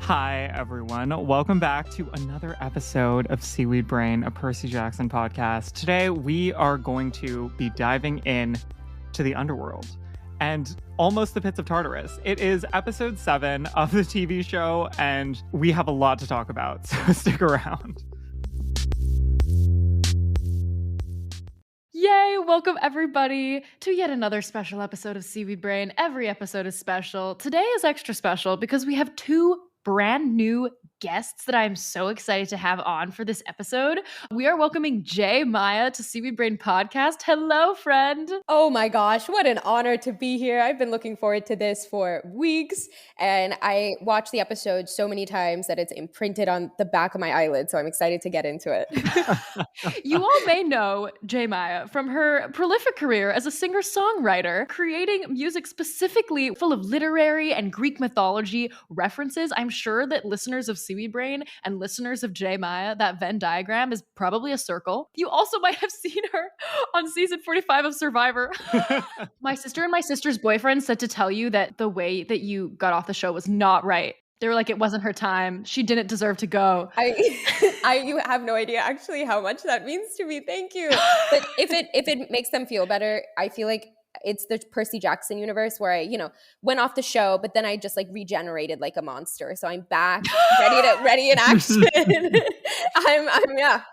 Hi, everyone. Welcome back to another episode of Seaweed Brain, a Percy Jackson podcast. Today, we are going to be diving in to the underworld and almost the pits of Tartarus. It is episode 7 of the TV show, and we have a lot to talk about, so stick around. Yay! Welcome everybody to yet another special episode of Seaweed Brain. Every episode is special. Today is extra special because we have 2 brand new guests that I'm so excited to have on for this episode. We are welcoming J.Maya to Seaweed Brain podcast. Hello, friend. Oh my gosh, what an honor to be here. I've been looking forward to this for weeks, and I watched the episode so many times that it's imprinted on the back of my eyelid, so I'm excited to get into it. You all may know J.Maya from her prolific career as a singer-songwriter, creating music specifically full of literary and Greek mythology references. I'm sure that listeners of Seaweed Brain and listeners of J.Maya, that Venn diagram is probably a circle. You also might have seen her on season 45 of Survivor. My sister and my sister's boyfriend said to tell you that the way that you got off the show was not right. They were like, it wasn't her time. She didn't deserve to go. You have no idea actually how much that means to me. Thank you. But if it makes them feel better, I feel like it's the Percy Jackson universe where I, went off the show, but then I just regenerated like a monster. So I'm back, ready in action. I'm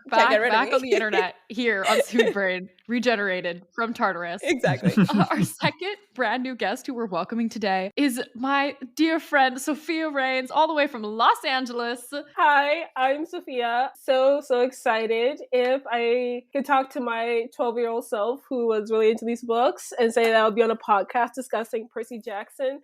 back on the internet here on Seaweed Brain, regenerated from Tartarus. Exactly. Our second brand new guest who we're welcoming today is my dear friend Sophia Raines, all the way from Los Angeles. Hi, I'm Sophia. So excited. If I could talk to my 12-year-old self who was really into these books and say that I'll be on a podcast discussing Percy Jackson,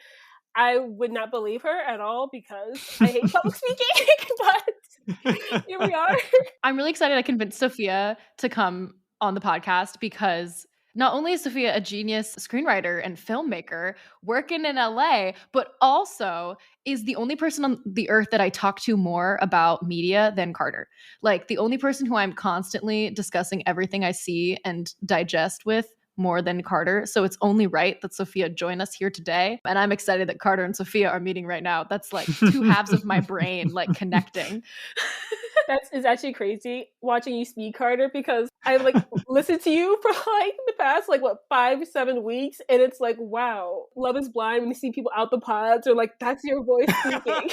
I would not believe her at all because I hate public speaking, but here we are. I'm really excited I convinced Sophia to come on the podcast because not only is Sophia a genius screenwriter and filmmaker working in LA, but also is the only person on the earth that I talk to more about media than Carter. Like the only person who I'm constantly discussing everything I see and digest with more than Carter. So it's only right that Sophia join us here today. And I'm excited that Carter and Sophia are meeting right now. That's like 2 halves of my brain connecting. It's actually crazy watching you speak, Carter, because I listened to you for the past 5-7 weeks, and it's like, wow, Love is Blind when you see people out the pods or that's your voice speaking.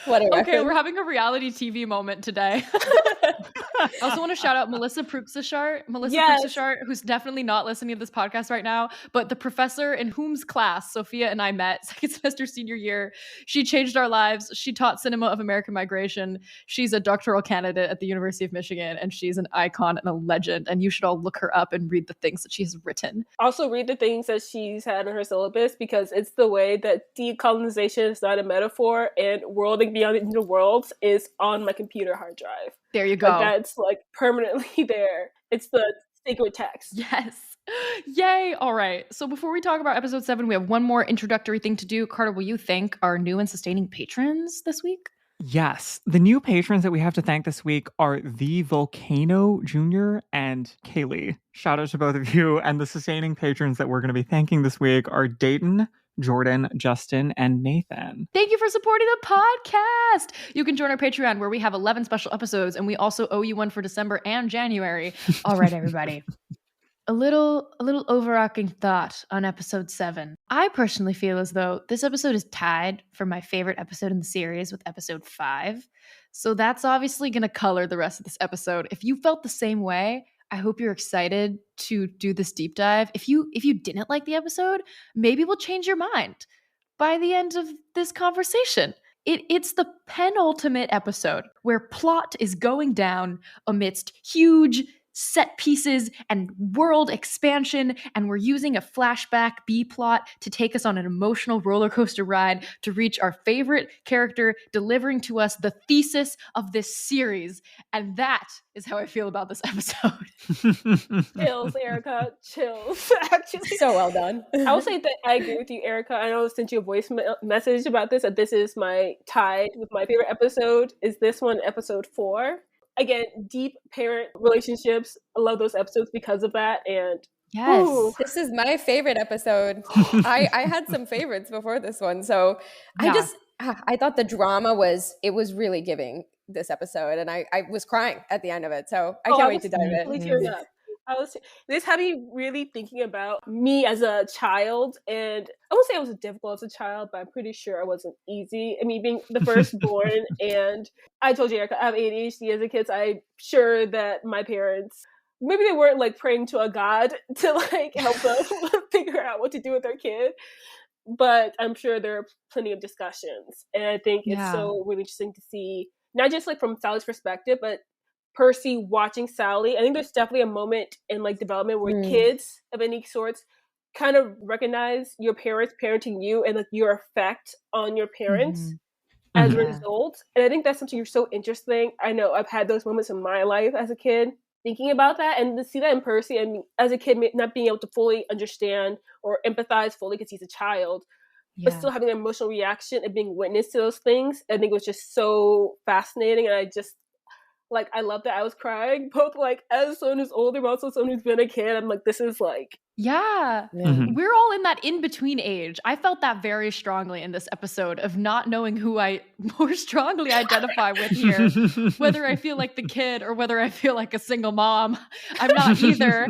Okay, we're having a reality TV moment today. I also want to shout out Melissa Preuxachart, who's definitely not listening to this podcast right now, but the professor in whom's class Sophia and I met second semester senior year. She changed our lives. She taught cinema of American migration. She's a doctoral candidate at the University of Michigan, and she's an icon and a legend, and you should all look her up and read the things that she's written. Also read the things that she's had in her syllabus, because it's the way that decolonization is not a metaphor and worlding beyond the worlds is on my computer hard drive. There you go. That's permanently there. It's the sacred text. Yes. Yay. All right. So before we talk about episode 7, we have one more introductory thing to do. Carter, will you thank our new and sustaining patrons this week? Yes. The new patrons that we have to thank this week are The Volcano Jr. and Kaylee. Shout out to both of you. And the sustaining patrons that we're going to be thanking this week are Dayton, Jordan, Justin, and Nathan. Thank you for supporting the podcast. You can join our Patreon where we have 11 special episodes, and we also owe you one for December and January. All right, everybody. A little overarching thought on episode 7. I personally feel as though this episode is tied for my favorite episode in the series with episode 5. So that's obviously going to color the rest of this episode. If you felt the same way, I hope you're excited to do this deep dive. If you didn't like the episode, maybe we'll change your mind by the end of this conversation. It's the penultimate episode where plot is going down amidst huge set pieces and world expansion, and we're using a flashback B-plot to take us on an emotional roller coaster ride to reach our favorite character delivering to us the thesis of this series. And that is how I feel about this episode. Chills, Erica. Chills. Actually, so well done. I will say that I agree with you, Erica. I know I sent you a voice message about this, that this is my tied with my favorite episode. Is this one episode 4? Again, deep parent relationships. I love those episodes because of that. And yes, this is my favorite episode. I had some favorites before this one. So yeah. I thought the drama was really giving this episode, and I was crying at the end of it. So I can't wait to dive Really in. tearing up. This had me really thinking about me as a child, and I won't say I was difficult as a child, but I'm pretty sure I wasn't easy. I mean, being the firstborn, and I told you, Erica, I have ADHD as a kid, so I'm sure that my parents, maybe they weren't like praying to a god to like help them figure out what to do with their kid, but I'm sure there are plenty of discussions, and I think it's so really interesting to see, not just like from Sally's perspective, but Percy watching Sally. I think there's definitely a moment in like development where kids of any sorts kind of recognize your parents parenting you and like your effect on your parents as a result. And I think that's something you're so interesting. I know I've had those moments in my life as a kid thinking about that, and to see that in Percy, and as a kid not being able to fully understand or empathize fully because he's a child, but still having an emotional reaction and being witness to those things, I think it was just so fascinating. And I just like, I love that I was crying, both like as someone who's older, but also someone who's been a kid. I'm like, this is like, we're all in that in-between age. I felt that very strongly in this episode of not knowing who I more strongly identify with here, whether I feel like the kid or whether I feel like a single mom. I'm not either.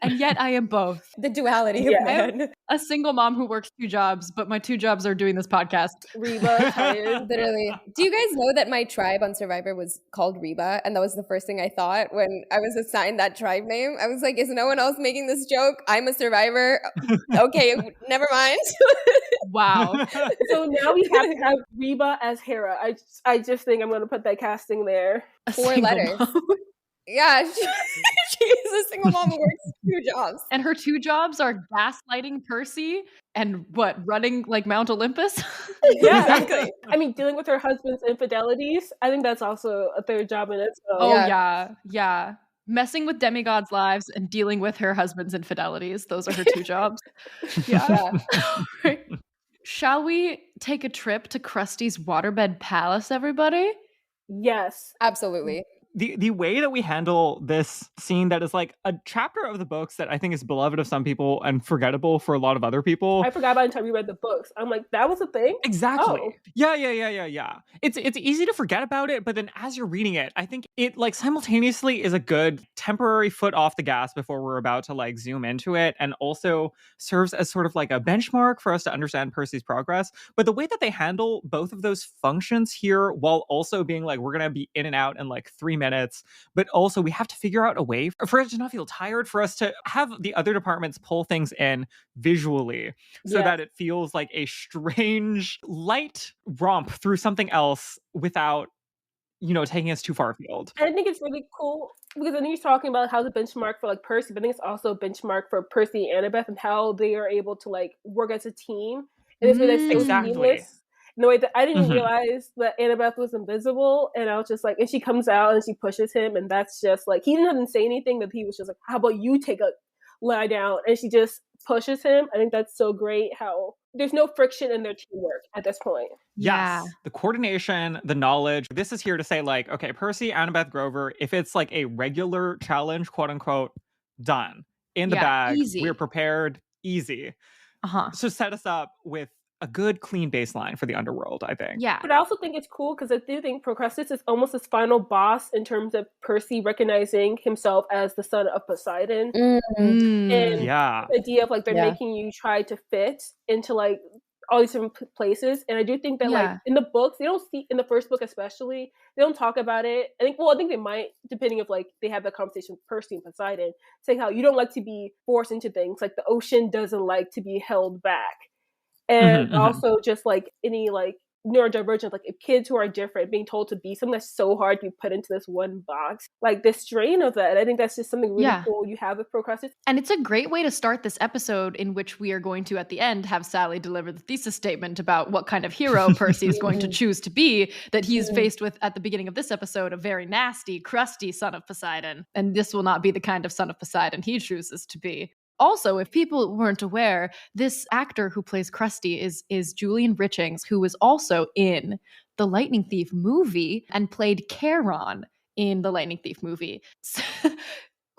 And yet I am both. The duality of man. A single mom who works 2 jobs, but my 2 jobs are doing this podcast. Reba, literally. Do you guys know that my tribe on Survivor was called Reba? And that was the first thing I thought when I was assigned that tribe name. I was like, is no one else making this joke? I'm a survivor. Okay, never mind. Wow. So now we have to have Reba as Hera. I just think I'm going to put that casting there. 4 letters. Yeah, she's a single mom who works 2 jobs. And her 2 jobs are gaslighting Percy and running like Mount Olympus? Yeah, exactly. I mean, dealing with her husband's infidelities. I think that's also a 3rd job in it. So. Oh, yeah. Messing with demigods' lives and dealing with her husband's infidelities. Those are her 2 jobs. Yeah. Right. Shall we take a trip to Krusty's waterbed palace, everybody? Yes. Absolutely. The way that we handle this scene that is like a chapter of the books that I think is beloved of some people and forgettable for a lot of other people. I forgot about it until we read the books. I'm like, that was a thing? Exactly. Oh. Yeah. It's easy to forget about it, but then as you're reading it, I think it like simultaneously is a good temporary foot off the gas before we're about to like zoom into it, and also serves as sort of like a benchmark for us to understand Percy's progress. But the way that they handle both of those functions here, while also being like, we're going to be in and out in like 3 minutes, but also we have to figure out a way for it to not feel tired, for us to have the other departments pull things in visually so that it feels like a strange light romp through something else without, taking us too far afield. And I think it's really cool because I think he's talking about how the benchmark for like Percy, but I think it's also a benchmark for Percy and Annabeth and how they are able to like work as a team in this way that's so seamless. In the way that I didn't realize that Annabeth was invisible, and I was just like, and she comes out and she pushes him, and that's just like, he didn't even say anything, but he was just like, how about you take a lie down? And she just pushes him. I think that's so great how there's no friction in their teamwork at this point. Yes. The coordination, the knowledge. This is here to say like, okay, Percy, Annabeth, Grover, if it's like a regular challenge, quote unquote, done. In the bag, easy. We're prepared, easy. So set us up with a good, clean baseline for the underworld, I think. Yeah. But I also think it's cool because I do think Procrustes is almost his final boss in terms of Percy recognizing himself as the son of Poseidon. And the idea of like they're making you try to fit into like all these different places. And I do think that like in the books, they don't see, in the first book especially, they don't talk about it. I think they might, depending if like they have that conversation with Percy and Poseidon, saying how you don't like to be forced into things. Like the ocean doesn't like to be held back. And also just like any like neurodivergent, like if kids who are different being told to be something that's so hard to be put into this one box, like the strain of that. And I think that's just something really cool you have with Procrustes. And it's a great way to start this episode, in which we are going to, at the end, have Sally deliver the thesis statement about what kind of hero Percy is going to choose to be, that he's faced with at the beginning of this episode, a very nasty, crusty son of Poseidon. And this will not be the kind of son of Poseidon he chooses to be. Also, if people weren't aware, this actor who plays Krusty is Julian Richings, who was also in the Lightning Thief movie and played Charon in the Lightning Thief movie.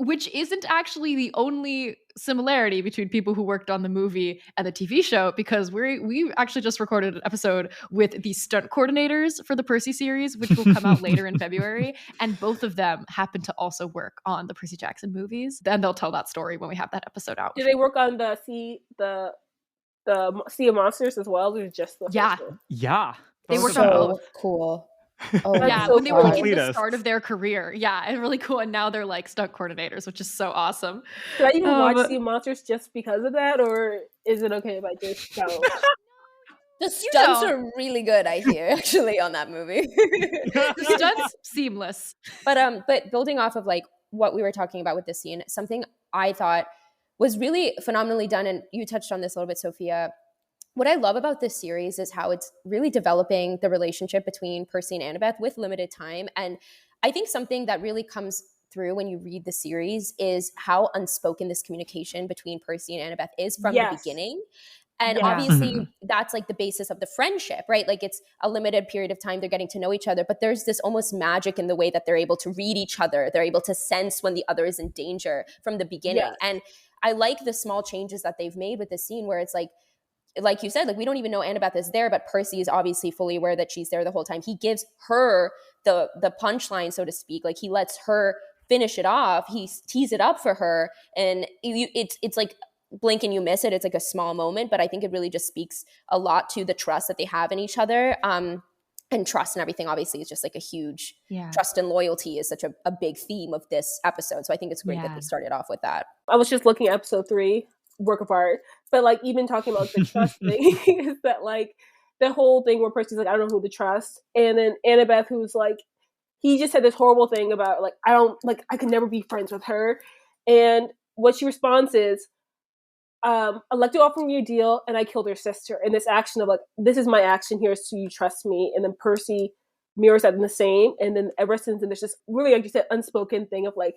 which isn't actually the only similarity between people who worked on the movie and the TV show, because we actually just recorded an episode with the stunt coordinators for the Percy series, which will come out later in February, and both of them happen to also work on the Percy Jackson movies. Then they'll tell that story when we have that episode out. Did they work on the Sea of Monsters as well? Or just the Yeah. first one? Yeah. They both worked of on them. both. Cool. Oh, That's Yeah, so when they were like fun. in the Completist. start of their career. Yeah, and really cool. And now they're like stunt coordinators, which is so awesome. Did I even watch But- Sea of Monsters just because of that, or is it okay if I just don't? The stunts don't. are really good, I hear, actually, on that movie. The stunts seamless. But building off of like what we were talking about with this scene, something I thought was really phenomenally done, and you touched on this a little bit, Sophia. What I love about this series is how it's really developing the relationship between Percy and Annabeth with limited time. And I think something that really comes through when you read the series is how unspoken this communication between Percy and Annabeth is from the beginning. And Yeah. obviously that's like the basis of the friendship, right? Like it's a limited period of time they're getting to know each other, but there's this almost magic in the way that they're able to read each other. They're able to sense when the other is in danger from the beginning. Yes. And I like the small changes that they've made with this scene where it's like you said, like we don't even know Annabeth is there, but Percy is obviously fully aware that she's there the whole time. He gives her the punchline, so to speak. Like he lets her finish it off. He tees it up for her, and it's like blink and you miss it. It's like a small moment, but I think it really just speaks a lot to the trust that they have in each other. And trust and everything obviously is just like a huge trust, and loyalty is such a big theme of this episode. So I think it's great that they started off with that. I was just looking at episode 3, work of art, but like even talking about the trust thing is that like the whole thing where Percy's like, I don't know who to trust, and then Annabeth, who's like, he just said this horrible thing about like, I could never be friends with her, and what she responds is, I'd like to offer you a deal, and I killed her sister. And this action of like, this is my action here, so you trust me. And then Percy mirrors that in the same. And then ever since then, there's this really, like you said, unspoken thing of like,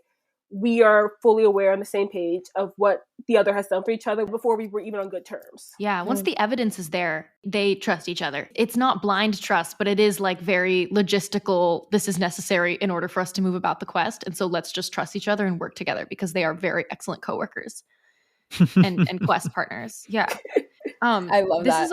we are fully aware on the same page of what the other has done for each other before we were even on good terms. Yeah, once the evidence is there, they trust each other. It's not blind trust, but it is like very logistical. This is necessary in order for us to move about the quest. And so let's just trust each other and work together, because they are very excellent coworkers and quest partners. Yeah. I love that.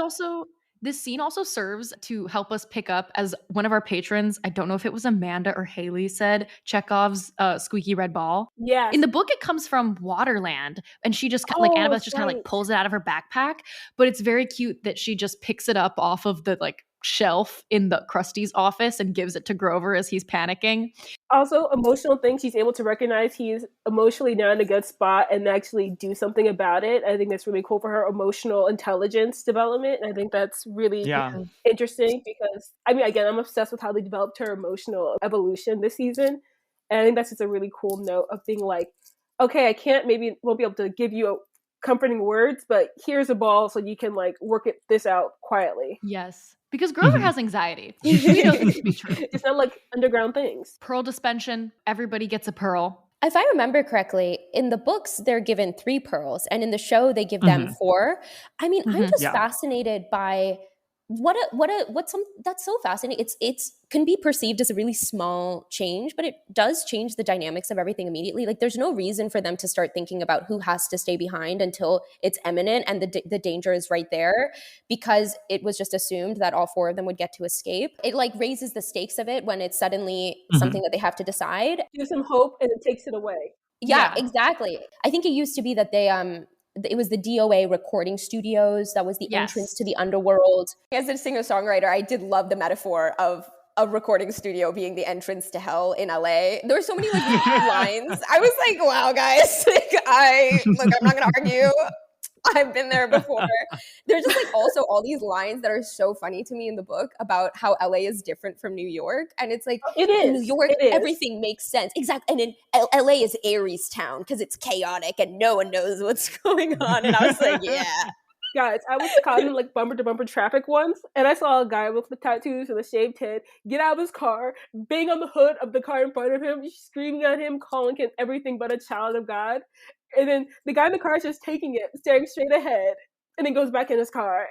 This scene also serves to help us pick up, as one of our patrons, I don't know if it was Amanda or Haley, said, Chekhov's squeaky red ball. Yeah. In the book, it comes from Waterland, and she just like Annabeth just kind of like pulls it out of her backpack. But it's very cute that she just picks it up off of the like shelf in the Krusty's office and gives it to Grover as he's panicking. Also, emotional things, she's able to recognize he's emotionally not in a good spot and actually do something about it. I think that's really cool for her emotional intelligence development. And I think that's really interesting because, I mean, again, I'm obsessed with how they developed her emotional evolution this season. And I think that's just a really cool note of being like, okay, won't be able to give you comforting words, but here's a ball so you can like work this out quietly. Yes. Because Grover has anxiety. We know this to be true. It's not like underground things. Pearl suspension. Everybody gets a pearl. If I remember correctly, in the books, they're given 3 pearls, and in the show, they give them 4. I mean, I'm just fascinated by that's so fascinating. It's can be perceived as a really small change, but it does change the dynamics of everything immediately. Like there's no reason for them to start thinking about who has to stay behind until it's imminent and the danger is right there, because it was just assumed that all 4 of them would get to escape. It like raises the stakes of it when it's suddenly something that they have to decide. Gives them hope and it takes it away. Yeah, exactly. I think it used to be that it was the DOA recording studios that was the entrance to the underworld. As a singer-songwriter, I did love the metaphor of a recording studio being the entrance to hell in LA. There were so many like lines. I was like, wow, guys. I'm not gonna argue. I've been there before. There's just like also all these lines that are so funny to me in the book about how LA is different from New York. And it's like, it is. In New York, everything makes sense. Exactly. And in LA is Aries town because it's chaotic and no one knows what's going on. And I was like, yeah. Guys, I was caught in like bumper to bumper traffic once, and I saw a guy with the tattoos and the shaved head get out of his car, bang on the hood of the car in front of him, screaming at him, calling him everything but a child of God. And then the guy in the car is just taking it, staring straight ahead, and then goes back in his car.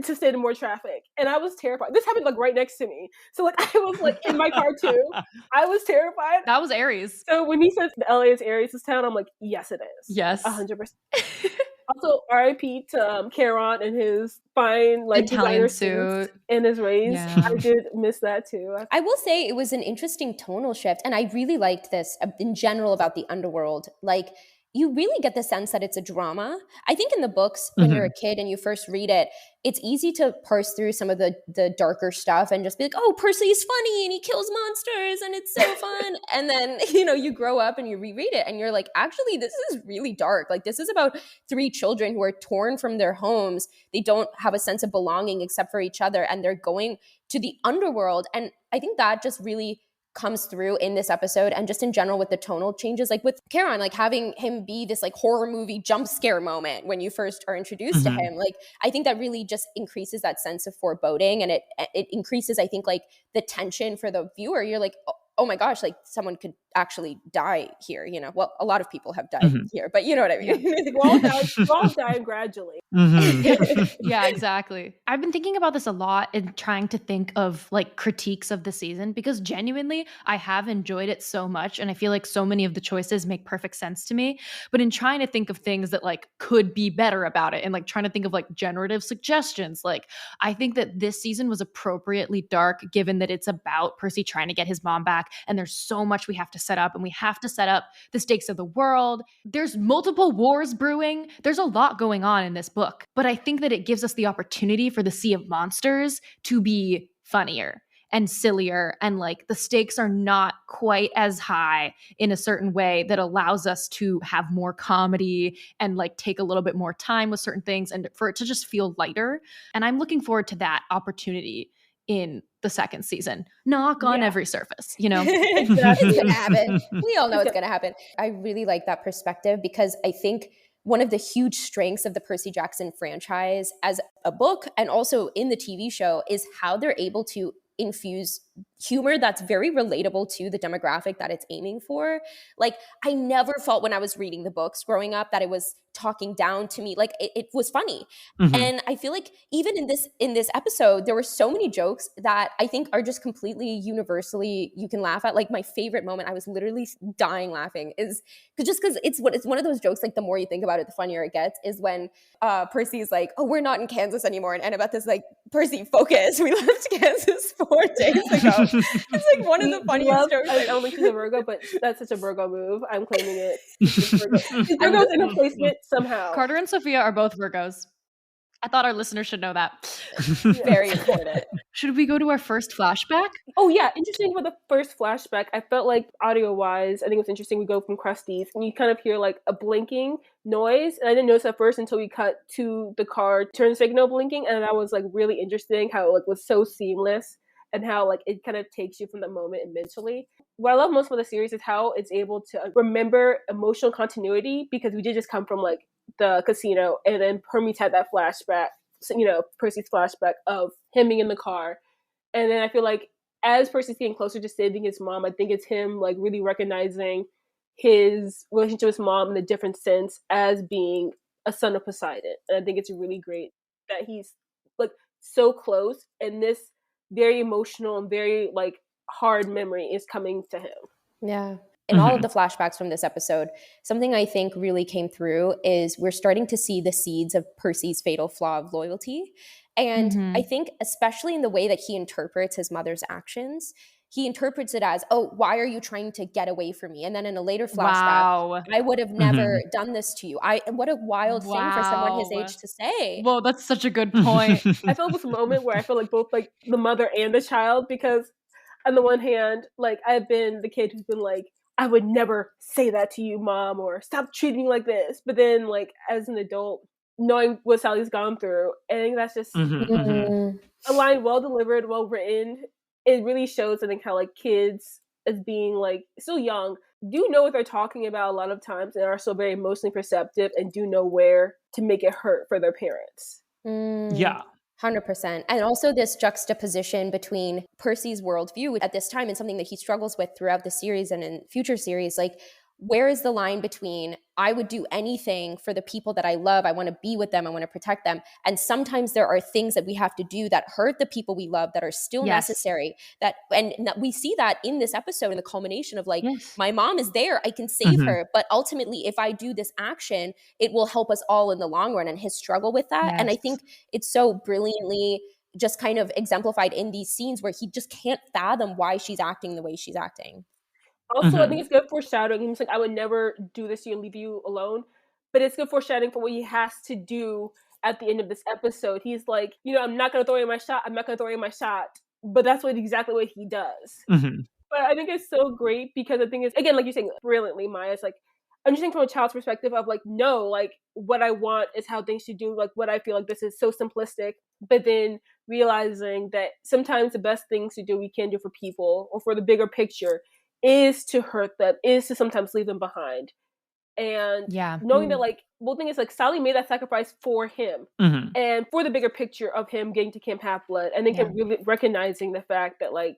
to sit in more traffic. And I was terrified. This happened like right next to me. So like I was like in my car too. I was terrified. That was Aries. So when he says the LA is Aries' town, I'm like, yes, it is. Yes. 100%. Also, RIP to Caron and his fine like Italian designer suit and his rays. Yeah. I did miss that too. I will say it was an interesting tonal shift, and I really liked this in general about the underworld. Like, you really get the sense that it's a drama. I think in the books, when you're a kid and you first read it, it's easy to parse through some of the darker stuff and just be like, oh, Percy's funny and he kills monsters and it's so fun. And then, you know, you grow up and you reread it and you're like, actually, this is really dark. Like, this is about 3 children who are torn from their homes. They don't have a sense of belonging except for each other, and they're going to the underworld. And I think that just really comes through in this episode, and just in general with the tonal changes, like with Caron, like having him be this like horror movie jump scare moment when you first are introduced to him. Like, I think that really just increases that sense of foreboding, and it increases, I think, like the tension for the viewer. You're like, oh my gosh, like someone could actually die here, you know? Well, a lot of people have died here, but you know what I mean? We're all dying gradually. Yeah, exactly. I've been thinking about this a lot and trying to think of like critiques of the season, because genuinely I have enjoyed it so much, and I feel like so many of the choices make perfect sense to me. But in trying to think of things that like could be better about it, and like trying to think of like generative suggestions, like I think that this season was appropriately dark, given that it's about Percy trying to get his mom back, and there's so much we have to set up, and we have to set up the stakes of the world. There's multiple wars brewing. There's a lot going on in this book, but I think that it gives us the opportunity for the Sea of Monsters to be funnier and sillier, and like the stakes are not quite as high in a certain way that allows us to have more comedy and like take a little bit more time with certain things, and for it to just feel lighter. And I'm looking forward to that opportunity in the second season. Knock on every surface, you know? It's gonna happen. We all know it's gonna happen. I really like that perspective, because I think one of the huge strengths of the Percy Jackson franchise as a book and also in the TV show is how they're able to infuse humor that's very relatable to the demographic that it's aiming for. Like, I never felt when I was reading the books growing up that it was talking down to me. Like, it was funny. And I feel like even in this episode, there were so many jokes that I think are just completely universally you can laugh at. Like, my favorite moment, I was literally dying laughing, is because it's one of those jokes, like the more you think about it, the funnier it gets, is when Percy's like, oh, we're not in Kansas anymore. And Annabeth is like, Percy, focus. We left Kansas 4 days ago. It's like one of the funniest jokes. I don't think she's a Virgo, but that's such a Virgo move. I'm claiming it. Virgo's in a placement somehow. Carter and Sophia are both Virgos. I thought our listeners should know that. Very important. Should we go to our first flashback? Oh yeah, interesting with the first flashback. I felt like audio-wise, I think it was interesting. We go from Krusty's and you kind of hear like a blinking noise, and I didn't notice at first until we cut to the car turn signal blinking, and that was like really interesting how it like was so seamless, and how like it kind of takes you from the moment and mentally. What I love most about the series is how it's able to remember emotional continuity, because we did just come from like the casino, and then Hermes had that flashback, you know, Percy's flashback of him being in the car. And then I feel like as Percy's getting closer to saving his mom, I think it's him like really recognizing his relationship with his mom in a different sense as being a son of Poseidon. And I think it's really great that he's like so close, and this very emotional and very like hard memory is coming to him. Yeah. In all of the flashbacks from this episode, something I think really came through is we're starting to see the seeds of Percy's fatal flaw of loyalty. And I think especially in the way that he interprets his mother's actions, he interprets it as, oh, why are you trying to get away from me? And then in a later flashback, I would have never done this to you. What a wild thing for someone his age to say. Well, that's such a good point. I felt this moment where I feel like both like the mother and the child, because on the one hand, like I've been the kid who's been like, I would never say that to you, mom, or stop treating me like this. But then like as an adult, knowing what Sally's gone through, I think that's just a line well delivered, well written. It really shows, I think, how like kids as being like still young do know what they're talking about a lot of times, and are so very emotionally perceptive and do know where to make it hurt for their parents. Yeah. 100%. And also this juxtaposition between Percy's worldview at this time and something that he struggles with throughout the series and in future series. Like, where is the line between I would do anything for the people that I love, I want to be with them, I want to protect them, and sometimes there are things that we have to do that hurt the people we love that are still necessary, that we see that in this episode, in the culmination of like, my mom is there, I can save her, but ultimately if I do this action, it will help us all in the long run, and his struggle with that. And I think it's so brilliantly just kind of exemplified in these scenes where he just can't fathom why she's acting the way she's acting. Also, I think it's good foreshadowing. He's like, I would never do this to you and leave you alone. But it's good foreshadowing for what he has to do at the end of this episode. He's like, I'm not going to throw away my shot. I'm not going to throw away my shot. But that's exactly what he does. But I think it's so great because I think it's, again, like you're saying brilliantly, Maya, it's like, I'm just thinking from a child's perspective of like, no, like what I want is how things should do. Like what I feel like this is so simplistic, but then realizing that sometimes the best things to do we can do for people or for the bigger picture is to hurt them, is to sometimes leave them behind. And knowing that like, well, the thing is like Sally made that sacrifice for him and for the bigger picture of him getting to Camp Half-Blood, and then really recognizing the fact that like,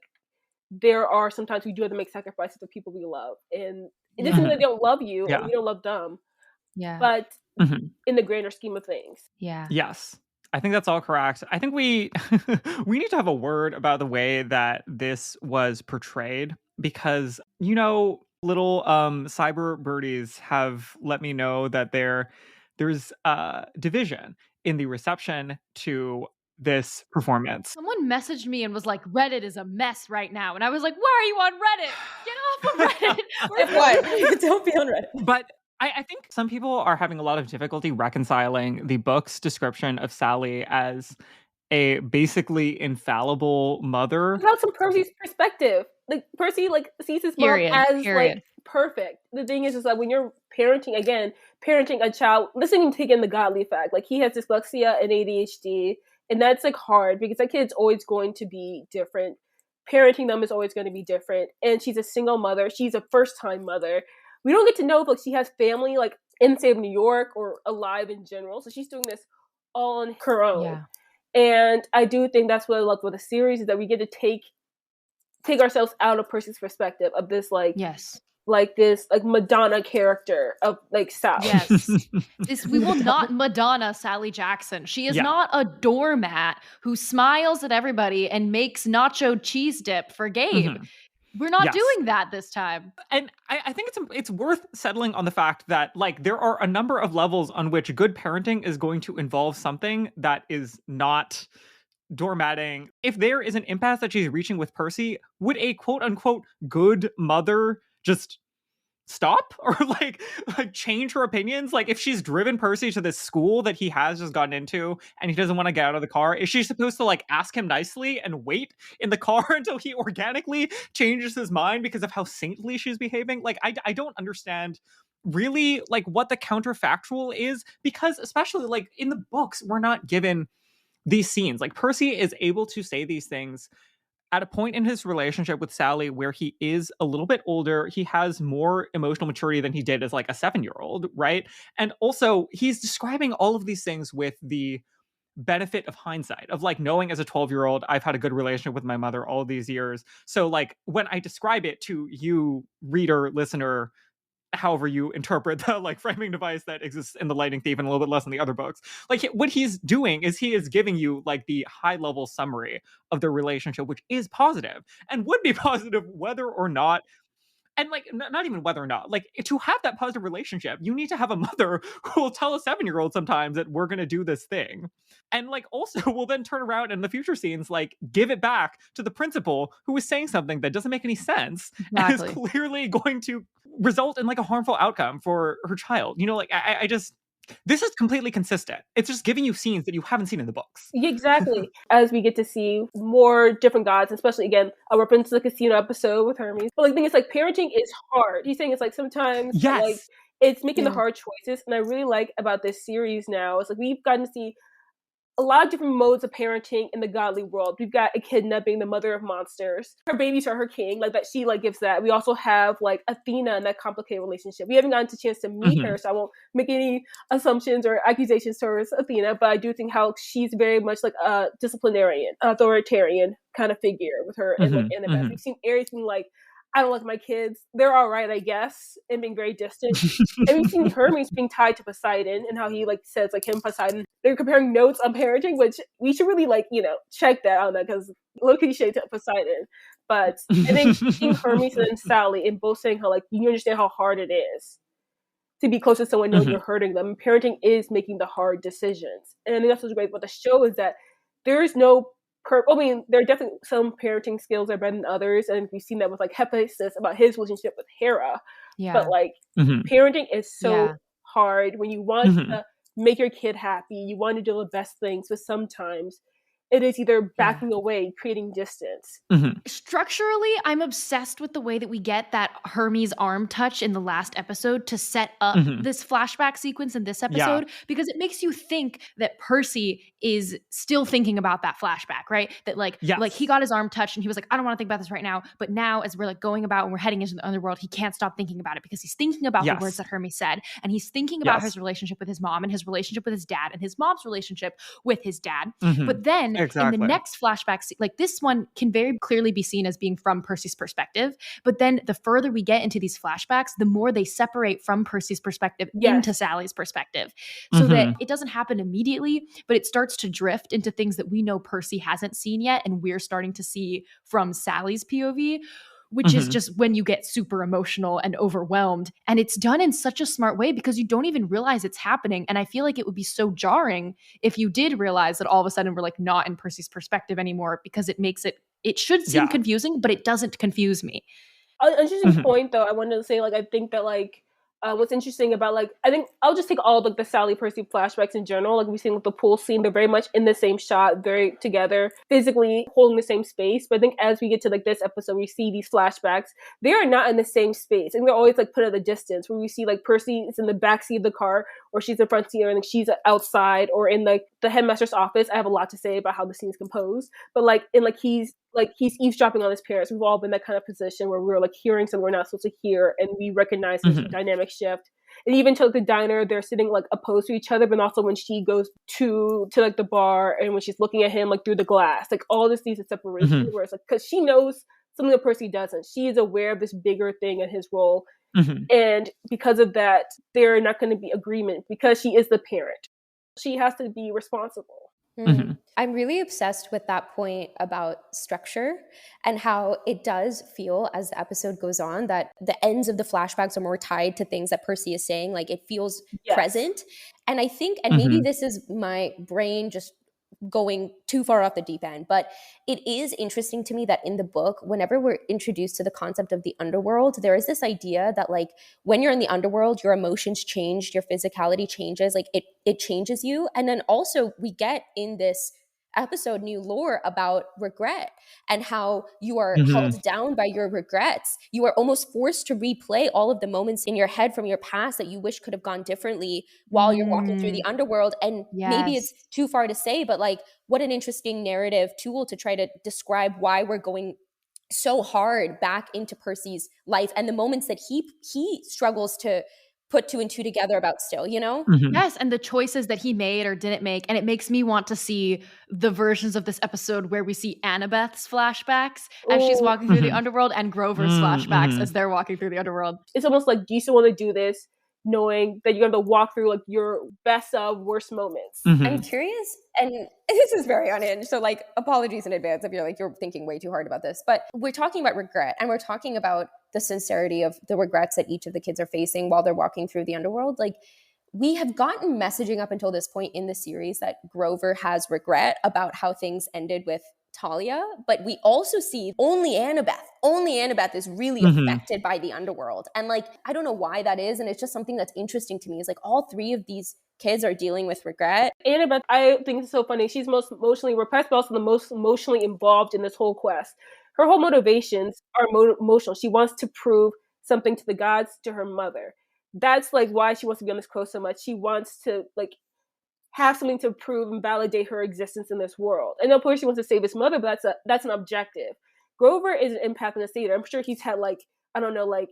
there are sometimes we do have to make sacrifices for people we love. And it doesn't mean that they don't love you or you don't love them. But in the grander scheme of things. Yes. I think that's all correct. I think we we need to have a word about the way that this was portrayed because, little cyber birdies have let me know that there's division in the reception to this performance. Someone messaged me and was like, Reddit is a mess right now. And I was like, why are you on Reddit? Get off of Reddit. Don't be on Reddit. But I think some people are having a lot of difficulty reconciling the book's description of Sally as a basically infallible mother. About some Percy's perspective. Like Percy sees his mom as like perfect. The thing is like when you're parenting a child, listening to again the godly fact, like he has dyslexia and ADHD, and that's like hard because that kid's always going to be different. Parenting them is always going to be different. And she's a single mother. She's a first-time mother. We don't get to know if like she has family like in say New York or alive in general. So she's doing this all on her own. Yeah. And I do think that's what I love with the series is that we get to take ourselves out of Percy's perspective of this this Madonna character of like Sally. Yes. We will not Madonna Sally Jackson. She is not a doormat who smiles at everybody and makes nacho cheese dip for Gabe. We're not doing that this time. And I think it's worth settling on the fact that like there are a number of levels on which good parenting is going to involve something that is not doormatting. If there is an impasse that she's reaching with Percy, would a quote unquote good mother just stop or like change her opinions? Like if she's driven Percy to this school that he has just gotten into and he doesn't want to get out of the car, is she supposed to like ask him nicely and wait in the car until he organically changes his mind because of how saintly she's behaving? Like I don't understand really like what the counterfactual is, because especially like in the books we're not given these scenes. Like Percy is able to say these things at a point in his relationship with Sally where he is a little bit older. He has more emotional maturity than he did as like a 7-year-old, right? And also he's describing all of these things with the benefit of hindsight, of like knowing as a 12-year-old, I've had a good relationship with my mother all these years. So like when I describe it to you, reader, listener, however you interpret the like framing device that exists in The Lightning Thief and a little bit less in the other books, like what he's doing is he is giving you like the high level summary of the relationship, which is positive and would be positive whether or not, and like not even whether or not, like to have that positive relationship, you need to have a mother who will tell a 7-year-old sometimes that we're going to do this thing. And like also will then turn around in the future scenes, like give it back to the principal who is saying something that doesn't make any sense and is clearly going to result in like a harmful outcome for her child. Like I just, this is completely consistent. It's just giving you scenes that you haven't seen in the books. Exactly. As we get to see more different gods, especially again, a reference to the casino episode with Hermes. But like the thing is like parenting is hard. He's saying it's like sometimes like it's making the hard choices. And I really like about this series now is like we've gotten to see a lot of different modes of parenting in the godly world. We've got Echidna being the mother of monsters. Her babies are her king, like that she like gives that. We also have like Athena and that complicated relationship. We haven't gotten a chance to meet her, so I won't make any assumptions or accusations towards Athena, but I do think how she's very much like a disciplinarian, authoritarian kind of figure with her and like Annabeth. We've seen Ares being like, I don't like my kids. They're all right, I guess, and being very distant. And we've seen Hermes being tied to Poseidon and how he like says like him, Poseidon. They're comparing notes on parenting, which we should really like, check that on that because low cliche to Poseidon. But I think seeing Hermes and then Sally and both saying how like you understand how hard it is to be close to someone knowing you're hurting them. Parenting is making the hard decisions. And I think that's what's great about the show is that there is no there are definitely some parenting skills that are better than others. And we've seen that with like Hephaestus about his relationship with Hera. Yeah. But like parenting is so hard when you want to make your kid happy. You want to do the best things, but sometimes it is either backing away, creating distance. Structurally, I'm obsessed with the way that we get that Hermes arm touch in the last episode to set up this flashback sequence in this episode, because it makes you think that Percy is still thinking about that flashback, right? That like he got his arm touched and he was like, I don't want to think about this right now. But now as we're like going about and we're heading into the underworld, he can't stop thinking about it because he's thinking about the words that Hermes said. And he's thinking about his relationship with his mom and his relationship with his dad and his mom's relationship with his dad. But then in the next flashback, like this one can very clearly be seen as being from Percy's perspective. But then the further we get into these flashbacks, the more they separate from Percy's perspective into Sally's perspective. So that it doesn't happen immediately, but it starts to drift into things that we know Percy hasn't seen yet. And we're starting to see from Sally's POV, which is just when you get super emotional and overwhelmed. And it's done in such a smart way because you don't even realize it's happening. And I feel like it would be so jarring if you did realize that all of a sudden we're like not in Percy's perspective anymore, because it makes it should seem confusing, but it doesn't confuse me. An interesting point though, I wanted to say, like, I think that like what's interesting about like, I think I'll just take all of like the Sally Percy flashbacks in general. Like we've seen with the pool scene, they're very much in the same shot, very together, physically holding the same space. But I think as we get to like this episode, we see these flashbacks, they are not in the same space. And they're always like put at a distance, where we see like Percy is in the backseat of the car, or she's in front seat, and she's outside, or in like the headmaster's office. I have a lot to say about how the scene's composed. But like in like he's eavesdropping on his parents. We've all been in that kind of position where we're like hearing something we're not supposed to hear, and we recognize this dynamic shift. And even to like, the diner, they're sitting like opposed to each other, but also when she goes to like the bar and when she's looking at him like through the glass, like all this needs a separation where it's like, because she knows something that Percy doesn't. She is aware of this bigger thing in his role. And because of that, they're not going to be agreement because she is the parent. She has to be responsible. I'm really obsessed with that point about structure and how it does feel as the episode goes on that the ends of the flashbacks are more tied to things that Percy is saying. Like it feels present. And I think, and maybe this is my brain just going too far off the deep end, but it is interesting to me that in the book, whenever we're introduced to the concept of the underworld, there is this idea that like when you're in the underworld, your emotions change, your physicality changes, like it changes you. And then also we get in this episode new lore about regret and how you are held down by your regrets. You are almost forced to replay all of the moments in your head from your past that you wish could have gone differently while you're walking through the underworld. And maybe it's too far to say, but like what an interesting narrative tool to try to describe why we're going so hard back into Percy's life and the moments that he struggles to put two and two together about still, you know? Yes, and the choices that he made or didn't make. And it makes me want to see the versions of this episode where we see Annabeth's flashbacks as she's walking through the underworld and Grover's flashbacks as they're walking through the underworld. It's almost like, do you still want to do this knowing that you're going to walk through like your best of worst moments? I'm curious, and this is very unhinged, so like apologies in advance if you're thinking way too hard about this, but we're talking about regret and we're talking about the sincerity of the regrets that each of the kids are facing while they're walking through the underworld. Like we have gotten messaging up until this point in the series that Grover has regret about how things ended with Talia, but we also see only Annabeth is really affected by the underworld. And like, I don't know why that is. And it's just something that's interesting to me is like all three of these kids are dealing with regret. Annabeth, I think it's so funny. She's most emotionally repressed, but also the most emotionally involved in this whole quest. Her whole motivations are emotional. She wants to prove something to the gods, to her mother. That's like why she wants to be on this quest so much. She wants to like have something to prove and validate her existence in this world. And of course she wants to save his mother, but that's an objective. Grover is an empath and a satyr. I'm sure he's had like, I don't know, like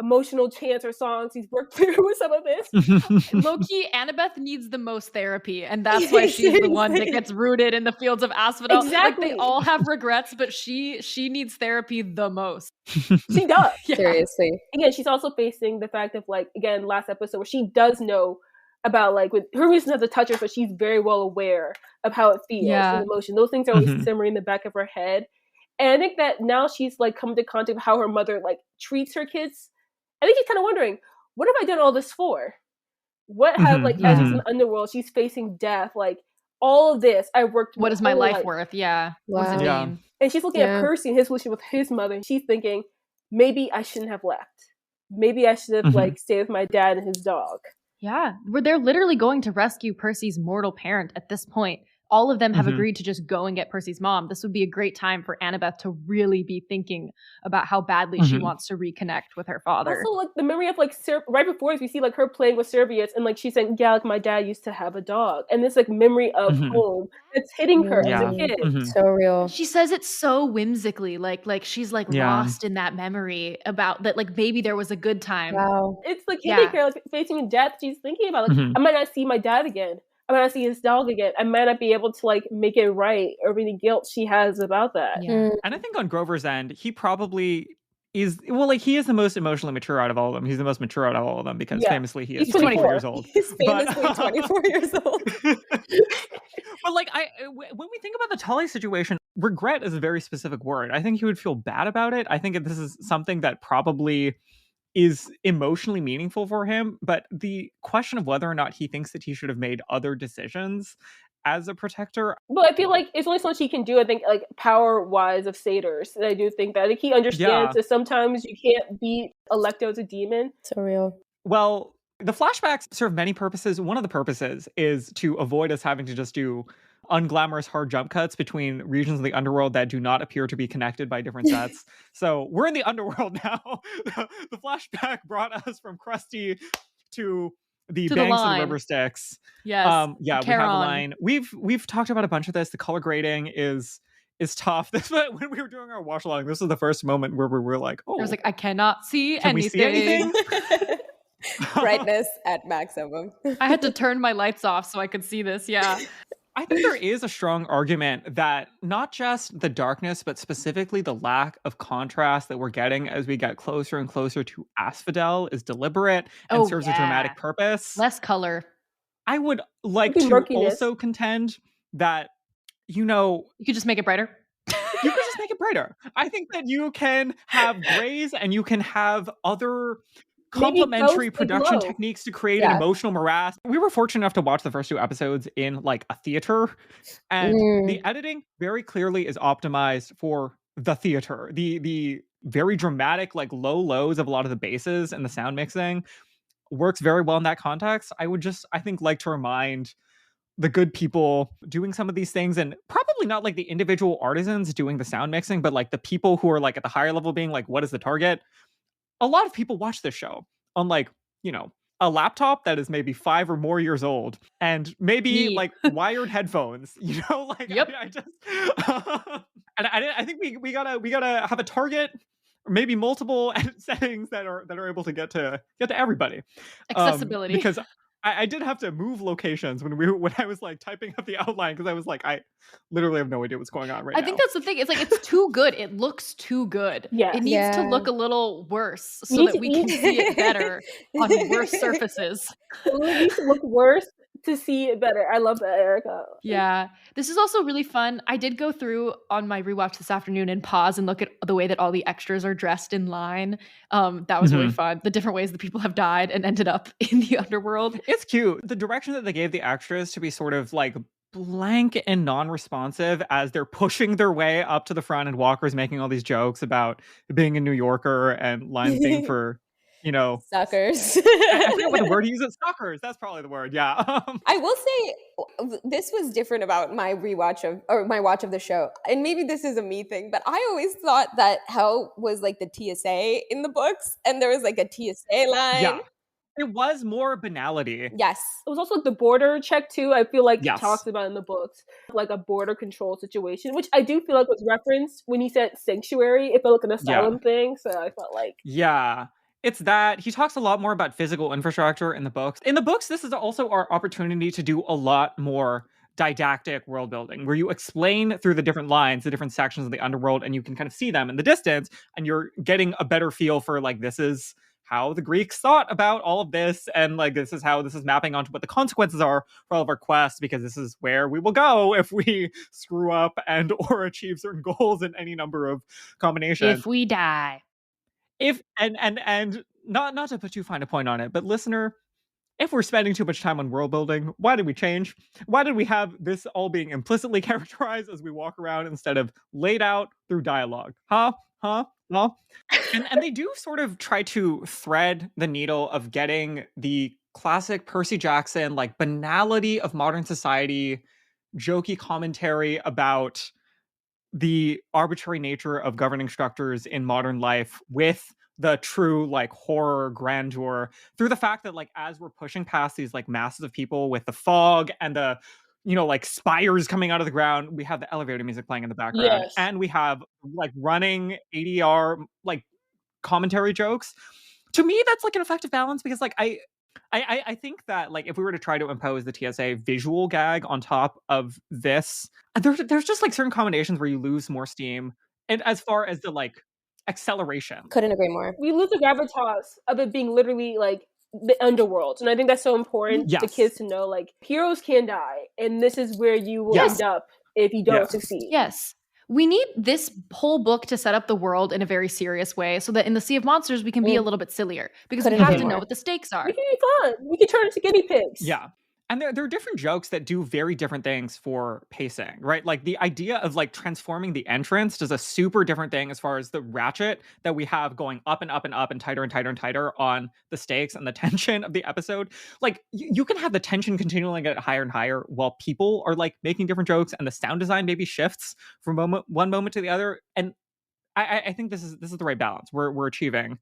emotional chants or songs. He's worked through with some of this. Low-key, Annabeth needs the most therapy, and that's why she's the one that gets rooted in the fields of asphodel. Exactly. Like, they all have regrets, but she needs therapy the most. She does. Yeah. Seriously. Again, she's also facing the fact of, like, again, last episode where she does know about, like, with her reason not to touch her, but she's very well aware of how it feels and emotion. Those things are always simmering in the back of her head. And I think that now she's, like, come to contact with how her mother, like, treats her kids. I think she's kind of wondering, what have I done all this for? What have, like, as she's in the underworld, she's facing death, like, all of this, I worked. What is my life worth? Yeah. Wow. What does it mean? And she's looking at Percy and his relationship with his mother, and she's thinking, maybe I shouldn't have left. Maybe I should have, like, stayed with my dad and his dog. Yeah. They're literally going to rescue Percy's mortal parent at this point. All of them have agreed to just go and get Percy's mom. This would be a great time for Annabeth to really be thinking about how badly she wants to reconnect with her father. Also, like, the memory of, like, right before this, we see, like, her playing with serviettes, and, like, she's saying, yeah, like, my dad used to have a dog. And this, like, memory of home that's hitting her as a kid. So real. She says it so whimsically, like she's, like, lost in that memory about that, like, maybe there was a good time. Wow. It's, like, hitting her, like, facing death. She's thinking about, like, I might not see my dad again. I might not see his dog again. I might not be able to, like, make it right, or any guilt she has about that. Yeah. And I think on Grover's end, he probably is, well, like, he is the most emotionally mature out of all of them. He's the most mature out of all of them because famously he is He's 24 24 years old. He's famously 24 years old. But, like, when we think about the Tully situation, regret is a very specific word. I think he would feel bad about it. I think this is something that probably is emotionally meaningful for him, but the question of whether or not he thinks that he should have made other decisions as a protector. But I feel like it's only so much he can do, I think, like, power-wise of satyrs. And I do think that. I think he understands that sometimes you can't beat Alecto as a demon. So real. Well, the flashbacks serve many purposes. One of the purposes is to avoid us having to just do unglamorous hard jump cuts between regions of the underworld that do not appear to be connected by different sets. So we're in the underworld now. The flashback brought us from Krusty to the banks of the river Styx. Yes. We have the line. We've talked about a bunch of this. The color grading is tough. This when we were doing our watch along, this was the first moment where we were like, oh, I was like, I cannot see can anything. We see anything? Brightness at maximum. I had to turn my lights off so I could see this. Yeah. I think there is a strong argument that not just the darkness, but specifically the lack of contrast that we're getting as we get closer and closer to Asphodel is deliberate and serves a dramatic purpose. Less color. I would like to also contend that, you could just make it brighter. You could just make it brighter. I think that you can have grays and you can have other complementary production techniques to create an emotional morass. We were fortunate enough to watch the first two episodes in, like, a theater, and the editing very clearly is optimized for the theater. The very dramatic, like, low lows of a lot of the basses and the sound mixing works very well in that context. I think like to remind the good people doing some of these things, and probably not like the individual artisans doing the sound mixing, but like the people who are, like, at the higher level being like, what is the target? A lot of people watch this show on, like, a laptop that is maybe 5 or more years old, and maybe like wired headphones, like, yep. I think we gotta have a target, or maybe multiple settings that are able to get to everybody. Accessibility. Because I did have to move locations when I was, like, typing up the outline, because I was like, I literally have no idea what's going on right now. I think that's the thing. It's like, it's too good. It looks too good. Yeah. It needs to look a little worse so that we can see it better on worse surfaces. It needs to look worse to see it better. I love that, Erica. Yeah. This is also really fun. I did go through on my rewatch this afternoon and pause and look at the way that all the extras are dressed in line. That was really fun. The different ways that people have died and ended up in the underworld. It's cute. The direction that they gave the extras to be sort of, like, blank and non-responsive as they're pushing their way up to the front, and Walker's making all these jokes about being a New Yorker and lines being for, suckers. I forget what the word he uses. Suckers. That's probably the word. Yeah. I will say this was different about my watch of the show. And maybe this is a me thing, but I always thought that Hell was like the TSA in the books, and there was like a TSA line. Yeah. It was more banality. Yes. It was also like the border check too. I feel like it talks about in the books, like a border control situation, which I do feel like was referenced when he said sanctuary. It felt like an asylum thing. So I felt like. Yeah. It's that he talks a lot more about physical infrastructure in the books. In the books, this is also our opportunity to do a lot more didactic world building, where you explain through the different lines, the different sections of the underworld, and you can kind of see them in the distance, and you're getting a better feel for like, this is how the Greeks thought about all of this, and like this is how this is mapping onto what the consequences are for all of our quests, because this is where we will go if we screw up and or achieve certain goals in any number of combinations. If we die. If and not to put too fine a point on it, but listener, if we're spending too much time on world building, why did we change? Why did we have this all being implicitly characterized as we walk around instead of laid out through dialogue? No. And they do sort of try to thread the needle of getting the classic Percy Jackson, like banality of modern society, jokey commentary about the arbitrary nature of governing structures in modern life with the true like horror grandeur through the fact that like as we're pushing past these like masses of people with the fog and the like spires coming out of the ground, we have the elevator music playing in the background, Yes. and we have like running ADR like commentary jokes. To me, that's like an effective balance, because like I think that like if we were to try to impose the TSA visual gag on top of this, there's just like certain combinations where you lose more steam, and as far as the like acceleration. Couldn't agree more. We lose the gravitas of it being literally like the underworld, and I think that's so important Yes. for kids to know. Like, heroes can die, and this is where you will Yes. end up if you don't Yes. succeed. Yes. We need this whole book to set up the world in a very serious way so that in the Sea of Monsters we can be a little bit sillier, because we Couldn't have agree to know more. what the stakes are. We can be fun. We can turn into guinea pigs. Yeah. And there are different jokes that do very different things for pacing, right? Like the idea of like transforming the entrance does a super different thing as far as the ratchet that we have going up and up and up and tighter and tighter and tighter on the stakes and the tension of the episode. Like you can have the tension continually get higher and higher while people are like making different jokes, and the sound design maybe shifts from one moment to the other. And I think this is the right balance. We're achieving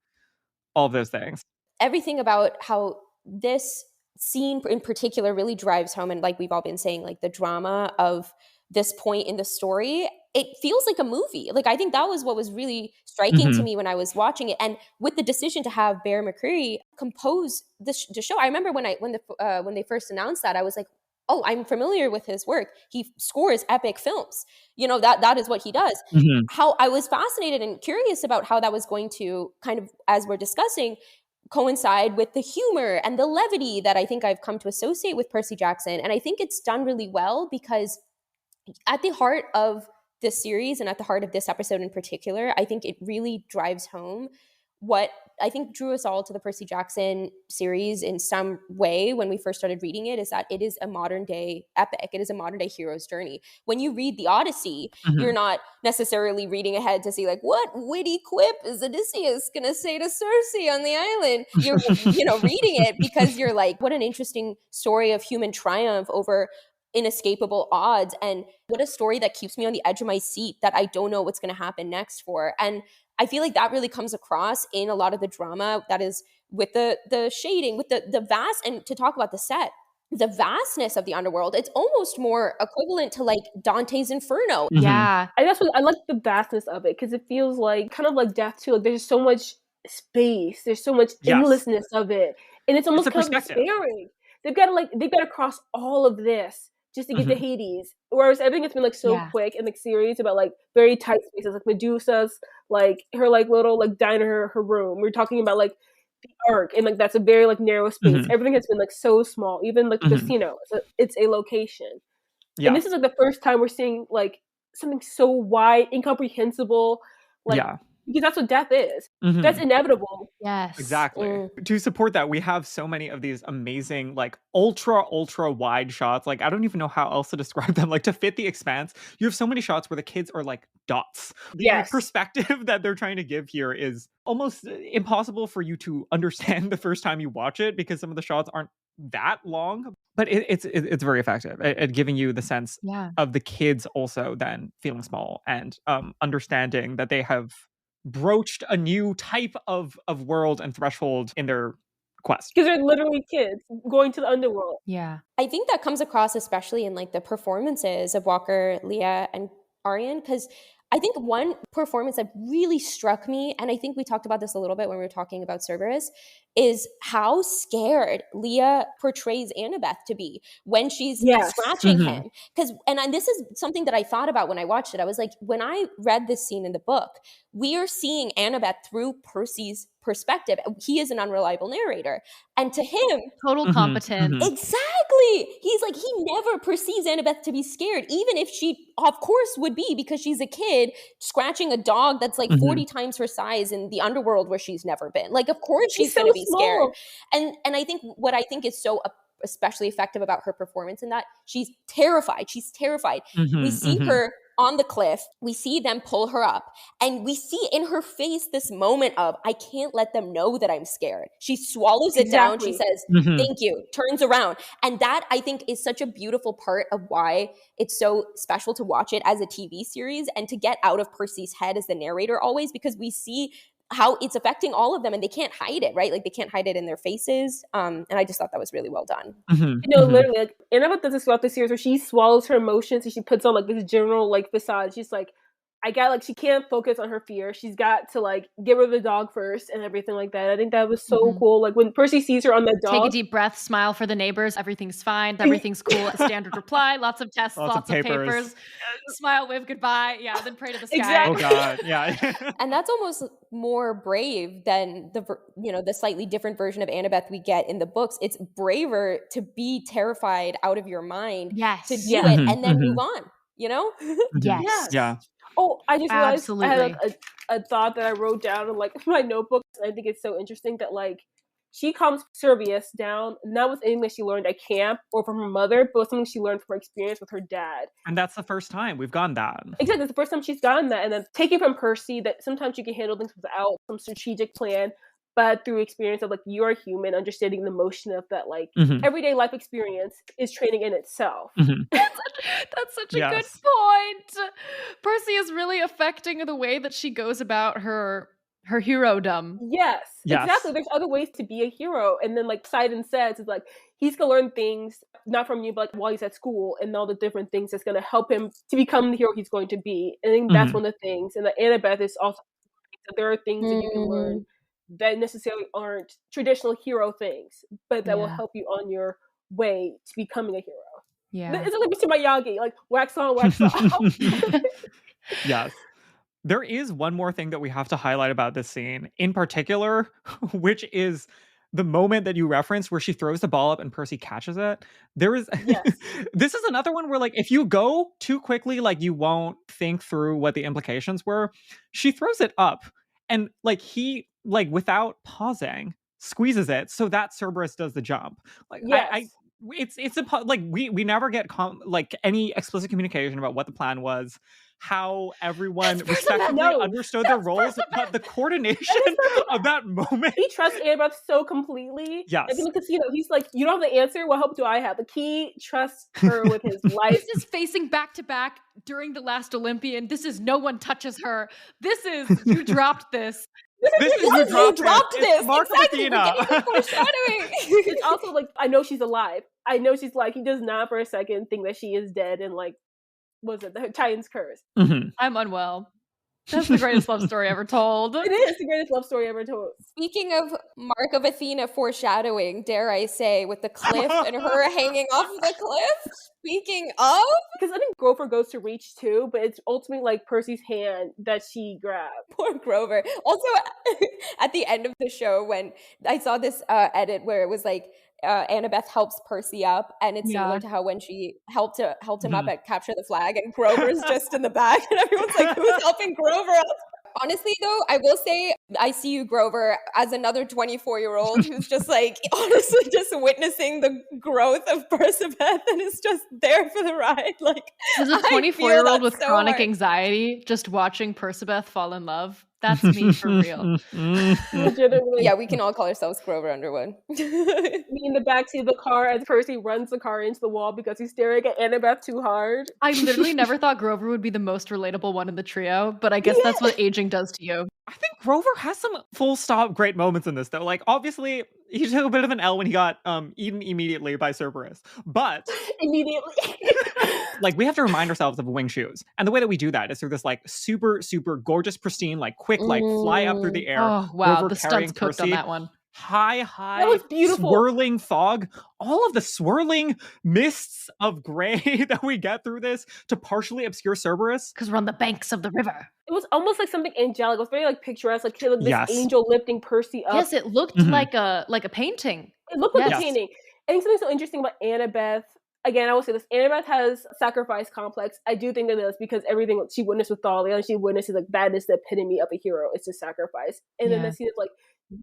all of those things. Everything about how this scene in particular really drives home, and like we've all been saying, like the drama of this point in the story, it feels like a movie. Like I think that was what was really striking to me when I was watching it, and with the decision to have Bear McCreary compose the show. I remember when they first announced that, I was like, oh, I'm familiar with his work. He scores epic films. That is what he does. How I was fascinated and curious about how that was going to kind of, as we're discussing, coincide with the humor and the levity that I think I've come to associate with Percy Jackson. And I think it's done really well, because at the heart of this series and at the heart of this episode in particular, I think it really drives home what I think drew us all to the Percy Jackson series in some way when we first started reading it, is that it is a modern day epic. It is a modern day hero's journey. When you read the Odyssey, you're not necessarily reading ahead to see like, what witty quip is Odysseus going to say to Circe on the island? You're reading it because you're like, what an interesting story of human triumph over inescapable odds, and what a story that keeps me on the edge of my seat that I don't know what's going to happen next for. And I feel like that really comes across in a lot of the drama that is with the shading, with the vast, and to talk about the set, the vastness of the underworld. It's almost more equivalent to like Dante's Inferno. Yeah. I like the vastness of it, because it feels like kind of like Death too. Like there's so much space, there's so much endlessness of it, and it's almost kind of despairing. They've got to cross all of this just to get to Hades. Whereas everything has been like so quick in the series about like very tight spaces, like Medusa's like her like little like diner, her room. We're talking about like the Ark, and like that's a very like narrow space. Everything has been like so small, even like the casino. So it's a location. And this is like the first time we're seeing like something so wide, incomprehensible, like because that's what death is. That's inevitable. Yes. Exactly. To support that, we have so many of these amazing, like ultra wide shots. Like, I don't even know how else to describe them. Like, to fit the expanse, you have so many shots where the kids are like dots. The perspective that they're trying to give here is almost impossible for you to understand the first time you watch it, because some of the shots aren't that long. But it's very effective at giving you the sense of the kids also then feeling small and understanding that they have broached a new type of world and threshold in their quest. Because they're literally kids going to the underworld. Yeah. I think that comes across especially in like the performances of Walker, Leah, and Arian, because I think one performance that really struck me, and I think we talked about this a little bit when we were talking about Cerberus, is how scared Leah portrays Annabeth to be when she's scratching him. And this is something that I thought about when I watched it. I was like, when I read this scene in the book, we are seeing Annabeth through Percy's perspective. He is an unreliable narrator. And to him, total competence. Exactly. He's like, he never perceives Annabeth to be scared, even if she, of course, would be, because she's a kid scratching a dog that's like 40 times her size in the underworld where she's never been. Like, of course she's going to be scared. And I think what I think is so especially effective about her performance in that, she's terrified. She's terrified. We see her on the cliff. We see them pull her up, and we see in her face this moment of, I can't let them know that I'm scared. She swallows it down. She says, thank you, turns around. And that, I think, is such a beautiful part of why it's so special to watch it as a TV series and to get out of Percy's head as the narrator always, because we see how it's affecting all of them, and they can't hide it, right? Like, they can't hide it in their faces. And I just thought that was really well done. Literally, like, Annabeth does this throughout the series where she swallows her emotions and she puts on like this general like facade. She's like, she can't focus on her fear. She's got to like get rid of the dog first and everything like that. I think that was so cool. Like, when Percy sees her on the dog, take a deep breath, smile for the neighbors. Everything's fine. Everything's cool. A standard reply. Lots of tests. Lots of papers. Smile, wave goodbye. Yeah, then pray to the sky. Exactly. Oh God. Yeah. And that's almost more brave than the slightly different version of Annabeth we get in the books. It's braver to be terrified out of your mind. Yes. To do it and then move on. You know? Yes. Yeah. Oh, I just realized I had a thought that I wrote down in like my notebook. I think it's so interesting that like she calms Servius down, not with anything that she learned at camp or from her mother, but with something she learned from her experience with her dad. And that's the first time we've gotten that. Exactly. It's the first time she's gotten that. And then taking from Percy that sometimes you can handle things without some strategic plan, but through experience of like, you're human, understanding the motion of that like everyday life experience is training in itself. That's such a good point. Percy is really affecting the way that she goes about her hero-dom. Yes, exactly. There's other ways to be a hero. And then like Poseidon says, is like, he's gonna learn things not from you, but like while he's at school, and all the different things that's gonna help him to become the hero he's going to be. And I think that's one of the things. And the Annabeth is also, there are things that you can learn that necessarily aren't traditional hero things, but that will help you on your way to becoming a hero. Yeah. It's like Mr. Miyagi, like wax on, wax off. Yes. There is one more thing that we have to highlight about this scene in particular, which is the moment that you referenced where she throws the ball up and Percy catches it. There is, this is another one where like, if you go too quickly, like you won't think through what the implications were. She throws it up and like he, like without pausing, squeezes it so that Cerberus does the jump. Like it's like we never get like any explicit communication about what the plan was, how everyone respectively understood their roles, but the coordination of that moment. He trusts Annabeth so completely. Yes. And because he's like, you don't have the answer. What hope do I have? Like, he trusts her with his life. This is facing back to back during the last Olympian. This is no one touches her. This is you dropped this. This is you dropped this. Mark exactly. Foreshadowing. It's also like, I know she's alive. I know she's like, he does not for a second think that she is dead and like, was it the Titan's curse? I'm unwell. That's the greatest love story ever told. It is the greatest love story ever told. Speaking of Mark of Athena foreshadowing, dare I say, with the cliff and her hanging off the cliff. Speaking of, because I think Grover goes to reach too, but it's ultimately like Percy's hand that she grabbed. Poor Grover. Also, at the end of the show, when I saw this edit where it was like, Annabeth helps Percy up, and it's similar to how when she helped him up at Capture the Flag, and Grover's just in the back, and everyone's like, who's helping Grover up? Honestly, though, I will say I see you, Grover, as another 24-year-old who's just like, honestly, just witnessing the growth of Perciveth and is just there for the ride. Like, as a 24-year-old with chronic anxiety, just watching Perciveth fall in love. That's me for real. Yeah, we can all call ourselves Grover Underwood. Me in the backseat of the car as Percy runs the car into the wall because he's staring at Annabeth too hard. I literally never thought Grover would be the most relatable one in the trio, but I guess that's what aging does to you. I think Grover has some full stop great moments in this though. Like obviously he took a bit of an L when he got eaten immediately by Cerberus. But Immediately. like, we have to remind ourselves of wing shoes. And the way that we do that is through this like super, super gorgeous, pristine, like quick, like fly up through the air. Oh, wow. River The carrying stunts cooked on Percy. that one. High, That was beautiful. swirling fog, all of the swirling mists of gray that we get through this to partially obscure Cerberus. Because we're on the banks of the river. It was almost like something angelic. It was very like picturesque, like this Yes. angel lifting Percy up. Yes, it looked like a painting. It looked like Yes. a painting. I think something so interesting about Annabeth. Again, I will say this: Annabeth has sacrifice complex. I do think that it's because everything she witnessed with Thalia, and she witnesses like that is the epitome of a hero. It's to sacrifice. And then the scene is like,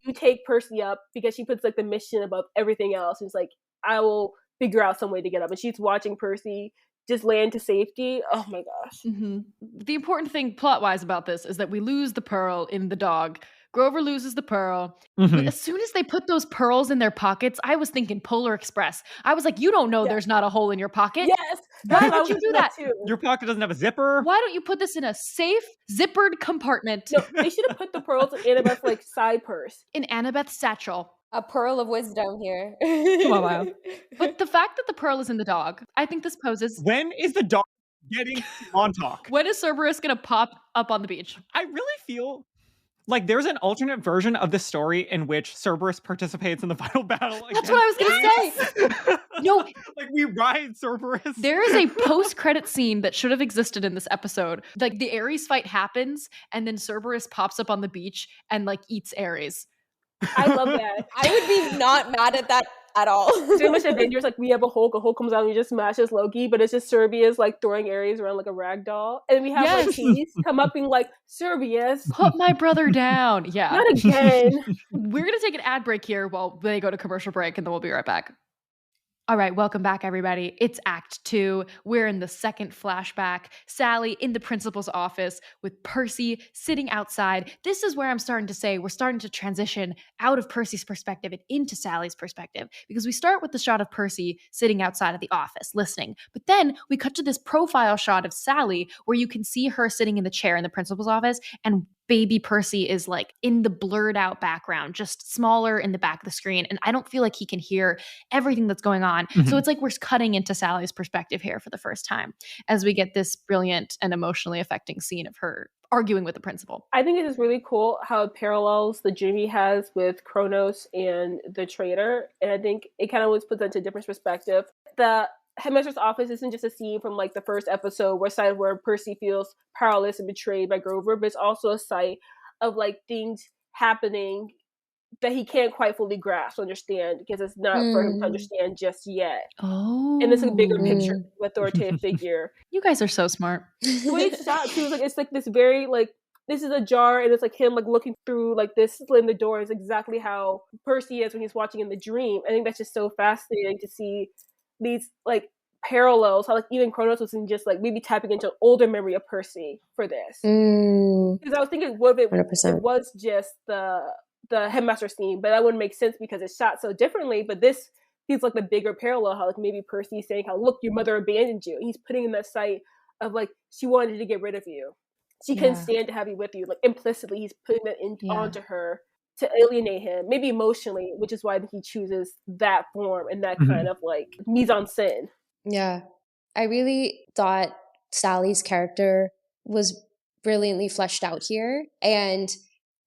you take Percy up, because she puts like the mission above everything else. And it's like, I will figure out some way to get up. And she's watching Percy just land to safety. Oh my gosh. Mm-hmm. The important thing plot-wise about this is that we lose the pearl in the dog. Grover loses the pearl. Mhm. As soon as they put those pearls in their pockets, I was thinking Polar Express. I was like, you don't know there's not a hole in your pocket. Yes. Why I would you was do thinking that? too. Your pocket doesn't have a zipper. Why don't you put this in a safe, zippered compartment? No, they should have put the pearls in Annabeth's like side purse. In Annabeth's satchel. A pearl of wisdom here. Come on, Maya. But the fact that the pearl is in the dog, I think this poses... When is the dog getting Montauk? When is Cerberus going to pop up on the beach? I really feel like there's an alternate version of this story in which Cerberus participates in the final battle. That's what I was going to say. No. Like, we ride Cerberus. There is a post-credit scene that should have existed in this episode. Like, the Ares fight happens, and then Cerberus pops up on the beach and, like, eats Ares. I love that. I would be not mad at that at all. So much Avengers, like we have a Hulk comes out and he just smashes Loki, but it's just Serbius like throwing Ares around like a rag doll. And we have like Keys come up being like, Serbius, put my brother down. Yeah. Not again. We're going to take an ad break here while they go to commercial break, and then we'll be right back. All right, welcome back, everybody. It's Act 2. We're in the second flashback. Sally in the principal's office with Percy sitting outside. This is where I'm starting to say we're starting to transition out of Percy's perspective and into Sally's perspective, because we start with the shot of Percy sitting outside of the office listening. But then we cut to this profile shot of Sally where you can see her sitting in the chair in the principal's office, and baby Percy is like in the blurred out background, just smaller in the back of the screen. And I don't feel like he can hear everything that's going on. Mm-hmm. So it's like we're cutting into Sally's perspective here for the first time as we get this brilliant and emotionally affecting scene of her arguing with the principal. I think it is really cool how it parallels the dream he has with Kronos and the traitor. And I think it kind of always puts into a different perspective. The headmaster's office isn't just a scene from like the first episode where Percy feels powerless and betrayed by Grover, but it's also a sight of like things happening that he can't quite fully grasp, understand, because it's not for him to understand just yet. Oh, and it's a bigger picture, authoritative figure. You guys are so smart. The way it's shot too, it's like this very like, this is a jar, and it's like him like looking through like this slit in the door is exactly how Percy is when he's watching in the dream. I think that's just so fascinating to see these like parallels, how like even Kronos wasn't just like maybe tapping into an older memory of Percy for this. Because I was thinking, what if it was just the headmaster scene, but that wouldn't make sense because it's shot so differently. But this feels like the bigger parallel, how like maybe Percy's saying how, look, your mother abandoned you. He's putting in that sight of like, she wanted to get rid of you. She couldn't stand to have you with you. Like implicitly, he's putting that onto her to alienate him, maybe emotionally, which is why he chooses that form and that kind of like mise en scène. Yeah. I really thought Sally's character was brilliantly fleshed out here. And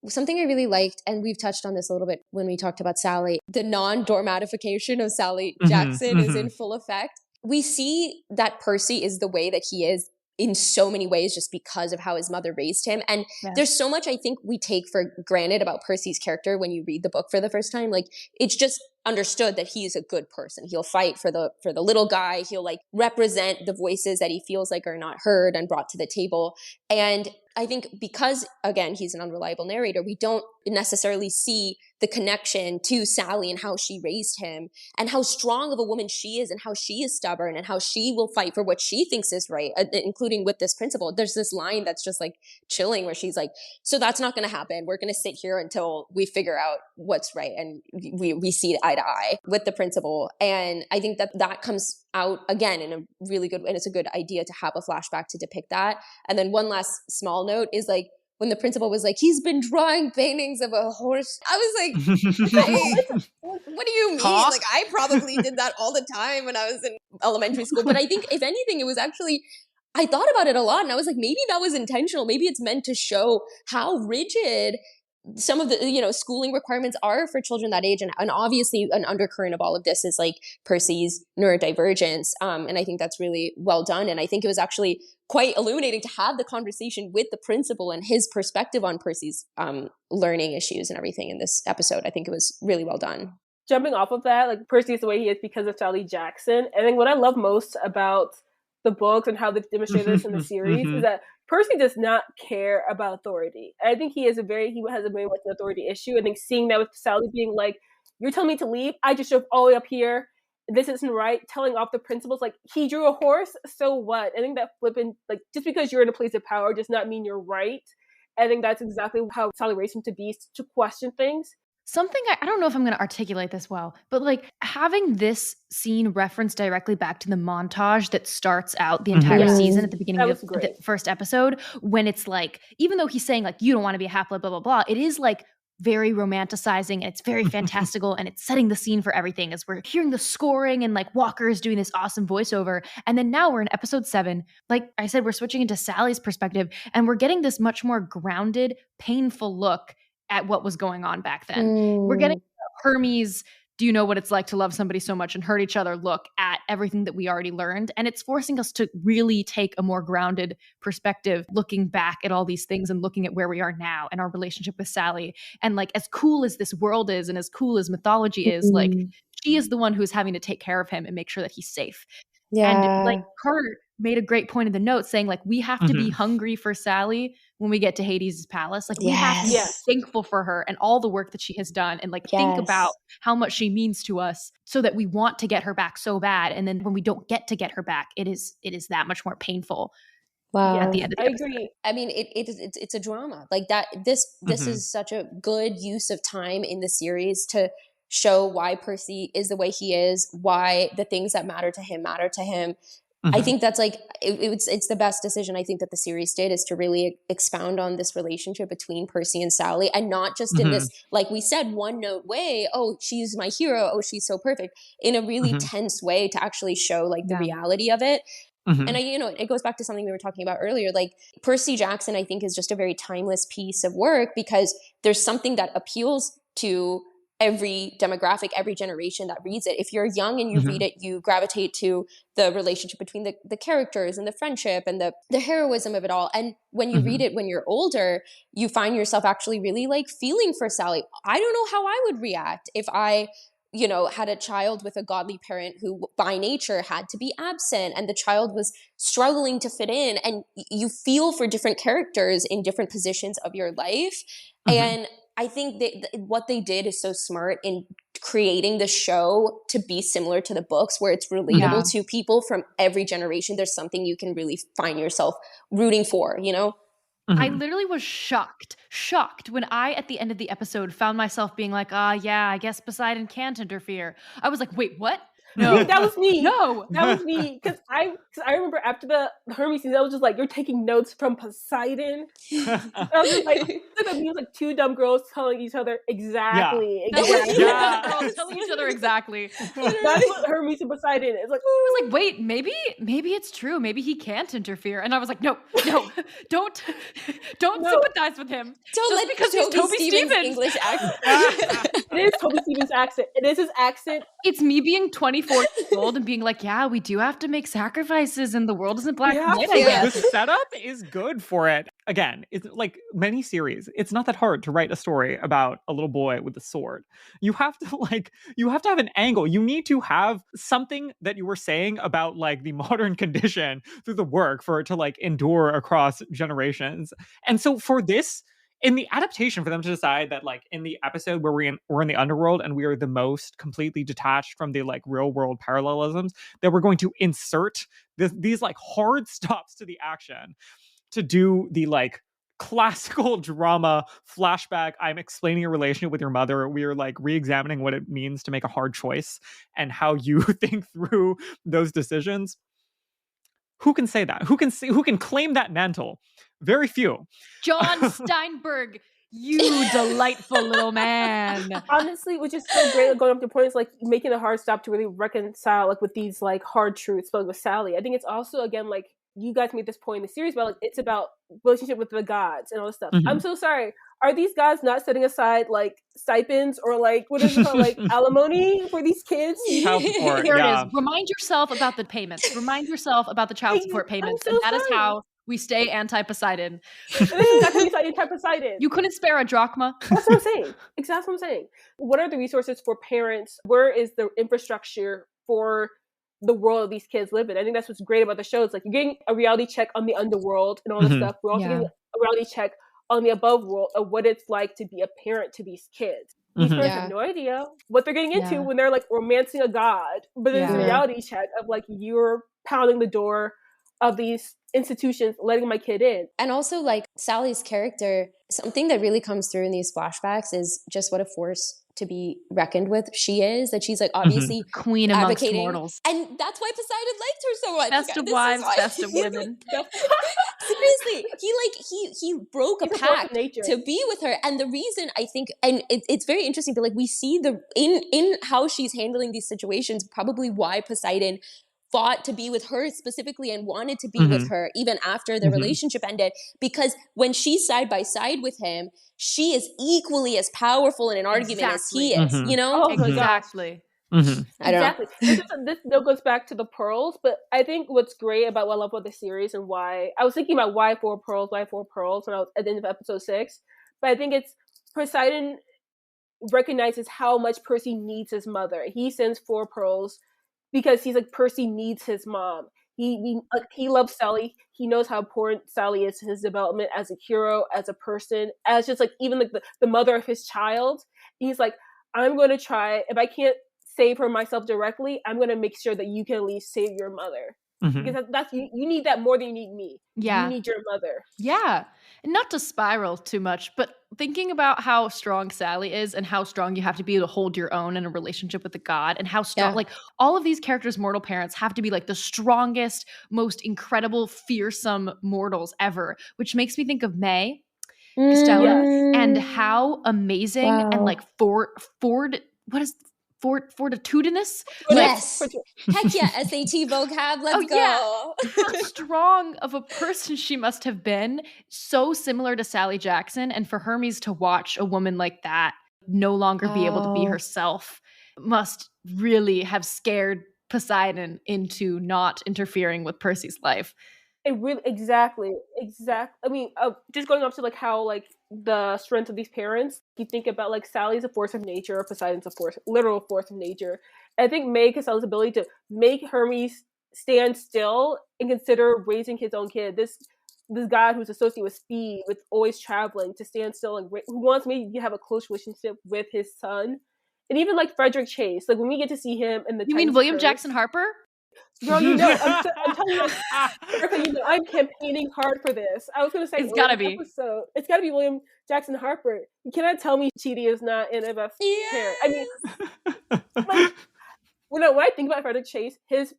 something I really liked, and we've touched on this a little bit when we talked about Sally, the non-dormatification of Sally Jackson is in full effect. We see that Percy is the way that he is in so many ways just because of how his mother raised him. And there's so much I think we take for granted about Percy's character when you read the book for the first time. Like, it's just understood that he is a good person. He'll fight for the little guy. He'll like represent the voices that he feels like are not heard and brought to the table. And I think because, again, he's an unreliable narrator, we don't necessarily see the connection to Sally and how she raised him and how strong of a woman she is and how she is stubborn and how she will fight for what she thinks is right, including with this principal. There's this line that's just like chilling where she's like, so that's not going to happen. We're going to sit here until we figure out what's right. And we see eye to eye with the principal. And I think that comes out again in a really good, and it's a good idea to have a flashback to depict that. And then one last small note is like, when the principal was like, he's been drawing paintings of a horse. I was like, what do you mean? Huh? Like, I probably did that all the time when I was in elementary school. But I think, if anything, it was actually, I thought about it a lot, and I was like, maybe that was intentional. Maybe it's meant to show how rigid some of the, schooling requirements are for children that age. And obviously an undercurrent of all of this is like Percy's neurodivergence. And I think that's really well done. And I think it was actually quite illuminating to have the conversation with the principal and his perspective on Percy's learning issues and everything in this episode. I think it was really well done. Jumping off of that, like, Percy is the way he is because of Sally Jackson. And then what I love most about the books and how they've demonstrated this in the series is that Percy does not care about authority. I think he has a very much an authority issue. I think seeing that with Sally being like, you're telling me to leave, I just drove all the way up here, this isn't right, telling off the principals, like, he drew a horse, so what? I think that flippant, like, just because you're in a place of power does not mean you're right. I think that's exactly how Sally raised him to be, to question things. Something, I don't know if I'm going to articulate this well, but like having this scene reference directly back to the montage that starts out the entire season at the beginning of the first episode, when it's like, even though he's saying like, you don't want to be a half-blood, blah, blah, blah, it is like very romanticizing and it's very fantastical and it's setting the scene for everything as we're hearing the scoring and like Walker is doing this awesome voiceover. And then now we're in episode 7. Like I said, we're switching into Sally's perspective and we're getting this much more grounded, painful look at what was going on back then. We're getting Hermes, do you know what it's like to love somebody so much and hurt each other, look at everything that we already learned. And it's forcing us to really take a more grounded perspective, looking back at all these things and looking at where we are now and our relationship with Sally. And like, as cool as this world is and as cool as mythology is, like, she is the one who's having to take care of him and make sure that he's safe. And like Carter made a great point in the note saying like, we have to be hungry for Sally when we get to Hades' palace. Like we have to be thankful for her and all the work that she has done and like think about how much she means to us so that we want to get her back so bad. And then when we don't get to get her back, it is that much more painful. Wow. At the end of the episode. Agree. I mean, it's a drama like that. This is such a good use of time in the series to show why Percy is the way he is, why the things that matter to him. I think that's like, it's the best decision I think that the series did, is to really expound on this relationship between Percy and Sally, and not just in this, like we said, one note way, oh, she's my hero, oh, she's so perfect, in a really tense way to actually show like the reality of it. And it goes back to something we were talking about earlier, like Percy Jackson, I think, is just a very timeless piece of work because there's something that appeals to every demographic, every generation that reads it. If you're young and you read it, you gravitate to the relationship between the characters and the friendship and the heroism of it all. And when you read it when you're older, you find yourself actually really like feeling for Sally. I don't know how I would react if I had a child with a godly parent who by nature had to be absent and the child was struggling to fit in, and you feel for different characters in different positions of your life. And I think what they did is so smart in creating the show to be similar to the books, where it's relatable to people from every generation. There's something you can really find yourself rooting for, I literally was shocked when I, at the end of the episode, found myself being like, yeah, I guess Poseidon can't interfere. I was like, wait, what? No, that was me. No, that was me. Because I remember after the Hermes season, I was just like, you're taking notes from Poseidon. I was just like, it was like two dumb girls telling each other exactly. Girls telling each other exactly. That's what Hermes and Poseidon is. Like, I was like, wait, maybe it's true. Maybe he can't interfere. And I was like, no, don't sympathize with him. Don't let because he's Toby Stephens. English accent. It is Toby Stephens' accent. It is his accent. It's me being 24 years old and being like, yeah, we do have to make sacrifices and the world isn't black and white, I guess. The setup is good for it. Again, it's like many series. It's not that hard to write a story about a little boy with a sword. You have to have an angle. You need to have something that you were saying about like the modern condition through the work for it to like endure across generations. And so for this, in the adaptation, for them to decide that like in the episode where we're in the underworld and we are the most completely detached from the like real world parallelisms, that we're going to insert these like hard stops to the action to do the like classical drama flashback. I'm explaining a relationship with your mother. We are like re-examining what it means to make a hard choice and how you think through those decisions. Who can say that? Who can claim that mantle very few. John Steinberg, you delightful little man. Honestly, which is so great, like, going up to points like making a hard stop to really reconcile like with these like hard truths, but like, with Sally. I think it's also, again, like you guys made this point in the series about, like, it's about relationship with the gods and all this stuff. I'm so sorry. Are these gods not setting aside like stipends or like what is it called, like alimony for these kids? Child support, Here yeah. it is. Remind yourself about the payments. Remind yourself about the child support payments. so And that is sorry. how we stay anti-Poseidon. This is exactly anti-Poseidon. You couldn't spare a drachma. That's what I'm saying. Exactly what I'm saying. What are the resources for parents? Where is the infrastructure for the world these kids live in? I think that's what's great about the show. It's like you're getting a reality check on the underworld and all this stuff. We're also getting a reality check on the above world of what it's like to be a parent to these kids. These parents have no idea what they're getting into when they're like romancing a god. But there's a reality check of like, you're pounding the door of these institutions, letting my kid in. And also, like, Sally's character, something that really comes through in these flashbacks is just what a force to be reckoned with she is, that she's like obviously queen amongst advocating mortals. And that's why Poseidon liked her so much. Best of wives, best of women. Seriously, he broke a pact to be with her. And the reason, I think, and it's very interesting, but like we see the in how she's handling these situations, probably why Poseidon fought to be with her specifically and wanted to be with her even after the relationship ended, because when she's side by side with him, she is equally as powerful in an argument as he is, you know? Oh, exactly. I don't know. This goes back to the pearls, but I think what's great about what I love about the series and why I was thinking about why four pearls when I was at the end of episode 6, but I think it's Poseidon recognizes how much Percy needs his mother. He sends 4 pearls because he's like, Percy needs his mom. He loves Sally. He knows how important Sally is to his development as a hero, as a person, as just like even like the mother of his child. And he's like, I'm going to try. If I can't save her myself directly, I'm going to make sure that you can at least save your mother. Because that's you need that more than you need me. Yeah. You need your mother. Yeah. And not to spiral too much, but thinking about how strong Sally is and how strong you have to be to hold your own in a relationship with a god, and how strong, like all of these characters' mortal parents have to be like the strongest, most incredible, fearsome mortals ever, which makes me think of May Costello and how amazing and like fortitudinous. Yes. Heck yeah, SAT vocab, let's go. How strong of a person she must have been. So similar to Sally Jackson. And for Hermes to watch a woman like that no longer be able to be herself must really have scared Poseidon into not interfering with Percy's life. It really exactly. I mean, just going up to like how like the strength of these parents. You think about like Sally's a force of nature, Poseidon's a literal force of nature. And I think May Costello's ability to make Hermes stand still and consider raising his own kid. This guy who's associated with speed, with always traveling, to stand still and who wants me to have a close relationship with his son, and even like Frederick Chase. Like when we get to see him in the. You mean William Jackson Harper? Girl, you know, I'm telling you, Erica, you know, I'm campaigning hard for this. I was going to say, it's gotta be. It's gotta be William Jackson Harper. You cannot tell me Chidi is not Annabeth's parent. I mean, like, when I think about Frederick Chase, his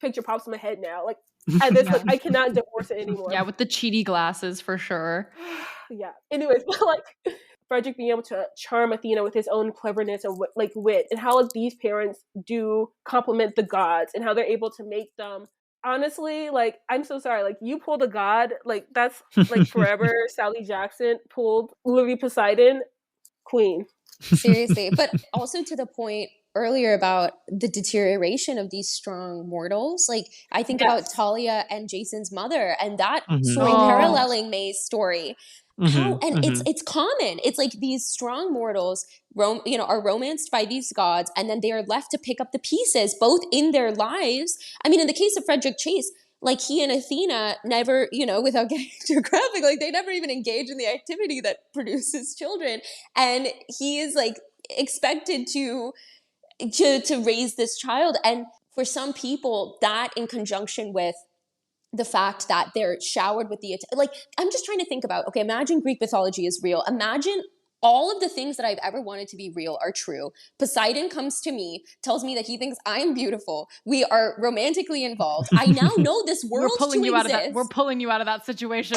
picture pops in my head now. Like, like, I cannot divorce it anymore. Yeah, with the Chidi glasses for sure. Yeah. Anyways, but like. Frederick being able to charm Athena with his own cleverness and like wit, and how like these parents do complement the gods and how they're able to make them. Honestly, like, I'm so sorry. Like, you pulled a god, like that's like forever. Sally Jackson pulled Louis Poseidon, queen. Seriously, but also to the point earlier about the deterioration of these strong mortals. Like, I think about Talia and Jason's mother, and that story paralleling May's story. It's common. It's like these strong mortals, are romanced by these gods, and then they are left to pick up the pieces, both in their lives. I mean, in the case of Frederick Chase, like he and Athena never, without getting too graphic, like they never even engage in the activity that produces children, and he is like expected to raise this child. And for some people, that in conjunction with the fact that they're showered with like, I'm just trying to think about, okay, imagine Greek mythology is real. Imagine all of the things that I've ever wanted to be real are true. Poseidon comes to me, tells me that he thinks I'm beautiful. We are romantically involved. I now know this world We're pulling to you exist. out of that. We're pulling you out of that situation.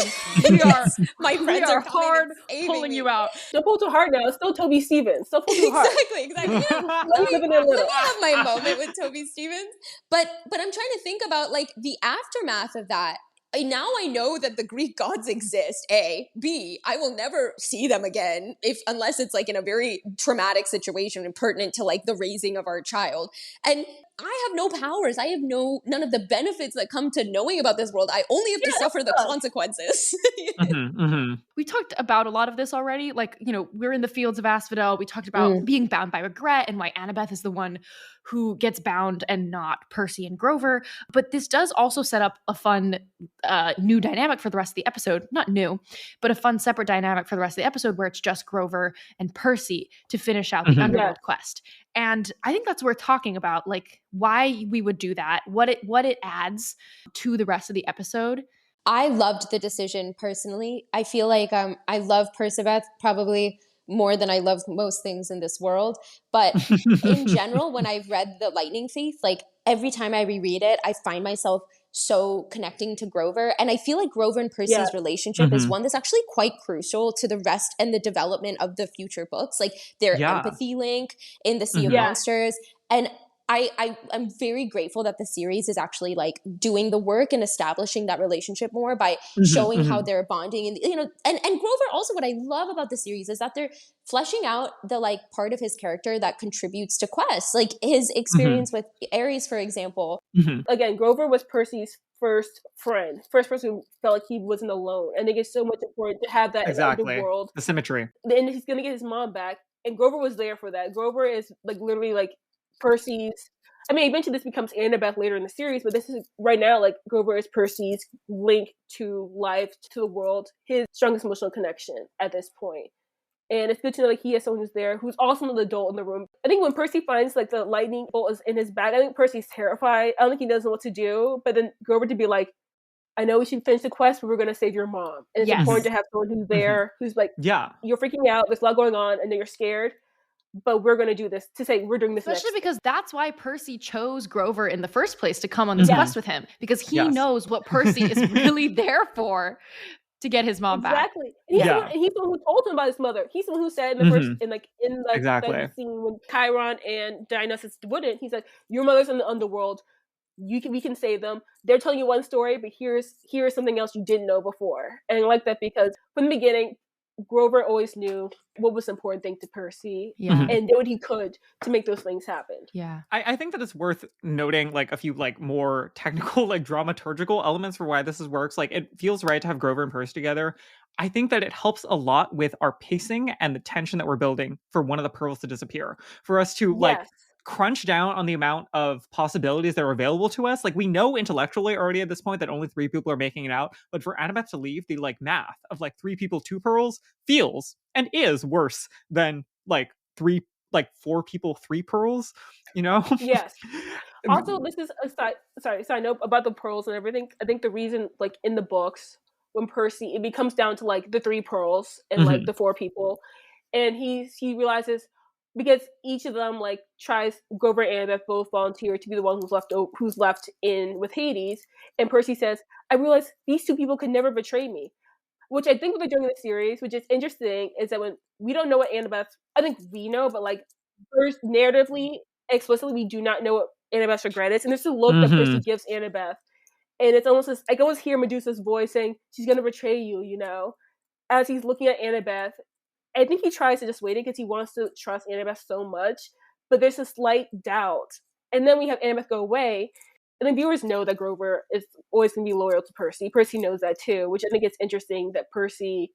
We are. My We friends are are coming hard and saving pulling me. you out. Don't pull too hard now. It's still Toby Stevens. Still pull too hard. Exactly. Yeah, Live in a let little. me have my moment with Toby Stevens. But I'm trying to think about like the aftermath of that. Now I know that the Greek gods exist. A. B. I will never see them again unless it's like in a very traumatic situation and pertinent to like the raising of our child. And I have no powers. I have none of the benefits that come to knowing about this world. I only have to suffer the consequences. We talked about a lot of this already. Like, we're in the fields of Asphodel. We talked about being bound by regret and why Annabeth is the one who gets bound and not Percy and Grover. But this does also set up a fun new dynamic for the rest of the episode. Not new, but a fun separate dynamic for the rest of the episode where it's just Grover and Percy to finish out the underworld quest. And I think that's worth talking about, like why we would do that, what it adds to the rest of the episode. I loved the decision personally. I feel like I love Perciveth probably more than I love most things in this world. But in general, when I've read The Lightning Thief, like every time I reread it, I find myself so connecting to Grover. And I feel like Grover and Percy's relationship is one that's actually quite crucial to the rest and the development of the future books. Like their empathy link in the Sea of Monsters. And I'm very grateful that the series is actually like doing the work and establishing that relationship more by showing how they're bonding. And, and Grover also, what I love about the series is that they're fleshing out the like part of his character that contributes to quests, like his experience with Ares, for example. Again, Grover was Percy's first friend, first person who felt like he wasn't alone. And I think it's so much important to have that in the world. The symmetry. And he's going to get his mom back. And Grover was there for that. Grover is like literally like Percy's, I mean, eventually this becomes Annabeth later in the series, but this is right now, like Grover is Percy's link to life, to the world, his strongest emotional connection at this point. And it's good to know like he has someone who's there, who's also an adult in the room. I think when Percy finds like the lightning bolt is in his bag, I think Percy's terrified. I don't think he doesn't know what to do. But then Grover to be like, I know we should finish the quest, but we're going to save your mom. And it's important to have someone who's there, who's like, you're freaking out, there's a lot going on, and then you're scared. But we're going to do this, to say we're doing this especially because that's why Percy chose Grover in the first place to come on this quest with him, because he knows what Percy is really there for, to get his mom back. Exactly. And he's the one who told him about his mother. He's the one who said in the first, that scene when Chiron and Dionysus wouldn't, he's like, your mother's in the underworld. We can save them. They're telling you one story, but here's something else you didn't know before. And I like that because from the beginning, Grover always knew what was the important thing to Percy and did what he could to make those things happen. Yeah. I think that it's worth noting like a few like more technical like dramaturgical elements for why this works. Like it feels right to have Grover and Percy together. I think that it helps a lot with our pacing and the tension that we're building for one of the pearls to disappear. For us to like crunch down on the amount of possibilities that are available to us. Like we know intellectually already at this point that only 3 people are making it out, but for Annabeth to leave, the like math of like 3 people, 2 pearls feels and is worse than like 4 people, 3 pearls, Yes. Also, this is a side note about the pearls and everything. I think the reason like in the books when Percy, it becomes down to like the 3 pearls and like the 4 people, and he realizes, because each of them like tries, Grover and Annabeth both volunteer to be the one who's left in with Hades, and Percy says, I realize these 2 people could never betray me. Which I think what they're doing in the series, which is interesting, is that when we don't know what Annabeth, I think we know, but like first narratively, explicitly, we do not know what Annabeth's regret is. And there's a look that Percy gives Annabeth. And it's almost I can always hear Medusa's voice saying, she's going to betray you, as he's looking at Annabeth. I think he tries to just wait it because he wants to trust Annabeth so much, but there's a slight doubt. And then we have Annabeth go away, and the viewers know that Grover is always going to be loyal to Percy. Percy knows that too, which I think it's interesting that Percy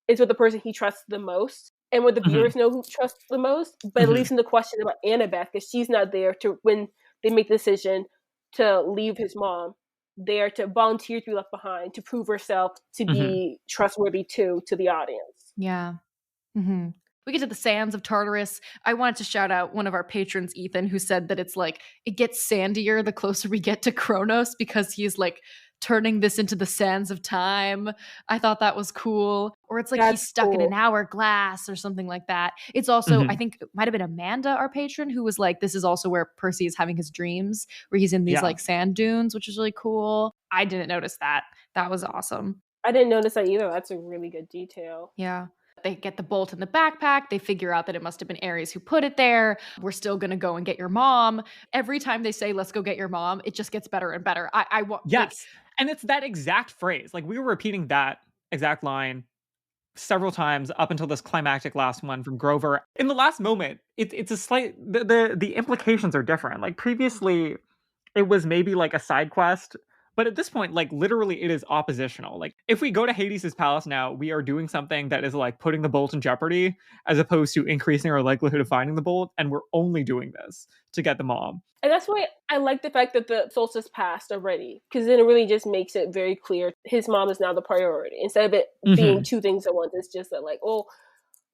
is with the person he trusts the most, and what the viewers know who trusts the most, but it leaves in the question about Annabeth, because she's not there to when they make the decision to leave his mom, there to volunteer to be left behind, to prove herself to be trustworthy to the audience. Yeah. We get to the sands of Tartarus. I wanted to shout out one of our patrons, Ethan, who said that it's like it gets sandier the closer we get to Kronos, because he's like turning this into the sands of time. I thought that was cool. Or it's like That's he's stuck in cool. an hourglass or something like that. It's also, I think it might have been Amanda, our patron, who was like, this is also where Percy is having his dreams, where he's in these like sand dunes, which is really cool. I didn't notice that. That was awesome. I didn't notice that either. That's a really good detail. Yeah. They get the bolt in the backpack. They figure out that it must have been Ares who put it there. We're still going to go and get your mom. Every time they say, let's go get your mom, it just gets better and better. Yes. And it's that exact phrase. Like we were repeating that exact line several times up until this climactic last one from Grover. In the last moment, it's a slight, the implications are different. Like previously, it was maybe like a side quest. But at this point, like literally it is oppositional. Like if we go to Hades' palace now, we are doing something that is like putting the bolt in jeopardy as opposed to increasing our likelihood of finding the bolt. And we're only doing this to get the mom. And that's why I like the fact that the solstice passed already, because then it really just makes it very clear his mom is now the priority. Instead of it being two things at once, it's just that like, oh,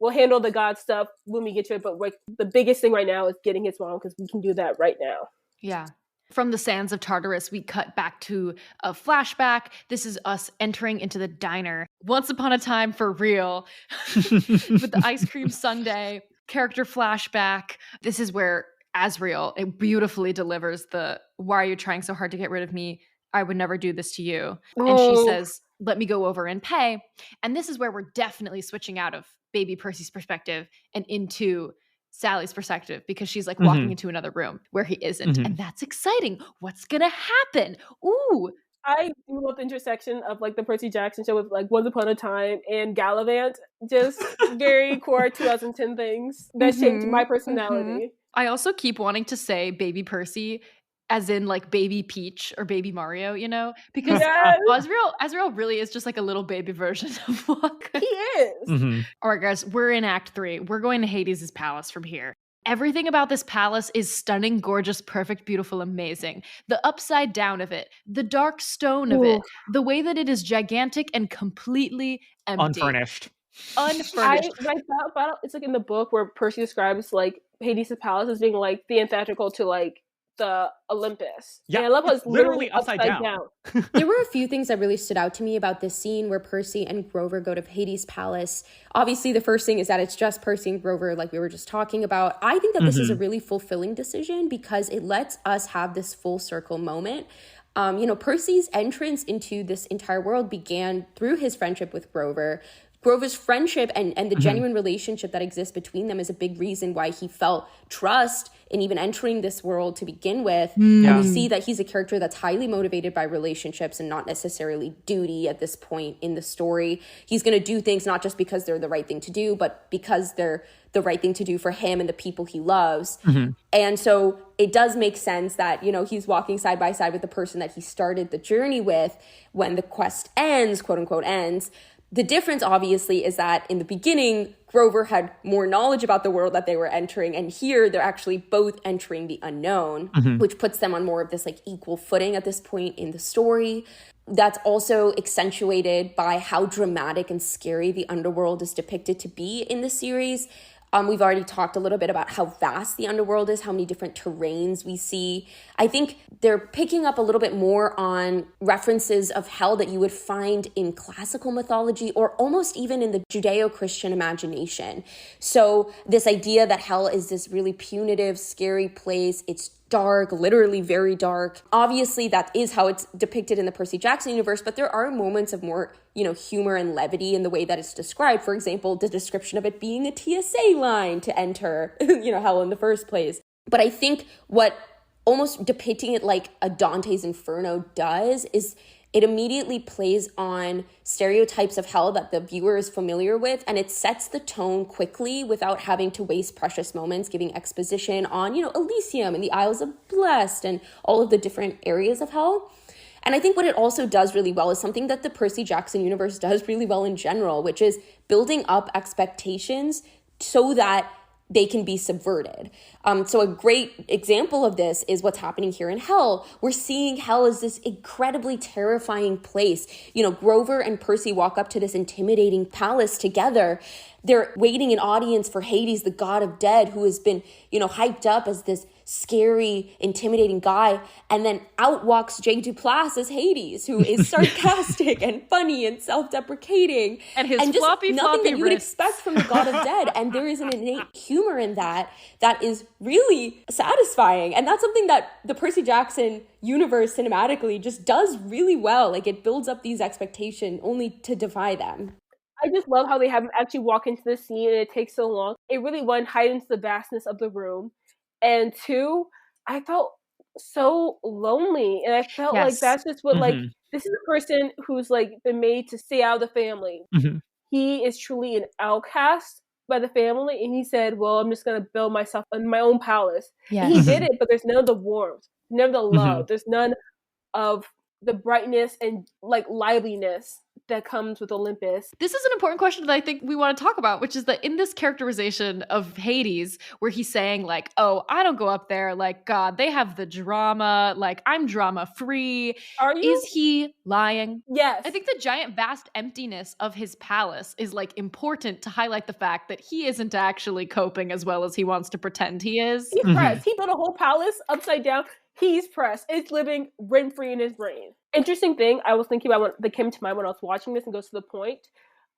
we'll handle the God stuff when we get to it. But like, the biggest thing right now is getting his mom, because we can do that right now. Yeah. From the sands of Tartarus, we cut back to a flashback. This is us entering into the diner. Once upon a time for real. With the ice cream sundae, character flashback. This is where Asriel, it beautifully delivers the, why are you trying so hard to get rid of me? I would never do this to you. Oh. And she says, let me go over and pay. And this is where we're definitely switching out of baby Percy's perspective and into Sally's perspective, because she's like walking into another room where he isn't. And that's exciting. What's going to happen? Ooh. I do love the intersection of like the Percy Jackson show with like Once Upon a Time and Gallivant. Just very core 2010 things that shaped my personality. I also keep wanting to say baby Percy as in like baby Peach or baby Mario, you know? Because Asriel really is just like a little baby version of Walker. He is. All right, guys, we're in Act 3. We're going to Hades' palace from here. Everything about this palace is stunning, gorgeous, perfect, beautiful, amazing. The upside down of it, the dark stone of it, the way that it is gigantic and completely empty. Unfurnished. It's like in the book where Percy describes like Hades' palace as being like the antithetical to like the Olympus. Yeah, and I love how it's literally upside down. There were a few things that really stood out to me about this scene where Percy and Grover go to Hades' palace. Obviously, the first thing is that it's just Percy and Grover, like we were just talking about. I think that this is a really fulfilling decision because it lets us have this full circle moment. Percy's entrance into this entire world began through his friendship with Grover. Grover's friendship and the genuine relationship that exists between them is a big reason why he felt trust in even entering this world to begin with. And we see that he's a character that's highly motivated by relationships and not necessarily duty at this point in the story. He's going to do things not just because they're the right thing to do, but because they're the right thing to do for him and the people he loves. And so it does make sense that, he's walking side by side with the person that he started the journey with when the quest ends, quote unquote ends. The difference, obviously, is that in the beginning, Grover had more knowledge about the world that they were entering. And here, they're actually both entering the unknown, which puts them on more of this like equal footing at this point in the story. That's also accentuated by how dramatic and scary the underworld is depicted to be in the series. We've already talked a little bit about how vast the underworld is, how many different terrains we see. I think they're picking up a little bit more on references of hell that you would find in classical mythology or almost even in the Judeo-Christian imagination. So this idea that hell is this really punitive, scary place, it's dark, literally very dark. Obviously, that is how it's depicted in the Percy Jackson universe, but there are moments of more, humor and levity in the way that it's described. For example, the description of it being a TSA line to enter, hell in the first place. But I think what almost depicting it like a Dante's Inferno does is it immediately plays on stereotypes of hell that the viewer is familiar with, and it sets the tone quickly without having to waste precious moments giving exposition on, Elysium and the Isles of Blessed and all of the different areas of hell. And I think what it also does really well is something that the Percy Jackson universe does really well in general, which is building up expectations so that they can be subverted. So a great example of this is what's happening here in hell. We're seeing hell as this incredibly terrifying place. Grover and Percy walk up to this intimidating palace together. They're waiting an audience for Hades, the god of dead, who has been, hyped up as this scary, intimidating guy. And then out walks Jay Duplass as Hades, who is sarcastic and funny and self-deprecating. And his just floppy nothing that you would wrists. expect from the god of dead. And there is an innate humor in that is really satisfying. And that's something that the Percy Jackson universe cinematically just does really well. Like, it builds up these expectations only to defy them. I just love how they have him actually walk into the scene and it takes so long. It really, one, heightens the vastness of the room. And two, I felt so lonely. And I felt like that's just what, like, this is a person who's, like, been made to stay out of the family. He is truly an outcast by the family. And he said, well, I'm just going to build myself in my own palace. And he did it, but there's none of the warmth, none of the love. There's none of the brightness and, like, liveliness that comes with Olympus. This is an important question that I think we want to talk about, which is that in this characterization of Hades, where he's saying, like, oh, I don't go up there, like, God, they have the drama, like, I'm drama free. Are you? Is he lying? Yes. I think the giant vast emptiness of his palace is, like, important to highlight the fact that he isn't actually coping as well as he wants to pretend he is. He's pressed. He built a whole palace upside down. He's pressed. It's living rent-free in his brain. Interesting thing I was thinking about that came to mind when I was watching this and goes to the point.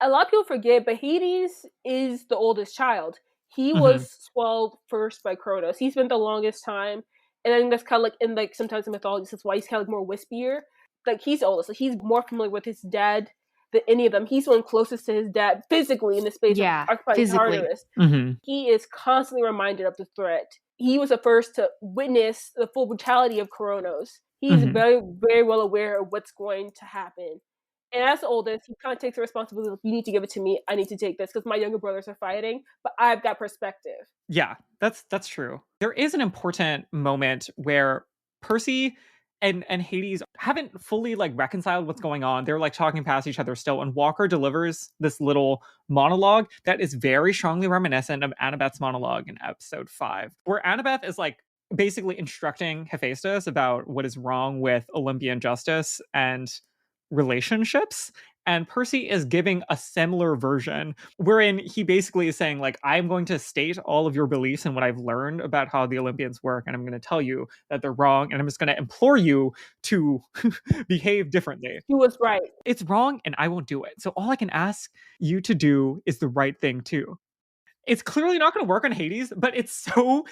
A lot of people forget, but Hades is the oldest child. He was swallowed first by Kronos. He spent the longest time. And I think that's kind of like in, like, sometimes in mythology, that's why he's kind of like more wispier. Like, he's the oldest. Like, he's more familiar with his dad than any of them. He's the one closest to his dad physically in the space of occupying Tartarus. He is constantly reminded of the threat. He was the first to witness the full brutality of Kronos. He's very, very well aware of what's going to happen. And as the oldest, he kind of takes the responsibility of, you need to give it to me. I need to take this because my younger brothers are fighting, but I've got perspective. Yeah, that's true. There is an important moment where Percy and Hades haven't fully, like, reconciled what's going on. They're, like, talking past each other still, and Walker delivers this little monologue that is very strongly reminiscent of Annabeth's monologue in episode 5, where Annabeth is, like, basically instructing Hephaestus about what is wrong with Olympian justice and relationships. And Percy is giving a similar version wherein he basically is saying, like, I'm going to state all of your beliefs and what I've learned about how the Olympians work, and I'm going to tell you that they're wrong, and I'm just going to implore you to behave differently. He was right. It's wrong, and I won't do it. So all I can ask you to do is the right thing too. It's clearly not going to work on Hades, but it's so...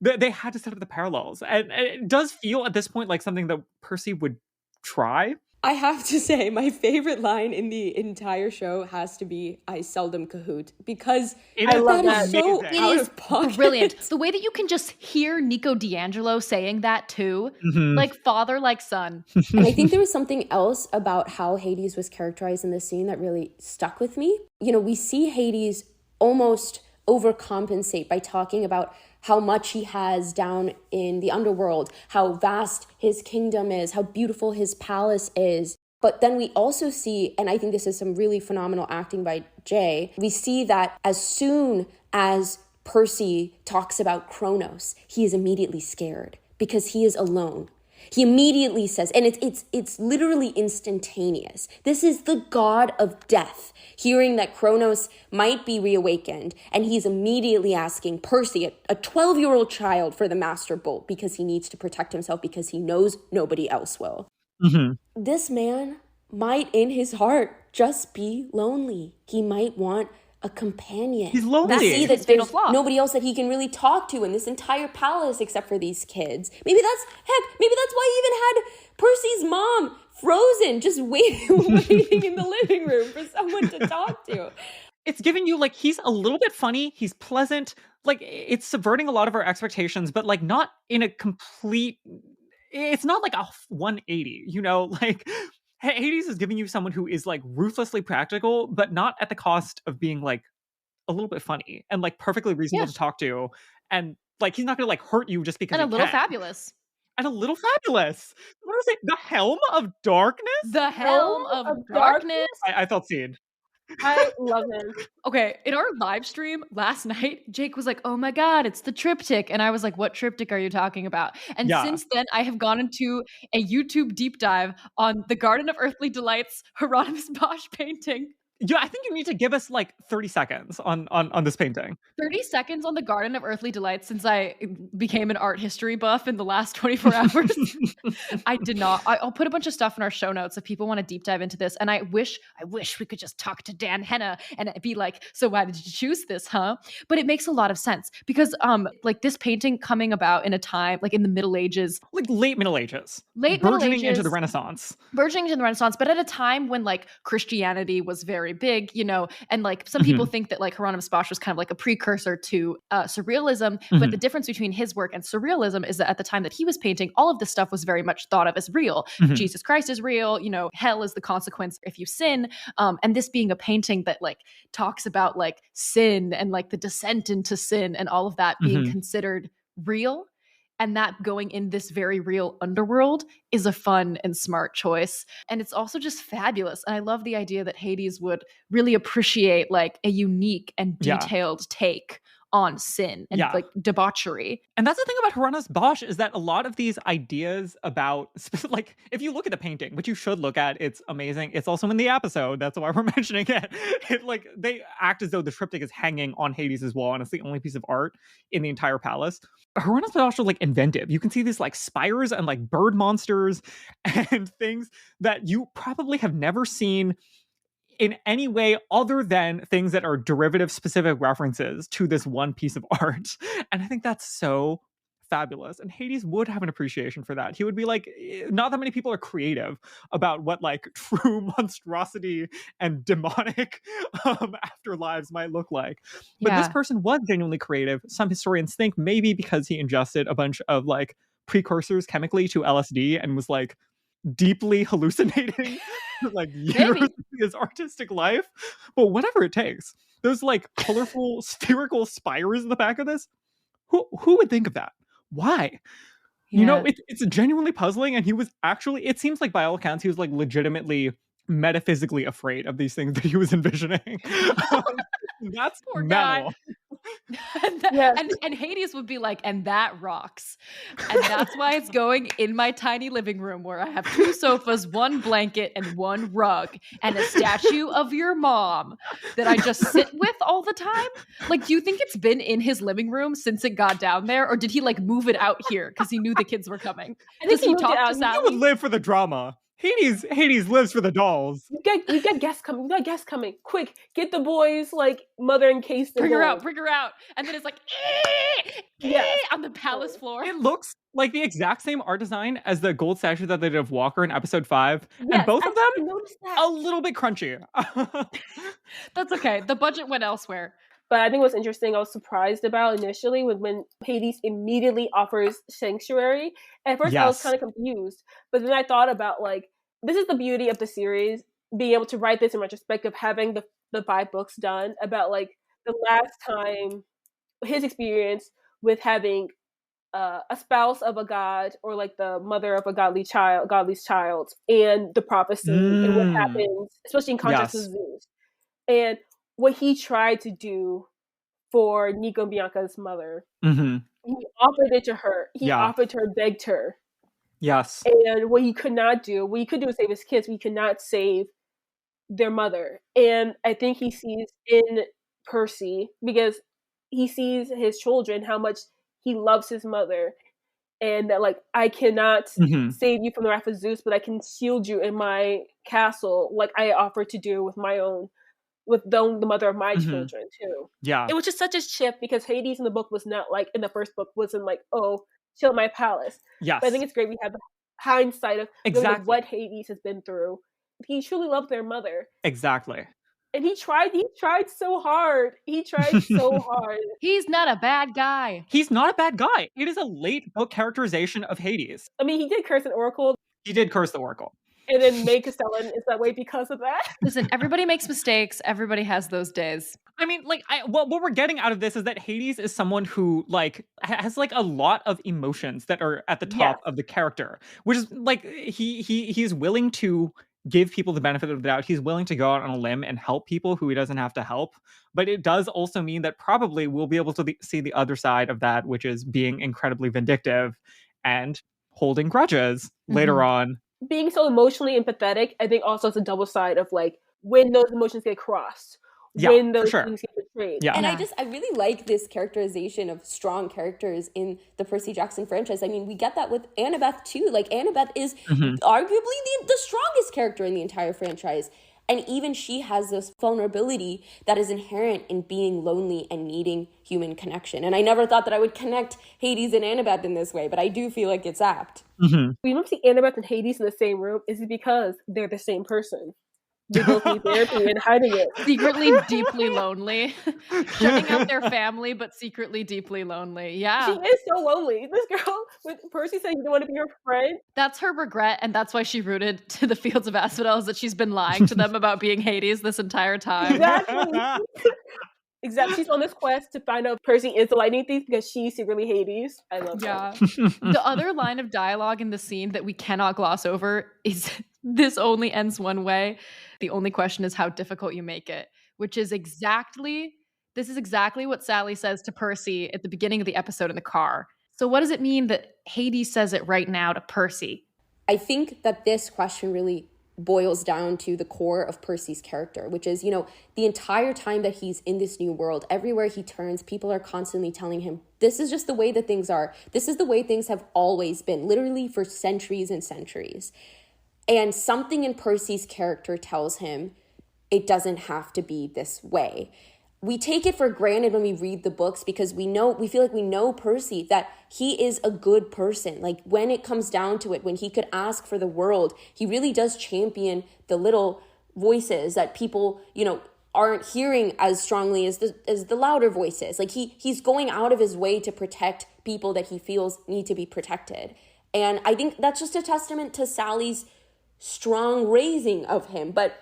They had to set up the parallels. And it does feel at this point like something that Percy would try. I have to say, my favorite line in the entire show has to be, I seldom cahoot, because I love that is so amazing. out of pocket. Brilliant. The way that you can just hear Nico D'Angelo saying that too, like father, like son. And I think there was something else about how Hades was characterized in this scene that really stuck with me. You know, we see Hades almost overcompensate by talking about how much he has down in the underworld, how vast his kingdom is, how beautiful his palace is. But then we also see, and I think this is some really phenomenal acting by Jay, we see that as soon as Percy talks about Kronos, he is immediately scared because he is alone. He immediately says, and it's literally instantaneous. This is the god of death, hearing that Kronos might be reawakened, and he's immediately asking Percy, a 12-year-old child, for the Master Bolt because he needs to protect himself because he knows nobody else will. This man might, in his heart, just be lonely. He might want a companion. He's lonely. See that there's nobody else that he can really talk to in this entire palace except for these kids. Maybe that's why he even had Percy's mom frozen, just waiting in the living room for someone to talk to. It's giving you, like, he's a little bit funny, he's pleasant, like, it's subverting a lot of our expectations, but, like, not in a complete... It's not like a 180, you know? Like, Hades is giving you someone who is, like, ruthlessly practical, but not at the cost of being, like, a little bit funny and, like, perfectly reasonable to talk to. And, like, he's not gonna, like, hurt you just because And a little fabulous. And a little fabulous. What is it? The Helm of Darkness? The Helm of Darkness. I felt seen. I love him. Okay, in our live stream last night, Jake was like, oh my God, it's the triptych. And I was like, what triptych are you talking about? And since then, I have gone into a YouTube deep dive on the Garden of Earthly Delights Hieronymus Bosch painting. Yeah, I think you need to give us like 30 seconds on this painting. 30 seconds on the Garden of Earthly Delights since I became an art history buff in the last 24 hours. I did not. I'll put a bunch of stuff in our show notes if people want to deep dive into this. And I wish we could just talk to Dan Henna and be like, so why did you choose this, huh? But it makes a lot of sense because like this painting coming about in a time like in the Middle Ages. Like late Middle Ages. Burgeoning into the Renaissance. Burgeoning into the Renaissance, but at a time when like Christianity was very big, and like some people think that like Hieronymus Bosch was kind of like a precursor to surrealism. But the difference between his work and surrealism is that at the time that he was painting, all of this stuff was very much thought of as real. Jesus Christ is real, hell is the consequence if you sin. And this being a painting that like talks about like sin and like the descent into sin and all of that being considered real. And that going in this very real underworld is a fun and smart choice. And it's also just fabulous. And I love the idea that Hades would really appreciate like a unique and detailed take on sin and like debauchery. And that's the thing about Hieronymus Bosch is that a lot of these ideas about, like, if you look at the painting, which you should look at, it's amazing. It's also in the episode. That's why we're mentioning it. Like, they act as though the triptych is hanging on Hades' wall, and it's the only piece of art in the entire palace. Hieronymus Bosch was like inventive. You can see these like spires and like bird monsters and things that you probably have never seen in any way other than things that are derivative specific references to this one piece of art. And I think that's so fabulous. And Hades would have an appreciation for that. He would be like, not that many people are creative about what like true monstrosity and demonic afterlives might look like. But this person was genuinely creative. Some historians think maybe because he ingested a bunch of like precursors chemically to LSD and was like deeply hallucinating like years of his artistic life, but whatever it takes. Those like colorful spherical spires in the back of this, who would think of that? Why? It's genuinely puzzling. And he was actually, it seems like by all accounts, he was like legitimately metaphysically afraid of these things that he was envisioning. That's poor metal. Guy. And Hades would be like, and that rocks. And that's why it's going in my tiny living room where I have 2 sofas, 1 blanket, and 1 rug, and a statue of your mom that I just sit with all the time. Like, do you think it's been in his living room since it got down there? Or did he like move it out here because he knew the kids were coming? Does he talk to Sally? He would live for the drama. Hades lives for the dolls. You got guests coming. You got guests coming. Quick, get the boys like mother encased. Bring her out. And then it's like, on the palace floor. It looks like the exact same art design as the gold statue that they did of Walker in episode 5. And both of them a little bit crunchy. That's okay. The budget went elsewhere. But I think what's interesting, I was surprised about initially when Hades immediately offers sanctuary. At first, I was kind of confused. But then I thought about, like, this is the beauty of the series, being able to write this in retrospective, having the 5 books done about, like, the last time, his experience with having a spouse of a god or, like, the mother of a godly's child, and the prophecy and what happens, especially in contrast to Zeus. And what he tried to do for Nico and Bianca's mother. He offered it to her. He offered her, begged her. Yes. And what he could not do, what he could do is save his kids, but he could not save their mother. And I think he sees in Percy, because he sees his children, how much he loves his mother. And that, like, I cannot save you from the wrath of Zeus, but I can shield you in my castle, like I offered to do with my own, with the mother of my children too. Yeah. It was just such a shift, because Hades in the book was not like, in the first book, wasn't like, oh, chill in my palace. Yes. But I think it's great we have the hindsight of knowing what Hades has been through. He truly loved their mother. Exactly. And he tried so hard. He's not a bad guy. He's not a bad guy. It is a late book characterization of Hades. I mean, he did curse an oracle. He did curse the oracle. And then made Castellan is that way because of that. Listen, everybody makes mistakes. Everybody has those days. I mean, like, what we're getting out of this is that Hades is someone who, like, has, like, a lot of emotions that are at the top of the character, which is, like, he's willing to give people the benefit of the doubt. He's willing to go out on a limb and help people who he doesn't have to help. But it does also mean that probably we'll be able to see the other side of that, which is being incredibly vindictive and holding grudges later on. Being so emotionally empathetic, I think also is a double side of, like, when those emotions get crossed, when those things get betrayed. Yeah. And I really like this characterization of strong characters in the Percy Jackson franchise. I mean, we get that with Annabeth too. Like, Annabeth is arguably the strongest character in the entire franchise. And even she has this vulnerability that is inherent in being lonely and needing human connection. And I never thought that I would connect Hades and Annabeth in this way, but I do feel like it's apt. We don't see Annabeth and Hades in the same room is because they're the same person. They both need therapy and hiding it. Secretly deeply lonely. Shutting out their family, but secretly deeply lonely. Yeah. She is so lonely. This girl, with Percy saying you don't want to be your friend. That's her regret, and that's why she rooted to the Fields of Asphodel, is that she's been lying to them about being Hades this entire time. Exactly. She's on this quest to find out Percy is the lightning thief because she's secretly Hades. I love that. The other line of dialogue in the scene that we cannot gloss over is, "This only ends one way. The only question is how difficult you make it," which is exactly what Sally says to Percy at the beginning of the episode in the car. So what does it mean that Hades says it right now to Percy? I think that this question really boils down to the core of Percy's character, which is, the entire time that he's in this new world, everywhere he turns, people are constantly telling him, this is just the way that things are. This is the way things have always been, literally for centuries and centuries. And something in Percy's character tells him it doesn't have to be this way. We take it for granted when we read the books because we feel like we know Percy, that he is a good person. Like, when it comes down to it, when he could ask for the world, he really does champion the little voices that people, aren't hearing as strongly as the louder voices. Like, he's going out of his way to protect people that he feels need to be protected. And I think that's just a testament to Sally's strong raising of him. But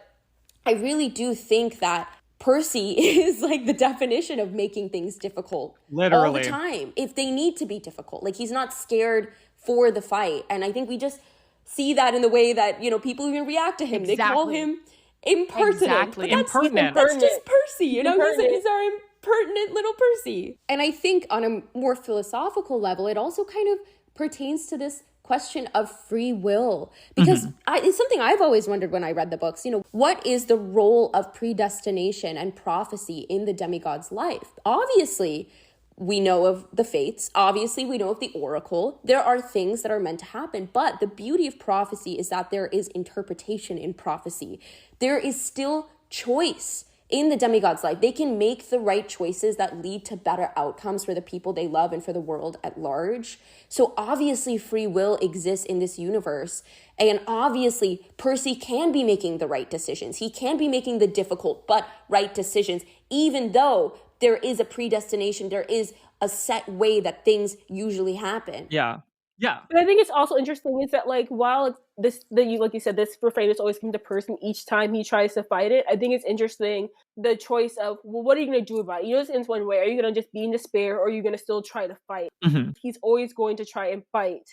I really do think that Percy is like the definition of making things difficult all the time if they need to be difficult. Like, he's not scared for the fight. And I think we just see that in the way that, people even react to him. They call him impertinent. Exactly. But that's just Percy, he's our impertinent little Percy. And I think on a more philosophical level, it also kind of pertains to this question of free will, because it's something I've always wondered when I read the books. What is the role of predestination and prophecy in the demigod's life? Obviously, we know of the fates. Obviously, we know of the oracle. There are things that are meant to happen. But the beauty of prophecy is that there is interpretation in prophecy. There is still choice in the demigod's life. They can make the right choices that lead to better outcomes for the people they love and for the world at large. So obviously free will exists in this universe. And obviously Percy can be making the right decisions. He can be making the difficult but right decisions, even though there is a predestination, there is a set way that things usually happen. Yeah. But I think it's also interesting is that, like, while like you said, this refrain is always given to Percy each time he tries to fight it. I think it's interesting the choice of, well, what are you going to do about it? It's in one way. Are you going to just be in despair, or are you going to still try to fight? He's always going to try and fight.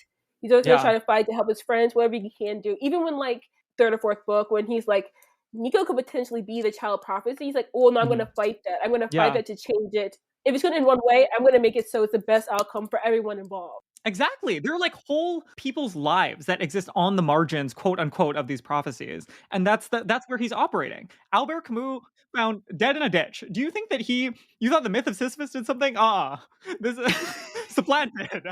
He's always going to try to fight to help his friends, whatever he can do. Even when, like, third or fourth book, when he's like, Nico could potentially be the child prophecy. He's like, oh, no, I'm going to fight that. I'm going to fight that to change it. If it's going to end one way, I'm going to make it so it's the best outcome for everyone involved. Exactly. There are like whole people's lives that exist on the margins, quote unquote, of these prophecies. And that's where he's operating. Albert Camus found dead in a ditch. Do you think that you thought the myth of Sisyphus did something? This is supplanted.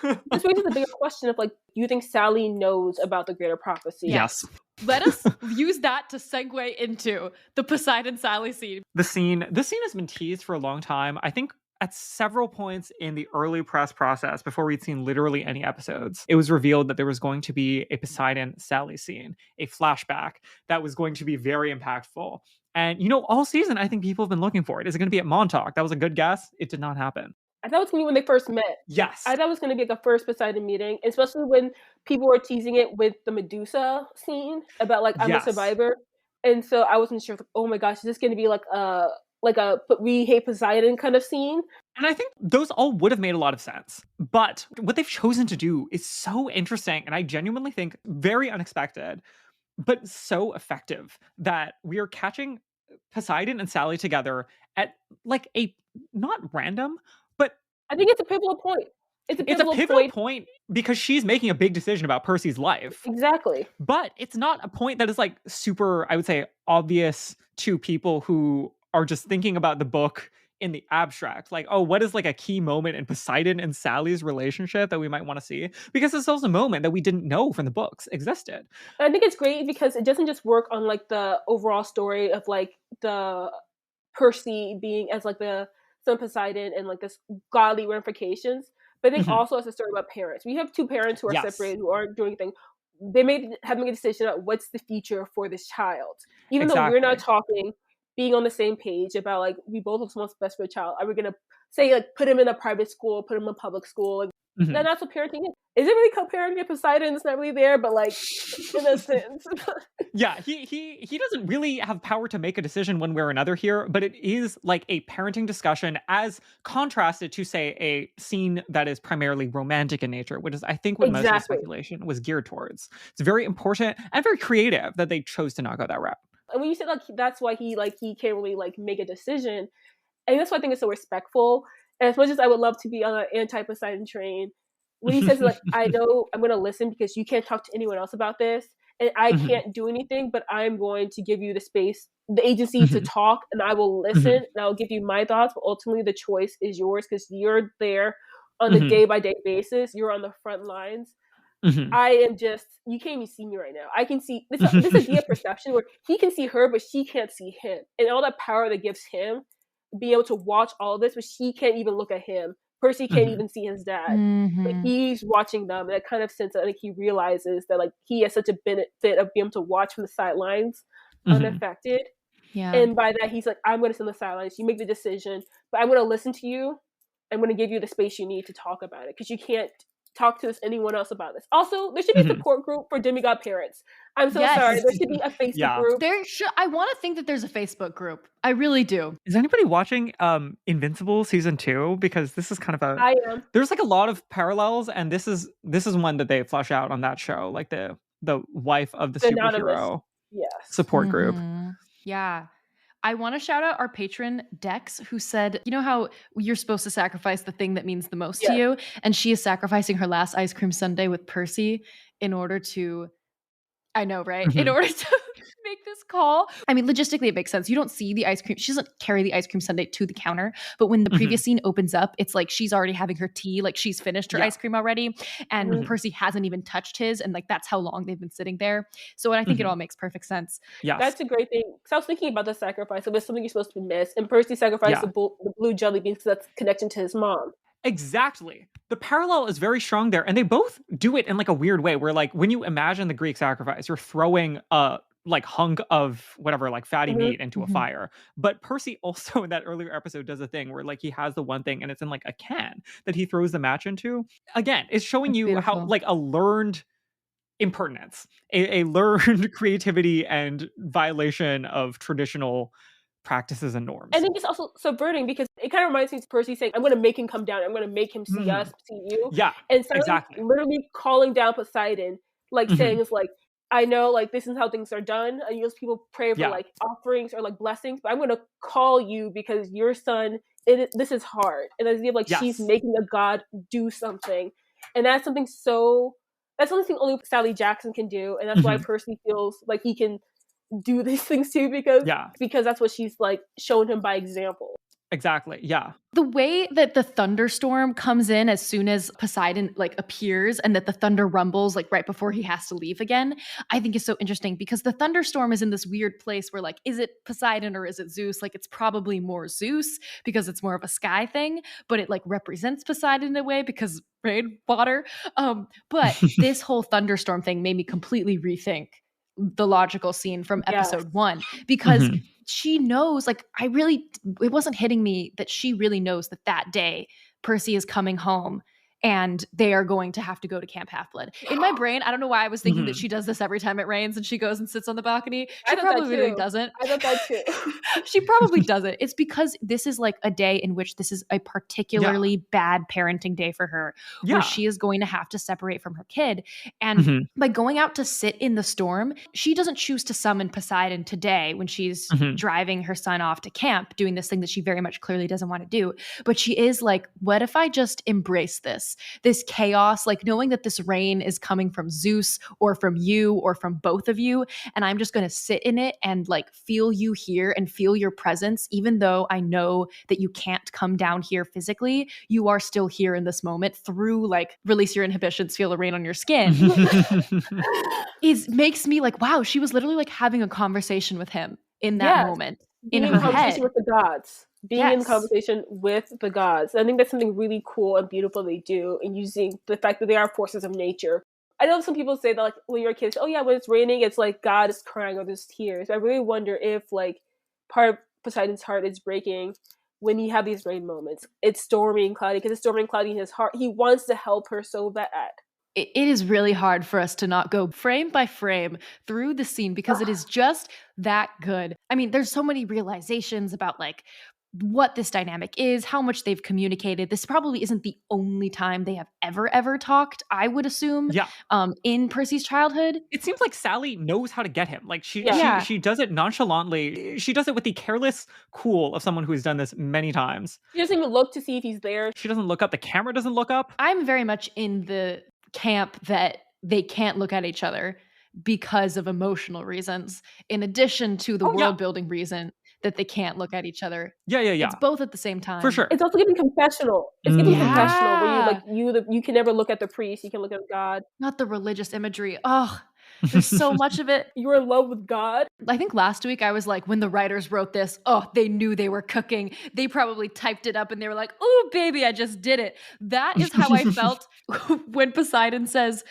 This raises the bigger question of, like, do you think Sally knows about the greater prophecy? Yes. Let us use that to segue into the Poseidon Sally scene. This scene has been teased for a long time. I think at several points in the early press process, before we'd seen literally any episodes, it was revealed that there was going to be a Poseidon Sally scene, a flashback that was going to be very impactful. And, all season, I think people have been looking for it. Is it going to be at Montauk? That was a good guess. It did not happen. I thought it was going to be when they first met. Yes. I thought it was going to be like a first Poseidon meeting, especially when people were teasing it with the Medusa scene about, like, I'm a survivor. And so I wasn't sure, like, oh my gosh, is this going to be like a we hate Poseidon kind of scene? And I think those all would have made a lot of sense. But what they've chosen to do is so interesting, and I genuinely think very unexpected, but so effective, that we are catching Poseidon and Sally together at, like, a not random, but I think it's a pivotal point. it's a pivotal pivotal point because she's making a big decision about Percy's life. Exactly. But it's not a point that is like super, I would say, obvious to people who are just thinking about the book in the abstract. Like, oh, what is like a key moment in Poseidon and Sally's relationship that we might want to see? Because it's also a moment that we didn't know from the books existed. I think it's great because it doesn't just work on like the overall story of like the Percy being as like the son of Poseidon and like this godly ramifications. But I think also as a story about parents. We have two parents who are separated, who aren't doing anything. They have to make a decision about what's the future for this child. Even though we're not talking, being on the same page about like we both have what's best for a child. Are we gonna say like put him in a private school, put him in public school? Like then that's what parenting is. Is it really co-parenting? Poseidon is not really there, but like in a sense. Yeah, he doesn't really have power to make a decision one way or another here, but it is like a parenting discussion as contrasted to, say, a scene that is primarily romantic in nature, which is, I think, what most of the speculation was geared towards. It's very important and very creative that they chose to not go that route. And when you said like that's why he can't really like make a decision, and that's why I think it's so respectful. And as much as I would love to be on an anti-Poseidon train, when he says like, I know I'm going to listen because you can't talk to anyone else about this, and I can't do anything, but I'm going to give you the space, the agency to talk, and I will listen, and I'll give you my thoughts, but ultimately the choice is yours because you're there on a day-by-day basis. You're on the front lines. I am just, you can't even see me right now. I can see, this idea of perception where he can see her, but she can't see him. And all that power that gives him, being able to watch all of this, but she can't even look at him. Percy can't even see his dad. But he's watching them. And that kind of sense that I think he realizes that like he has such a benefit of being able to watch from the sidelines unaffected. Yeah. And by that, he's like, I'm going to sit on the sidelines. You make the decision, but I'm going to listen to you. I'm going to give you the space you need to talk about it because you can't talk to anyone else about this. Also, there should be a support group for demigod parents. I'm so sorry. There should be a Facebook group. I want to think that there's a Facebook group. I really do. Is anybody watching Invincible season 2? Because this is kind of I am. There's like a lot of parallels, and this is one that they flesh out on that show, like the wife of the superhero support group. Yeah. I want to shout out our patron, Dex, who said, you know how you're supposed to sacrifice the thing that means the most to you? And she is sacrificing her last ice cream sundae with Percy in order to, I know, right? In order to make this call. I mean, logistically, it makes sense. You don't see the ice cream. She doesn't carry the ice cream sundae to the counter. But when the previous scene opens up, it's like she's already having her tea. Like she's finished her ice cream already. And Percy hasn't even touched his. And like that's how long they've been sitting there. So I think it all makes perfect sense. Yes. That's a great thing. Because I was thinking about the sacrifice. It was something you're supposed to miss. And Percy sacrificed the blue jelly beans because that's connection to his mom. Exactly. The parallel is very strong there. And they both do it in like a weird way where like when you imagine the Greek sacrifice, you're throwing a like hunk of whatever, like fatty meat into a fire. But Percy also in that earlier episode does a thing where like he has the one thing and it's in like a can that he throws the match into. Again, it's showing you how like a learned impertinence, a learned creativity and violation of traditional practices and norms. I think it's also subverting because it kind of reminds me of Percy saying, I'm going to make him come down. I'm going to make him see us, see you. Yeah, and literally calling down Poseidon, like saying it's like, I know like this is how things are done. And most people pray for like offerings or like blessings, but I'm going to call you because your son, this is hard. And the idea of like she's making a god do something. And that's something that's something only Sally Jackson can do. And that's why Percy feels like he can do these things too because that's what she's like shown him by example. Exactly. Yeah. The way that the thunderstorm comes in as soon as Poseidon like appears and that the thunder rumbles like right before he has to leave again, I think is so interesting because the thunderstorm is in this weird place where like, is it Poseidon or is it Zeus? Like it's probably more Zeus because it's more of a sky thing, but it like represents Poseidon in a way because rain, water. But this whole thunderstorm thing made me completely rethink the logical scene from episode 1 because she knows like it wasn't hitting me that she really knows that day Percy is coming home and they are going to have to go to Camp Half-Blood. In my brain, I don't know why I was thinking that she does this every time it rains and she goes and sits on the balcony. She probably really doesn't. I thought that too. She probably doesn't. It's because this is like a day in which this is a particularly bad parenting day for her, where she is going to have to separate from her kid. And by going out to sit in the storm, she doesn't choose to summon Poseidon today when she's driving her son off to camp, doing this thing that she very much clearly doesn't want to do. But she is like, what if I just embrace this? this chaos, like knowing that this rain is coming from Zeus or from you or from both of you, and I'm just going to sit in it and like feel you here and feel your presence, even though I know that you can't come down here physically, you are still here in this moment through like release your inhibitions, feel the rain on your skin. Makes me like, wow, she was literally like having a conversation with him in that moment in her conversation head with the gods. Being in Yes. conversation with the gods. I think that's something really cool and beautiful they do in using the fact that they are forces of nature. I know some people say that like when you're a kid, oh yeah, when it's raining, it's like God is crying or there's tears. I really wonder if like part of Poseidon's heart is breaking when you have these rain moments. It's stormy and cloudy because it's stormy and cloudy in his heart. He wants to help her so bad. It is really hard for us to not go frame by frame through the scene because it is just that good. I mean, there's so many realizations about like what this dynamic is, how much they've communicated. This probably isn't the only time they have ever talked, I would assume, in Percy's childhood. It seems like Sally knows how to get him. Like she does it nonchalantly. She does it with the careless cool of someone who's done this many times. She doesn't even look to see if he's there. She doesn't look up. The camera doesn't look up. I'm very much in the camp that they can't look at each other because of emotional reasons, in addition to the world building reason that they can't look at each other. Yeah. It's both at the same time. For sure. It's also giving confessional. It's giving confessional where you can never look at the priest, you can look at God. Not the religious imagery. Oh, there's so much of it. You're in love with God. I think last week I was like, when the writers wrote this, they knew they were cooking. They probably typed it up and they were like, oh, baby, I just did it. That is how I felt when Poseidon says,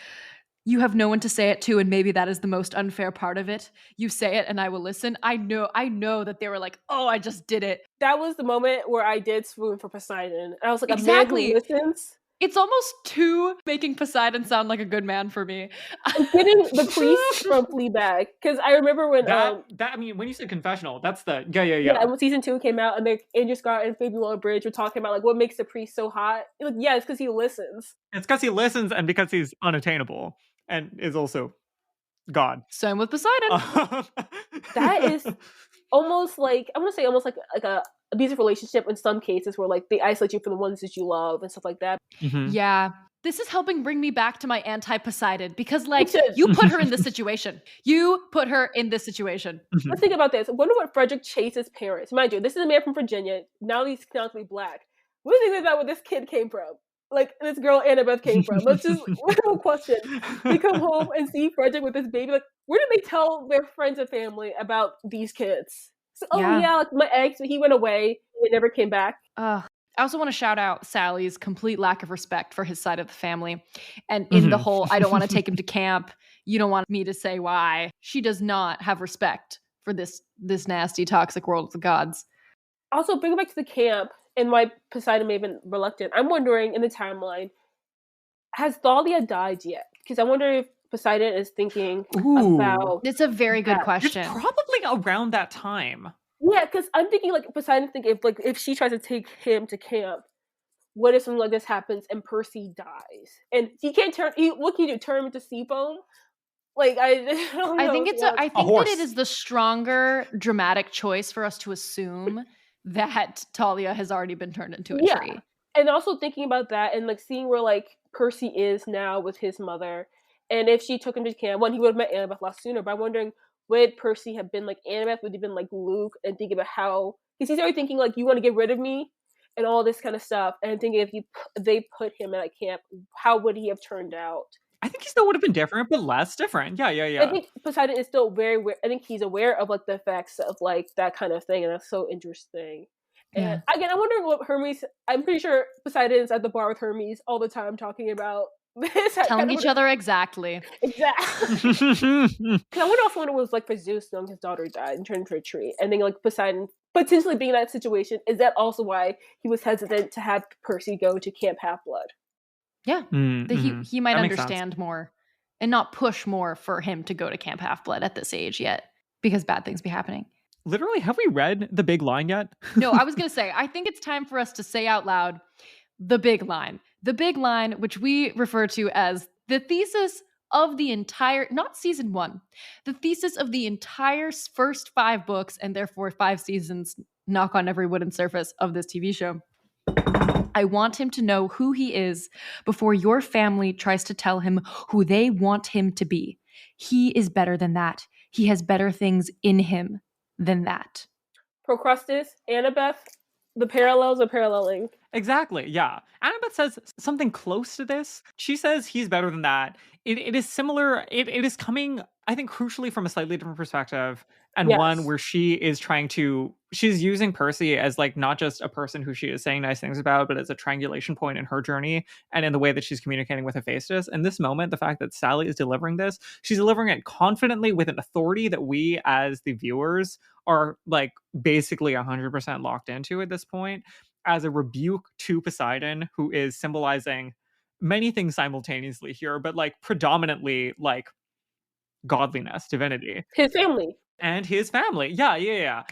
you have no one to say it to, and maybe that is the most unfair part of it. You say it and I will listen. I know that they were like, oh, I just did it. That was the moment where I did swoon for Poseidon. I was like, exactly. A man who listens. It's almost too making Poseidon sound like a good man for me. I'm getting the priest from Fleabag, because I remember when I mean, when you said confessional, that's the yeah. And when season 2 came out, and Andrew Scott and Phoebe Waller-Bridge were talking about like what makes the priest so hot. Like, yeah, it's because he listens. It's because he listens, and because he's unattainable, and is also God. Same with Poseidon. That is almost like, I want to say almost like a abusive relationship in some cases where like they isolate you from the ones that you love and stuff like that. Mm-hmm. Yeah. This is helping bring me back to my anti-Poseidon because like you put her in this situation. Mm-hmm. Let's think about this. I wonder what Frederick Chase's parents, mind you, this is a man from Virginia. Now he's canonically black. What do you think about where this kid came from? Like this girl Annabeth came from. Let's just one question. They come home and see Frederick with this baby. Like, where did they tell their friends and family about these kids? So, like my ex, he went away. He never came back. I also want to shout out Sally's complete lack of respect for his side of the family. And in the whole, I don't want to take him to camp. You don't want me to say why. She does not have respect for this nasty, toxic world of the gods. Also, bring it back to the camp and why Poseidon may have been reluctant. I'm wondering in the timeline, has Thalia died yet? Because I wonder if Poseidon is thinking about... It's a very good question. It's probably around that time. Yeah, because I'm thinking like Poseidon thinking if she tries to take him to camp, what if something like this happens and Percy dies? And he can't turn... What can you do? Turn him into sea foam? Like, I don't know. I think that it is the stronger dramatic choice for us to assume that Thalia has already been turned into a tree. And also thinking about that and like seeing where like Percy is now with his mother. And if she took him to camp, he would have met Annabeth a lot sooner. But I'm wondering, would Percy have been like Annabeth? Would he have been like Luke? And thinking about how... Because he's already thinking like, you want to get rid of me? And all this kind of stuff. And thinking if they put him at a camp, how would he have turned out? I think he still would have been different, but less different. Yeah. I think Poseidon is still very aware. I think he's aware of like the effects of like that kind of thing. And that's so interesting. And again, I wonder what Hermes... I'm pretty sure Poseidon's at the bar with Hermes all the time talking about this. Telling each other exactly. Exactly. Because I wonder also when it was like for Zeus knowing his daughter died and turned into a tree. And then like Poseidon potentially being in that situation. Is that also why he was hesitant to have Percy go to Camp Half-Blood? Yeah. He might understand more and not push more for him to go to Camp Half-Blood at this age yet because bad things be happening. Literally, have we read the big line yet? No, I was going to say, I think it's time for us to say out loud the big line. The big line, which we refer to as the thesis of the entire, not season 1, the thesis of the entire first 5 books and therefore 5 seasons, knock on every wooden surface of this TV show. I want him to know who he is before your family tries to tell him who they want him to be. He is better than that. He has better things in him than that. Procrustes, Annabeth, the parallels are paralleling. Exactly. Yeah. Annabeth says something close to this. She says he's better than that. It is similar. It is coming, I think, crucially from a slightly different perspective, and one Yes. where she's using Percy as like not just a person who she is saying nice things about, but as a triangulation point in her journey and in the way that she's communicating with Hephaestus. In this moment, the fact that Sally is delivering this, she's delivering it confidently with an authority that we as the viewers are like basically 100% locked into at this point, as a rebuke to Poseidon, who is symbolizing many things simultaneously here, but like predominantly like godliness, divinity, His family. and his family. Yeah.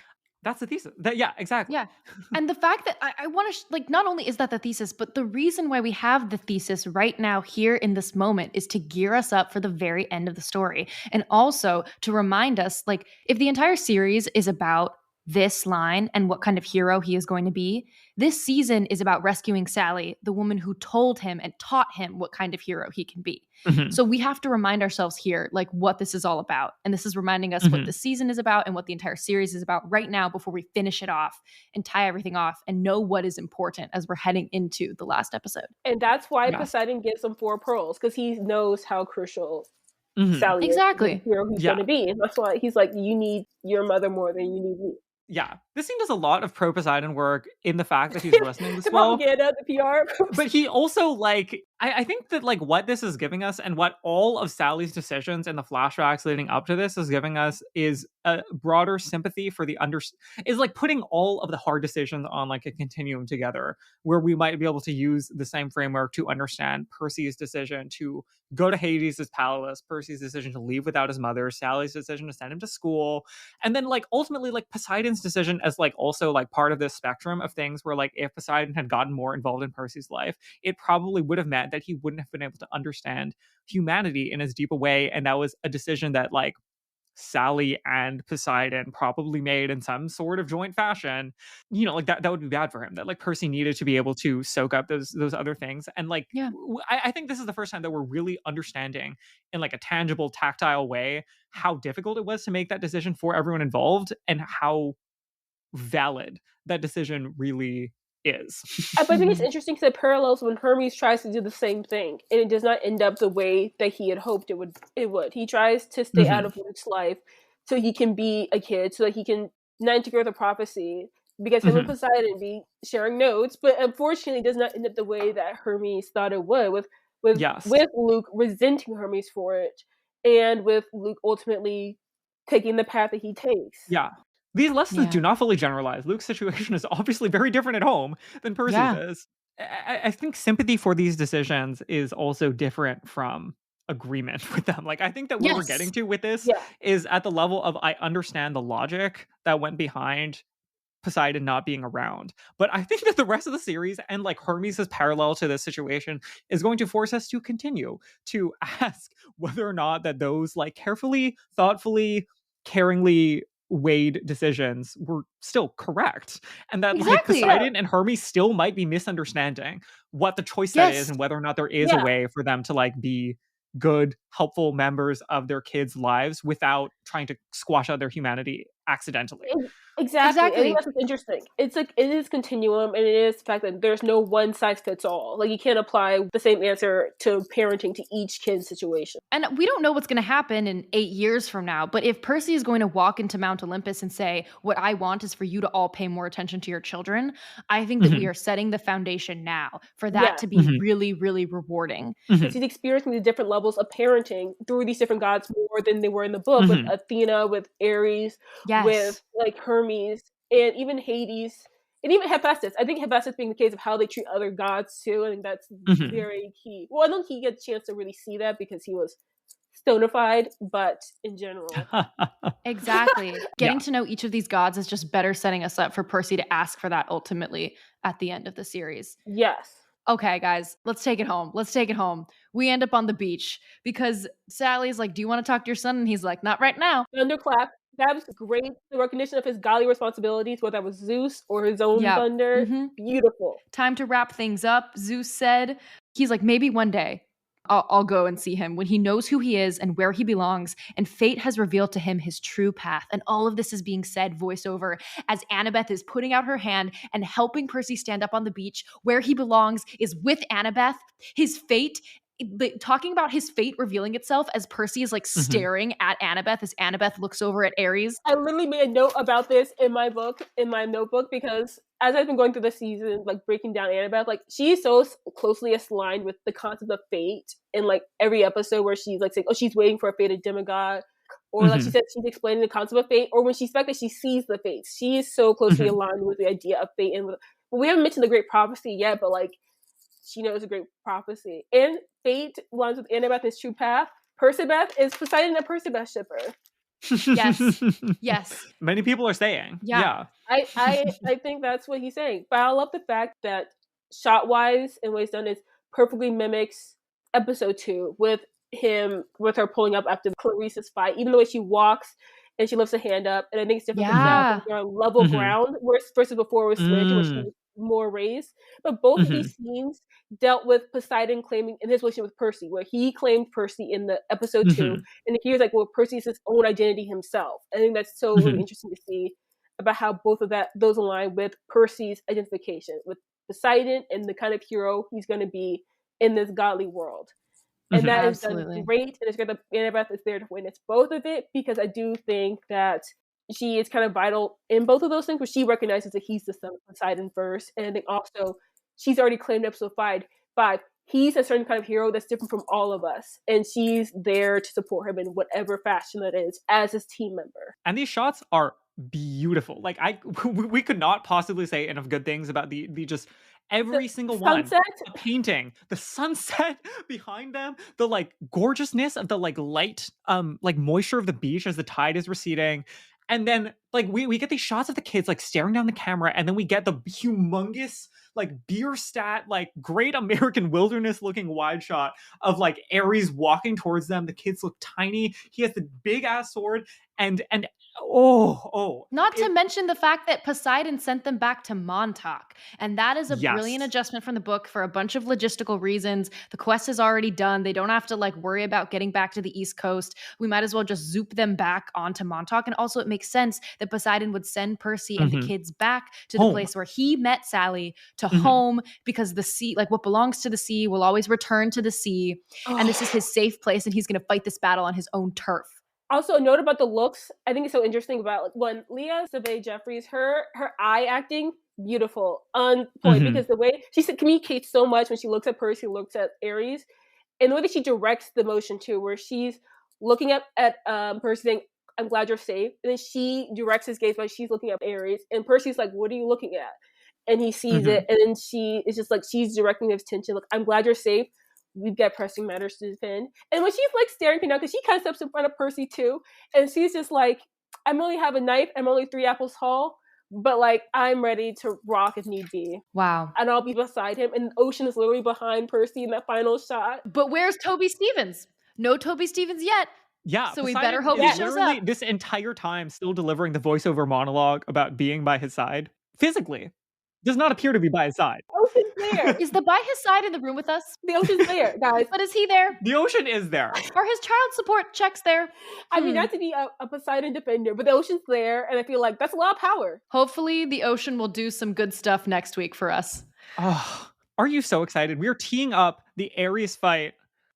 That's the thesis. Yeah, exactly. Yeah. And the fact that I want to, like, not only is that the thesis, but the reason why we have the thesis right now here in this moment is to gear us up for the very end of the story. And also to remind us, like, if the entire series is about this line and what kind of hero he is going to be, this season is about rescuing Sally, the woman who told him and taught him what kind of hero he can be. Mhm. So we have to remind ourselves here, like, what this is all about. And this is reminding us what Mhm. the season is about and what the entire series is about right now before we finish it off and tie everything off and know what is important as we're heading into the last episode. And that's why Yeah. Poseidon gives him 4 pearls, because he knows how crucial Mhm. Sally Exactly. is, the hero he's Yeah. going to be. And that's why he's like, you need your mother more than you need me. Yeah. This scene does a lot of pro Poseidon work in the fact that he's listening this The well. propaganda, the PR. But he also, like, I think that, like, what this is giving us and what all of Sally's decisions in the flashbacks leading up to this is giving us is a broader sympathy for is like putting all of the hard decisions on like a continuum together, where we might be able to use the same framework to understand Percy's decision to go to Hades' palace, Percy's decision to leave without his mother, Sally's decision to send him to school, and then like ultimately like Poseidon's decision as like also like part of this spectrum of things where like if Poseidon had gotten more involved in Percy's life, it probably would have meant that he wouldn't have been able to understand humanity in as deep a way. And that was a decision that like Sally and Poseidon probably made in some sort of joint fashion. You know, like that would be bad for him. That like Percy needed to be able to soak up those other things. And like Yeah. I think this is the first time that we're really understanding in like a tangible, tactile way how difficult it was to make that decision for everyone involved and how valid that decision really is. But I think it's interesting because it parallels when Hermes tries to do the same thing, and it does not end up the way that he had hoped it would. He tries to stay out of Luke's life so he can be a kid, so that he can not integrate the prophecy, because him and Poseidon be sharing notes, but unfortunately it does not end up the way that Hermes thought it would, with Luke resenting Hermes for it, and with Luke ultimately taking the path that he takes. Yeah. These lessons do not fully generalize. Luke's situation is obviously very different at home than Percy's is. I think sympathy for these decisions is also different from agreement with them. Like, I think that what we're getting to with this is at the level of I understand the logic that went behind Poseidon not being around. But I think that the rest of the series and like Hermes' parallel to this situation is going to force us to continue to ask whether or not that those like carefully, thoughtfully, caringly weighed decisions were still correct, and that like Poseidon and Hermes still might be misunderstanding what the choice set is and whether or not there is a way for them to like be good, helpful members of their kids' lives without trying to squash out their humanity accidentally. Exactly. I think that's what's interesting. It's like it is continuum, and it is the fact that there's no one size fits all. Like you can't apply the same answer to parenting to each kid's situation. And we don't know what's going to happen in 8 years from now, but if Percy is going to walk into Mount Olympus and say, what I want is for you to all pay more attention to your children, I think that we are setting the foundation now for that to be really, really rewarding. Because he's experiencing the different levels of parenting through these different gods more than they were in the book, with Athena, with Ares, with like Hermes, and even Hades, and even Hephaestus. I think Hephaestus being the case of how they treat other gods too. I think that's very key. Well, I don't think he gets a chance to really see that because he was stonified, but in general. Exactly. Getting to know each of these gods is just better setting us up for Percy to ask for that ultimately at the end of the series. Yes. Okay, guys, let's take it home. We end up on the beach because Sally's like, do you want to talk to your son? And he's like, not right now. Thunderclap. That was great. The recognition of his godly responsibilities, whether that was Zeus or his own thunder. Beautiful. Time to wrap things up, Zeus said. He's like, maybe one day I'll go and see him when he knows who he is and where he belongs, and fate has revealed to him his true path. And all of this is being said voiceover as Annabeth is putting out her hand and helping Percy stand up on the beach. Where he belongs is with Annabeth. His fate, talking about his fate revealing itself as Percy is like staring at Annabeth as Annabeth looks over at Ares. I literally made a note about this in my notebook, because as I've been going through the season, like breaking down Annabeth, like she's so closely aligned with the concept of fate in like every episode where she's like saying, oh, she's waiting for a fated demigod, or like she said, she's explaining the concept of fate, or when she's back that she sees the fates. She is so closely aligned with the idea of fate. And we haven't mentioned the great prophecy yet, but like she knows a great prophecy. And fate aligns with Annabeth, his true path. Percybeth is Poseidon and Percybeth shipper. Yes. Many people are saying. Yeah. I think that's what he's saying. But I love the fact that shot-wise and what he's done is perfectly mimics episode 2 with her pulling up after Clarice's fight. Even the way she walks and she lifts her hand up. And I think it's different now. They're on level ground versus before it was slid, where she was more raised. But both of these scenes dealt with Poseidon claiming in his relationship with Percy, where he claimed Percy in the episode 2, and here's like, well, Percy's his own identity himself. I think that's so really interesting to see about how both of those align with Percy's identification with Poseidon and the kind of hero he's going to be in this godly world. And that is done great, and it's great that Annabeth is there to witness both of it, because I do think that she is kind of vital in both of those things, where she recognizes that he's the son of Poseidon first, and I think also she's already claimed episode 5. He's a certain kind of hero that's different from all of us, and she's there to support him in whatever fashion that is as his team member. And these shots are beautiful. Like we could not possibly say enough good things about the just every single sunset. One. The painting, the sunset behind them, the like gorgeousness of the like light, like moisture of the beach as the tide is receding. And then like we get these shots of the kids like staring down the camera, and then we get the humongous like Bierstadt, like great American wilderness looking wide shot of like Ares walking towards them. The kids look tiny. He has the big ass sword, and Not to mention the fact that Poseidon sent them back to Montauk. And that is a brilliant adjustment from the book for a bunch of logistical reasons. The quest is already done. They don't have to like worry about getting back to the East Coast. We might as well just zoop them back onto Montauk. And also it makes sense that Poseidon would send Percy and the kids back to the place where he met Sally, to home, because the sea, like what belongs to the sea will always return to the sea. And this is his safe place, and he's going to fight this battle on his own turf. Also, a note about the looks. I think it's so interesting about like when Leah Savay Jeffries, her eye acting, beautiful, on point, because the way she communicates so much when she looks at Percy, looks at Ares, and the way that she directs the motion too, where she's looking at Percy saying, "I'm glad you're safe," and then she directs his gaze by she's looking at Ares, and Percy's like, "What are you looking at?" And he sees it, and then she is just like, she's directing his attention, like, "I'm glad you're safe. We've got pressing matters to defend." And when she's like staring me now, because she kind of steps in front of Percy too, and she's just like, "I'm only have a knife. I'm only 3 apples tall, but like I'm ready to rock if need be." Wow. And I'll be beside him, and the ocean is literally behind Percy in that final shot. But where's Toby Stevens? No Toby Stevens yet. Yeah. So we better hope he shows up. This entire time still delivering the voiceover monologue about being by his side. Physically. Does not appear to be by his side. Ocean's there. Is the by his side in the room with us? The ocean's there, guys. But is he there? The ocean is there. Are his child support checks there? I mean, not to be a Poseidon defender, but the ocean's there, and I feel like that's a lot of power. Hopefully the ocean will do some good stuff next week for us. Oh, are you so excited? We are teeing up the Ares fight,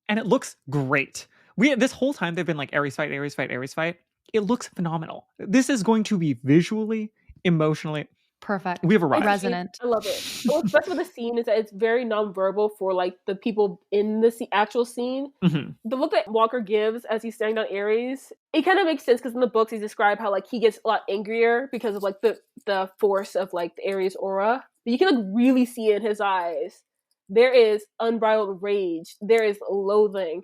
and it looks great. This whole time they've been like Ares fight, Ares fight, Ares fight. It looks phenomenal. This is going to be visually, emotionally perfect. We have arrived. Resonant. I love it. What's best with the scene is that it's very nonverbal for like the people in the actual scene. The look that Walker gives as he's staring down Ares, it kind of makes sense because in the books he described how like he gets a lot angrier because of like the force of like the Ares aura. But you can like really see it in his eyes. There is unbridled rage. There is loathing.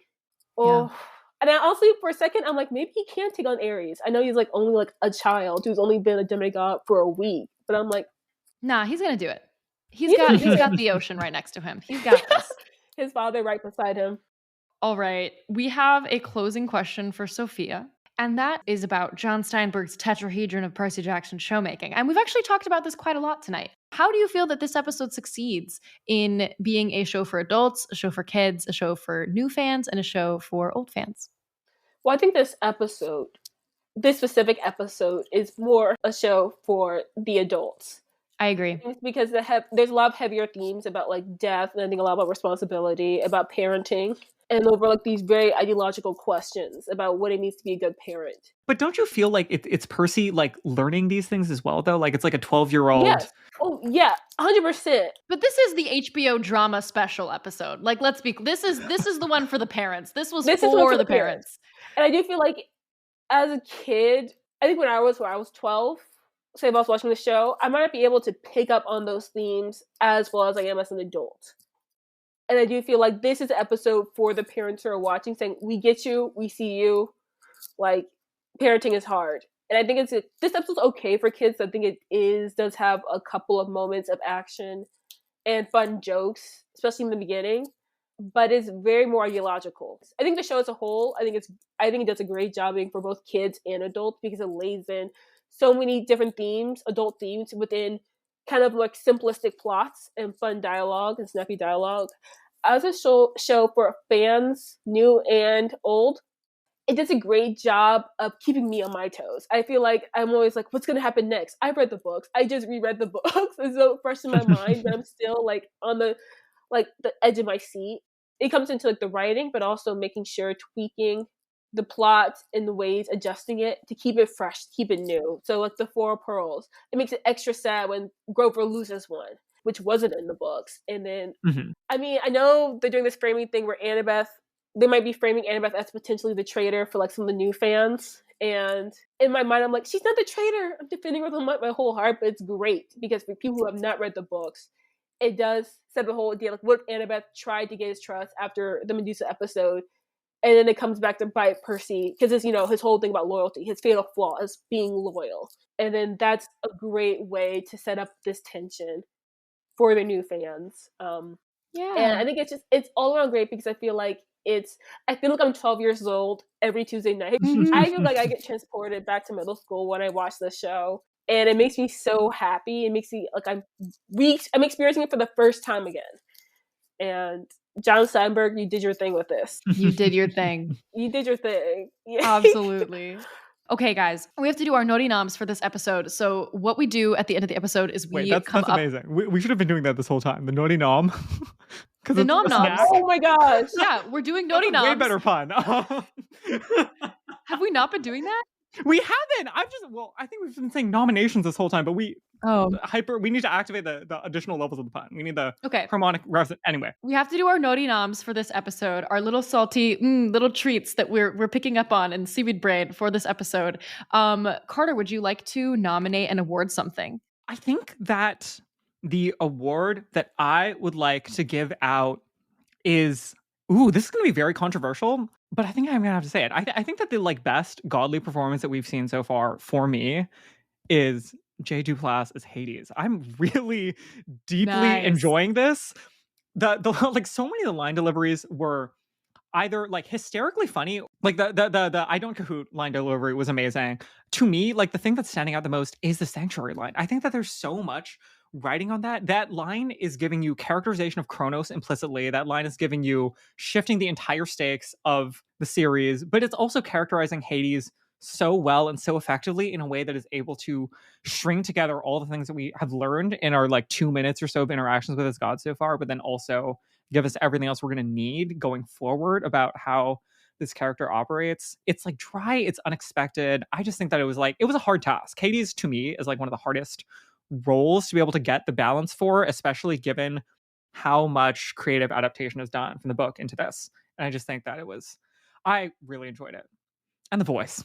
Oh. Yeah. And I also, for a second, I'm like, maybe he can't take on Ares. I know he's like only like a child who's only been a demigod for a week, but I'm like, nah, he's gonna do it. He's got the ocean right next to him. He's got this. His father right beside him. All right, we have a closing question for Sophia. And that is about John Steinbeck's tetrahedron of Percy Jackson showmaking. And we've actually talked about this quite a lot tonight. How do you feel that this episode succeeds in being a show for adults, a show for kids, a show for new fans, and a show for old fans? Well, I think this specific episode is more a show for the adults. I agree. Because there's a lot of heavier themes about like death, and I think a lot about responsibility, about parenting, and over like these very ideological questions about what it means to be a good parent. But don't you feel like it's Percy like learning these things as well, though? Like it's like a 12-year-old. Yes. Oh yeah, 100%. But this is the HBO drama special episode. Like, let's be. This is the one for the parents. This was for the parents. And I do feel like, as a kid, I think when I was 12, say if I was watching the show, I might not be able to pick up on those themes as well as I am as an adult. And I do feel like this is an episode for the parents who are watching, saying, we get you, we see you, like, parenting is hard. And I think this episode's okay for kids. I think it does have a couple of moments of action and fun jokes, especially in the beginning, but it's very more ideological. I think the show as a whole, I think it does a great job being for both kids and adults, because it lays in so many different themes, adult themes, within kind of like simplistic plots and fun dialogue and snappy dialogue. As a show for fans, new and old, it does a great job of keeping me on my toes. I feel like I'm always like, what's going to happen next? I've read the books. I just reread the books. It's so fresh in my mind, but I'm still like on the edge of my seat. It comes into like the writing, but also making sure tweaking the plot in the ways, adjusting it to keep it fresh, to keep it new. So like the Four Pearls, it makes it extra sad when Grover loses one, which wasn't in the books. And then, I mean, I know they're doing this framing thing where they might be framing Annabeth as potentially the traitor for like some of the new fans. And in my mind, I'm like, she's not the traitor. I'm defending her with my whole heart, but it's great because for people who have not read the books, it does set the whole idea, like what if Annabeth tried to get his trust after the Medusa episode, and then it comes back to bite Percy, because it's, his whole thing about loyalty, his fatal flaw is being loyal. And then that's a great way to set up this tension for the new fans. Yeah. And I think it's all around great, because I feel like I'm 12 years old every Tuesday night. I feel like I get transported back to middle school when I watch the show. And it makes me so happy. It makes me like I'm experiencing it for the first time again. And John Steinbeck, you did your thing with this. You did your thing. You did your thing. Yeah. Absolutely. Okay, guys, we have to do our naughty noms for this episode. So what we do at the end of the episode is that's amazing. We should have been doing that this whole time. The naughty nom. The nom noms. Oh my gosh. Yeah, we're doing naughty noms. Way better fun. Have we not been doing that? We haven't. I think we've been saying nominations this whole time, but we need to activate the additional levels of the pun. We need the harmonic resonance. Anyway, we have to do our naughty noms for this episode, our little salty little treats that we're picking up on in Seaweed Brain for this episode. Carter, would you like to nominate and award something? I think that the award that I would like to give out is, this is going to be very controversial, but I think I'm going to have to say it. I think that the best godly performance that we've seen so far for me is J. Duplass as Hades. I'm really deeply enjoying this. The so many of the line deliveries were either hysterically funny, the I don't cahoot line delivery was amazing. To me, the thing that's standing out the most is the sanctuary line. I think that there's so much writing on that. That line is giving you characterization of Kronos implicitly. That line is giving you shifting the entire stakes of the series, but it's also characterizing Hades so well and so effectively in a way that is able to string together all the things that we have learned in our 2 minutes or so of interactions with his god so far, but then also give us everything else we're going to need going forward about how this character operates. It's dry, it's unexpected. I just think that it was a hard task. Hades to me is one of the hardest roles to be able to get the balance for, especially given how much creative adaptation is done from the book into this. And I just think that I really enjoyed it. And the voice.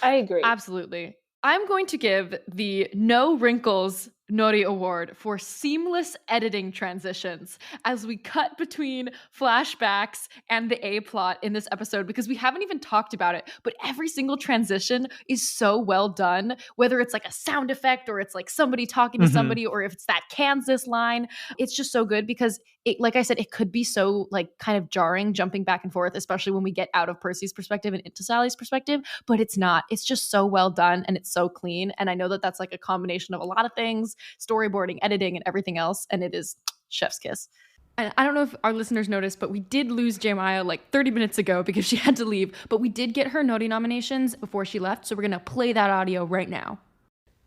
I agree. Absolutely. I'm going to give the no wrinkles, Nori Award for seamless editing transitions as we cut between flashbacks and the A plot in this episode, because we haven't even talked about it, but every single transition is so well done, whether it's like a sound effect or it's like somebody talking to somebody, or if it's that Kansas line. It's just so good because it, like I said, it could be so like kind of jarring jumping back and forth, especially when we get out of Percy's perspective and into Sally's perspective, but it's not. It's just so well done and it's so clean. And I know that that's like a combination of a lot of things, storyboarding, editing, and everything else. And it is chef's kiss. And I don't know if our listeners noticed, but we did lose J.Maya like 30 minutes ago because she had to leave. But we did get her Noti nominations before she left. So we're going to play that audio right now.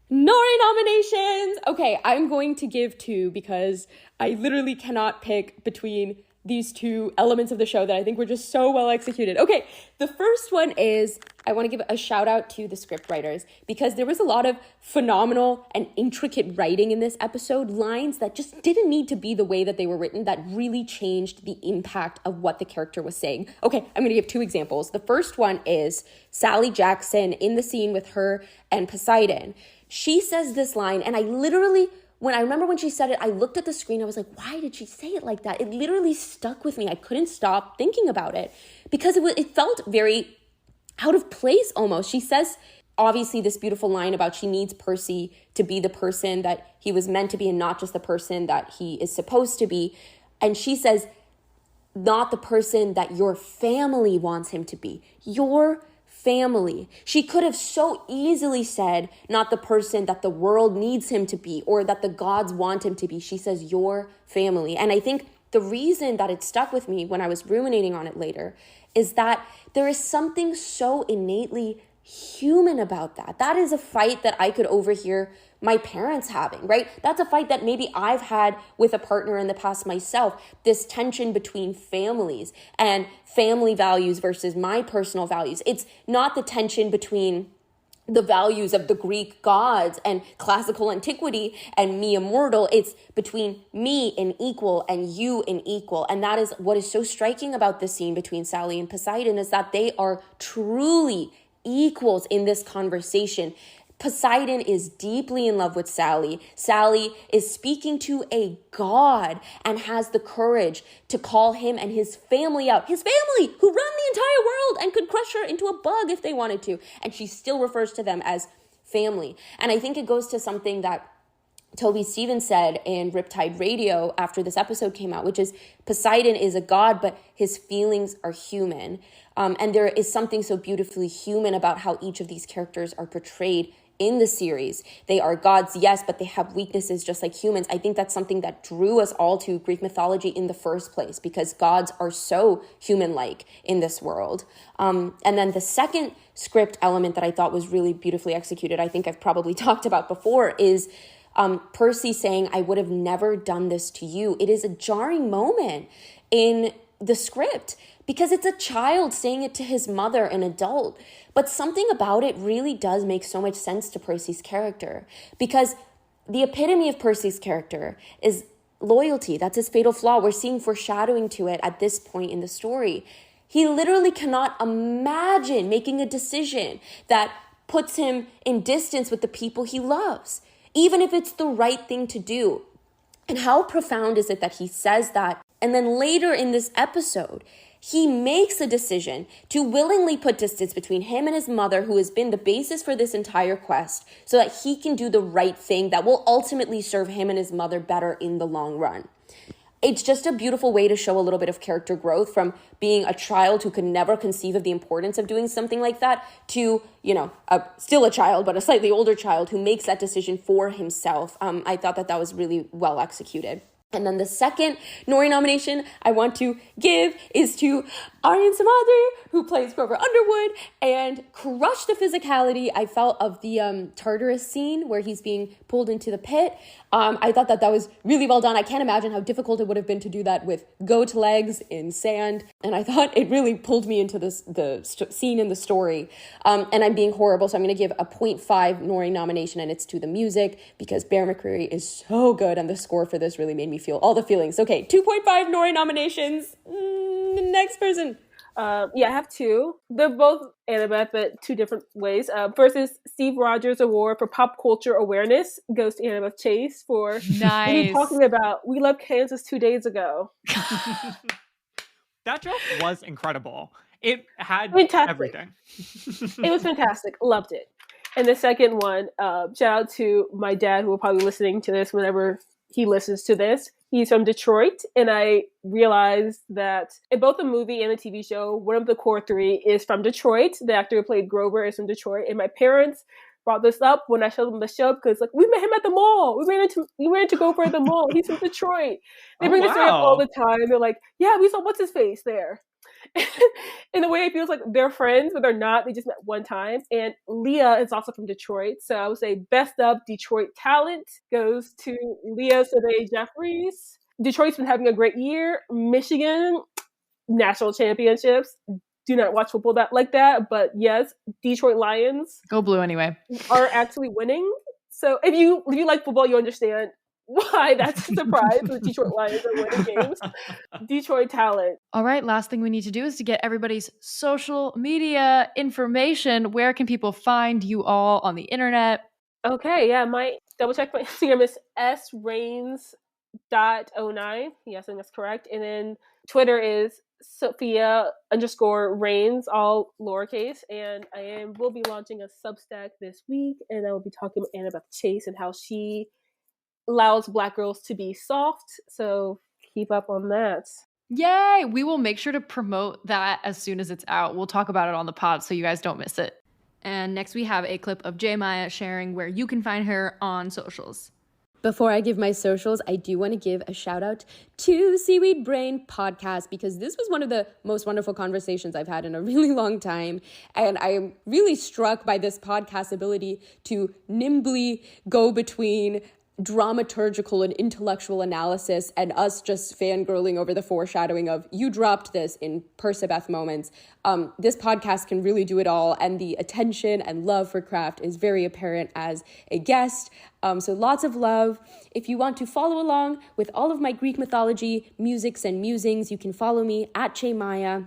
Nori nominations! Okay, I'm going to give 2 because I literally cannot pick between these 2 elements of the show that I think were just so well executed. Okay, the first one is I want to give a shout out to the script writers because there was a lot of phenomenal and intricate writing in this episode, lines that just didn't need to be the way that they were written that really changed the impact of what the character was saying. Okay, I'm going to give 2 examples. The first one is Sally Jackson in the scene with her and Poseidon. She says this line, and I literally, when I remember when she said it, I looked at the screen. I was like, why did she say it like that? It literally stuck with me. I couldn't stop thinking about it because it felt very out of place almost. She says, obviously, this beautiful line about she needs Percy to be the person that he was meant to be and not just the person that he is supposed to be. And she says, not the person that your family wants him to be. Your family. She could have so easily said, not the person that the world needs him to be or that the gods want him to be. She says, your family. And I think the reason that it stuck with me when I was ruminating on it later is that there is something so innately human about that. That is a fight that I could overhear my parents having, right? That's a fight that maybe I've had with a partner in the past myself, this tension between families and family values versus my personal values. It's not the tension between the values of the Greek gods and classical antiquity and me immortal. It's between me and equal and you and equal. And that is what is so striking about this scene between Sally and Poseidon, is that they are truly equals in this conversation. Poseidon is deeply in love with Sally. Sally is speaking to a god and has the courage to call him and his family out. His family, who run the entire world and could crush her into a bug if they wanted to. And she still refers to them as family. And I think it goes to something that Toby Stevens said in Riptide Radio after this episode came out, which is Poseidon is a god, but his feelings are human. And there is something so beautifully human about how each of these characters are portrayed in the series. They are gods, yes, but they have weaknesses just like humans. I think that's something that drew us all to Greek mythology in the first place, because gods are so human-like in this world. And then the second script element that I thought was really beautifully executed, I think I've probably talked about before, is Percy saying, I would have never done this to you. It is a jarring moment in the script because it's a child saying it to his mother, an adult. But something about it really does make so much sense to Percy's character, because the epitome of Percy's character is loyalty. That's his fatal flaw. We're seeing foreshadowing to it at this point in the story. He literally cannot imagine making a decision that puts him in distance with the people he loves, even if it's the right thing to do. And how profound is it that he says that? And then later in this episode, he makes a decision to willingly put distance between him and his mother, who has been the basis for this entire quest, so that he can do the right thing that will ultimately serve him and his mother better in the long run. It's just a beautiful way to show a little bit of character growth from being a child who could never conceive of the importance of doing something like that to, still a child, but a slightly older child who makes that decision for himself. I thought that was really well executed. And then the second Nori nomination I want to give is to Aryan Samadri, who plays Grover Underwood, and crushed the physicality I felt of the Tartarus scene where he's being pulled into the pit. I thought that was really well done. I can't imagine how difficult it would have been to do that with goat legs in sand. And I thought it really pulled me into the scene in the story. And I'm being horrible, so I'm going to give a 0.5 Nori nomination, and it's to the music, because Bear McCreary is so good, and the score for this really made me feel all the feelings. Okay, 2.5 Nori nominations. Next person. I have two. They're both Annabeth, but two different ways. First is Steve Rogers Award for Pop Culture Awareness goes to Annabeth Chase for Nice. what are you talking about? We left Kansas 2 days ago. That joke was incredible. It had Fantastic. everything. It was fantastic. Loved it. And the second one, shout out to my dad, who will probably be listening to this whenever he listens to this. He's from Detroit, and I realized that in both the movie and the TV show, one of the core three is from Detroit. The actor who played Grover is from Detroit, and my parents brought this up when I showed them the show because, like, we met him at the mall. We ran into Grover at the mall. He's from Detroit. They bring this story up all the time. They're like, yeah, we saw what's his face there. In a way, it feels like they're friends, but they're not. They just met one time. And Leah is also from Detroit. So I would say best of Detroit talent goes to Leah Sade Jeffries. Detroit's been having a great year. Michigan, national championships. Do not watch football like that. But yes, Detroit Lions. Go Blue anyway. Are actually winning. So if you like football, you understand why that's a surprise. The Detroit Lions are winning games. Detroit talent. All right, last thing we need to do is to get everybody's social media information. Where can people find you all on the internet? Okay, yeah, my double check my Instagram is sraines.09. Yes, I think that's correct. And then Twitter is Sophia_Raines, all lowercase. And will be launching a Substack this week, and I will be talking about Annabeth Chase and how she allows Black girls to be soft. So keep up on that. Yay! We will make sure to promote that as soon as it's out. We'll talk about it on the pod so you guys don't miss it. And next we have a clip of J.Maya sharing where you can find her on socials. Before I give my socials, I do want to give a shout out to Seaweed Brain podcast because this was one of the most wonderful conversations I've had in a really long time. And I am really struck by this podcast's ability to nimbly go between dramaturgical and intellectual analysis and us just fangirling over the foreshadowing of you dropped this in Percybeth moments. This podcast can really do it all, and the attention and love for craft is very apparent as a guest. So lots of love. If you want to follow along with all of my Greek mythology musics and musings, you can follow me at J.Maya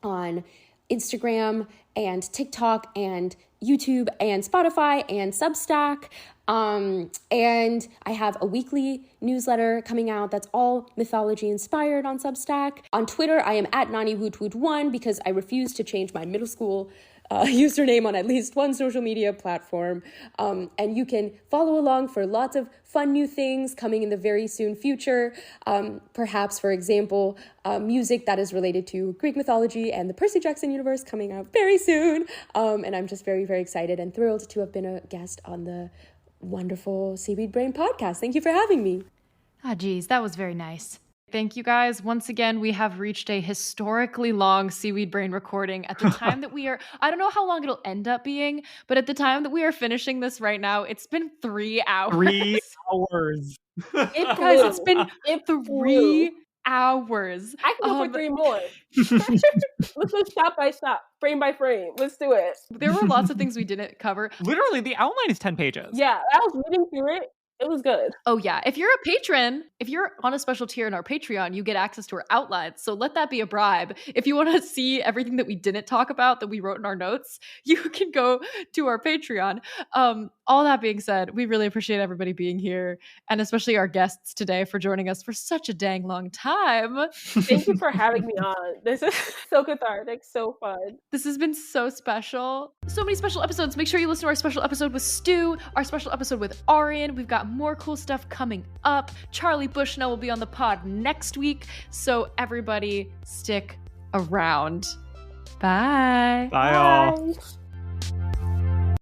on Instagram and TikTok and YouTube and Spotify and Substack. And I have a weekly newsletter coming out that's all mythology inspired on Substack. On Twitter, I am at NaniWootWoot1 because I refuse to change my middle school username on at least one social media platform. And you can follow along for lots of fun new things coming in the very soon future. Perhaps, for example, music that is related to Greek mythology and the Percy Jackson universe coming out very soon. And I'm just very, very excited and thrilled to have been a guest on the wonderful Seaweed Brain podcast. Thank you for having me. Ah, geez, that was very nice. Thank you guys. Once again, we have reached a historically long Seaweed Brain recording at the time that we are, I don't know how long it'll end up being, but at the time that we are finishing this right now, it's been 3 hours. 3 hours. Guys, it's been 3 hours. I can go for 3 more. Let's go shot by shot, frame by frame. Let's do it. There were lots of things we didn't cover. Literally, the outline is 10 pages. Yeah, I was reading through it. It was good. Oh yeah. If you're a patron, if you're on a special tier in our Patreon, you get access to our outlines. So let that be a bribe. If you want to see everything that we didn't talk about that we wrote in our notes, you can go to our Patreon. All that being said, we really appreciate everybody being here, and especially our guests today for joining us for such a dang long time. Thank you for having me on. This is so cathartic, so fun. This has been so special. So many special episodes. Make sure you listen to our special episode with Stu, our special episode with Arian. We've got more cool stuff coming up. Charlie Bushnell will be on the pod next week, so everybody stick around. Bye. Bye all.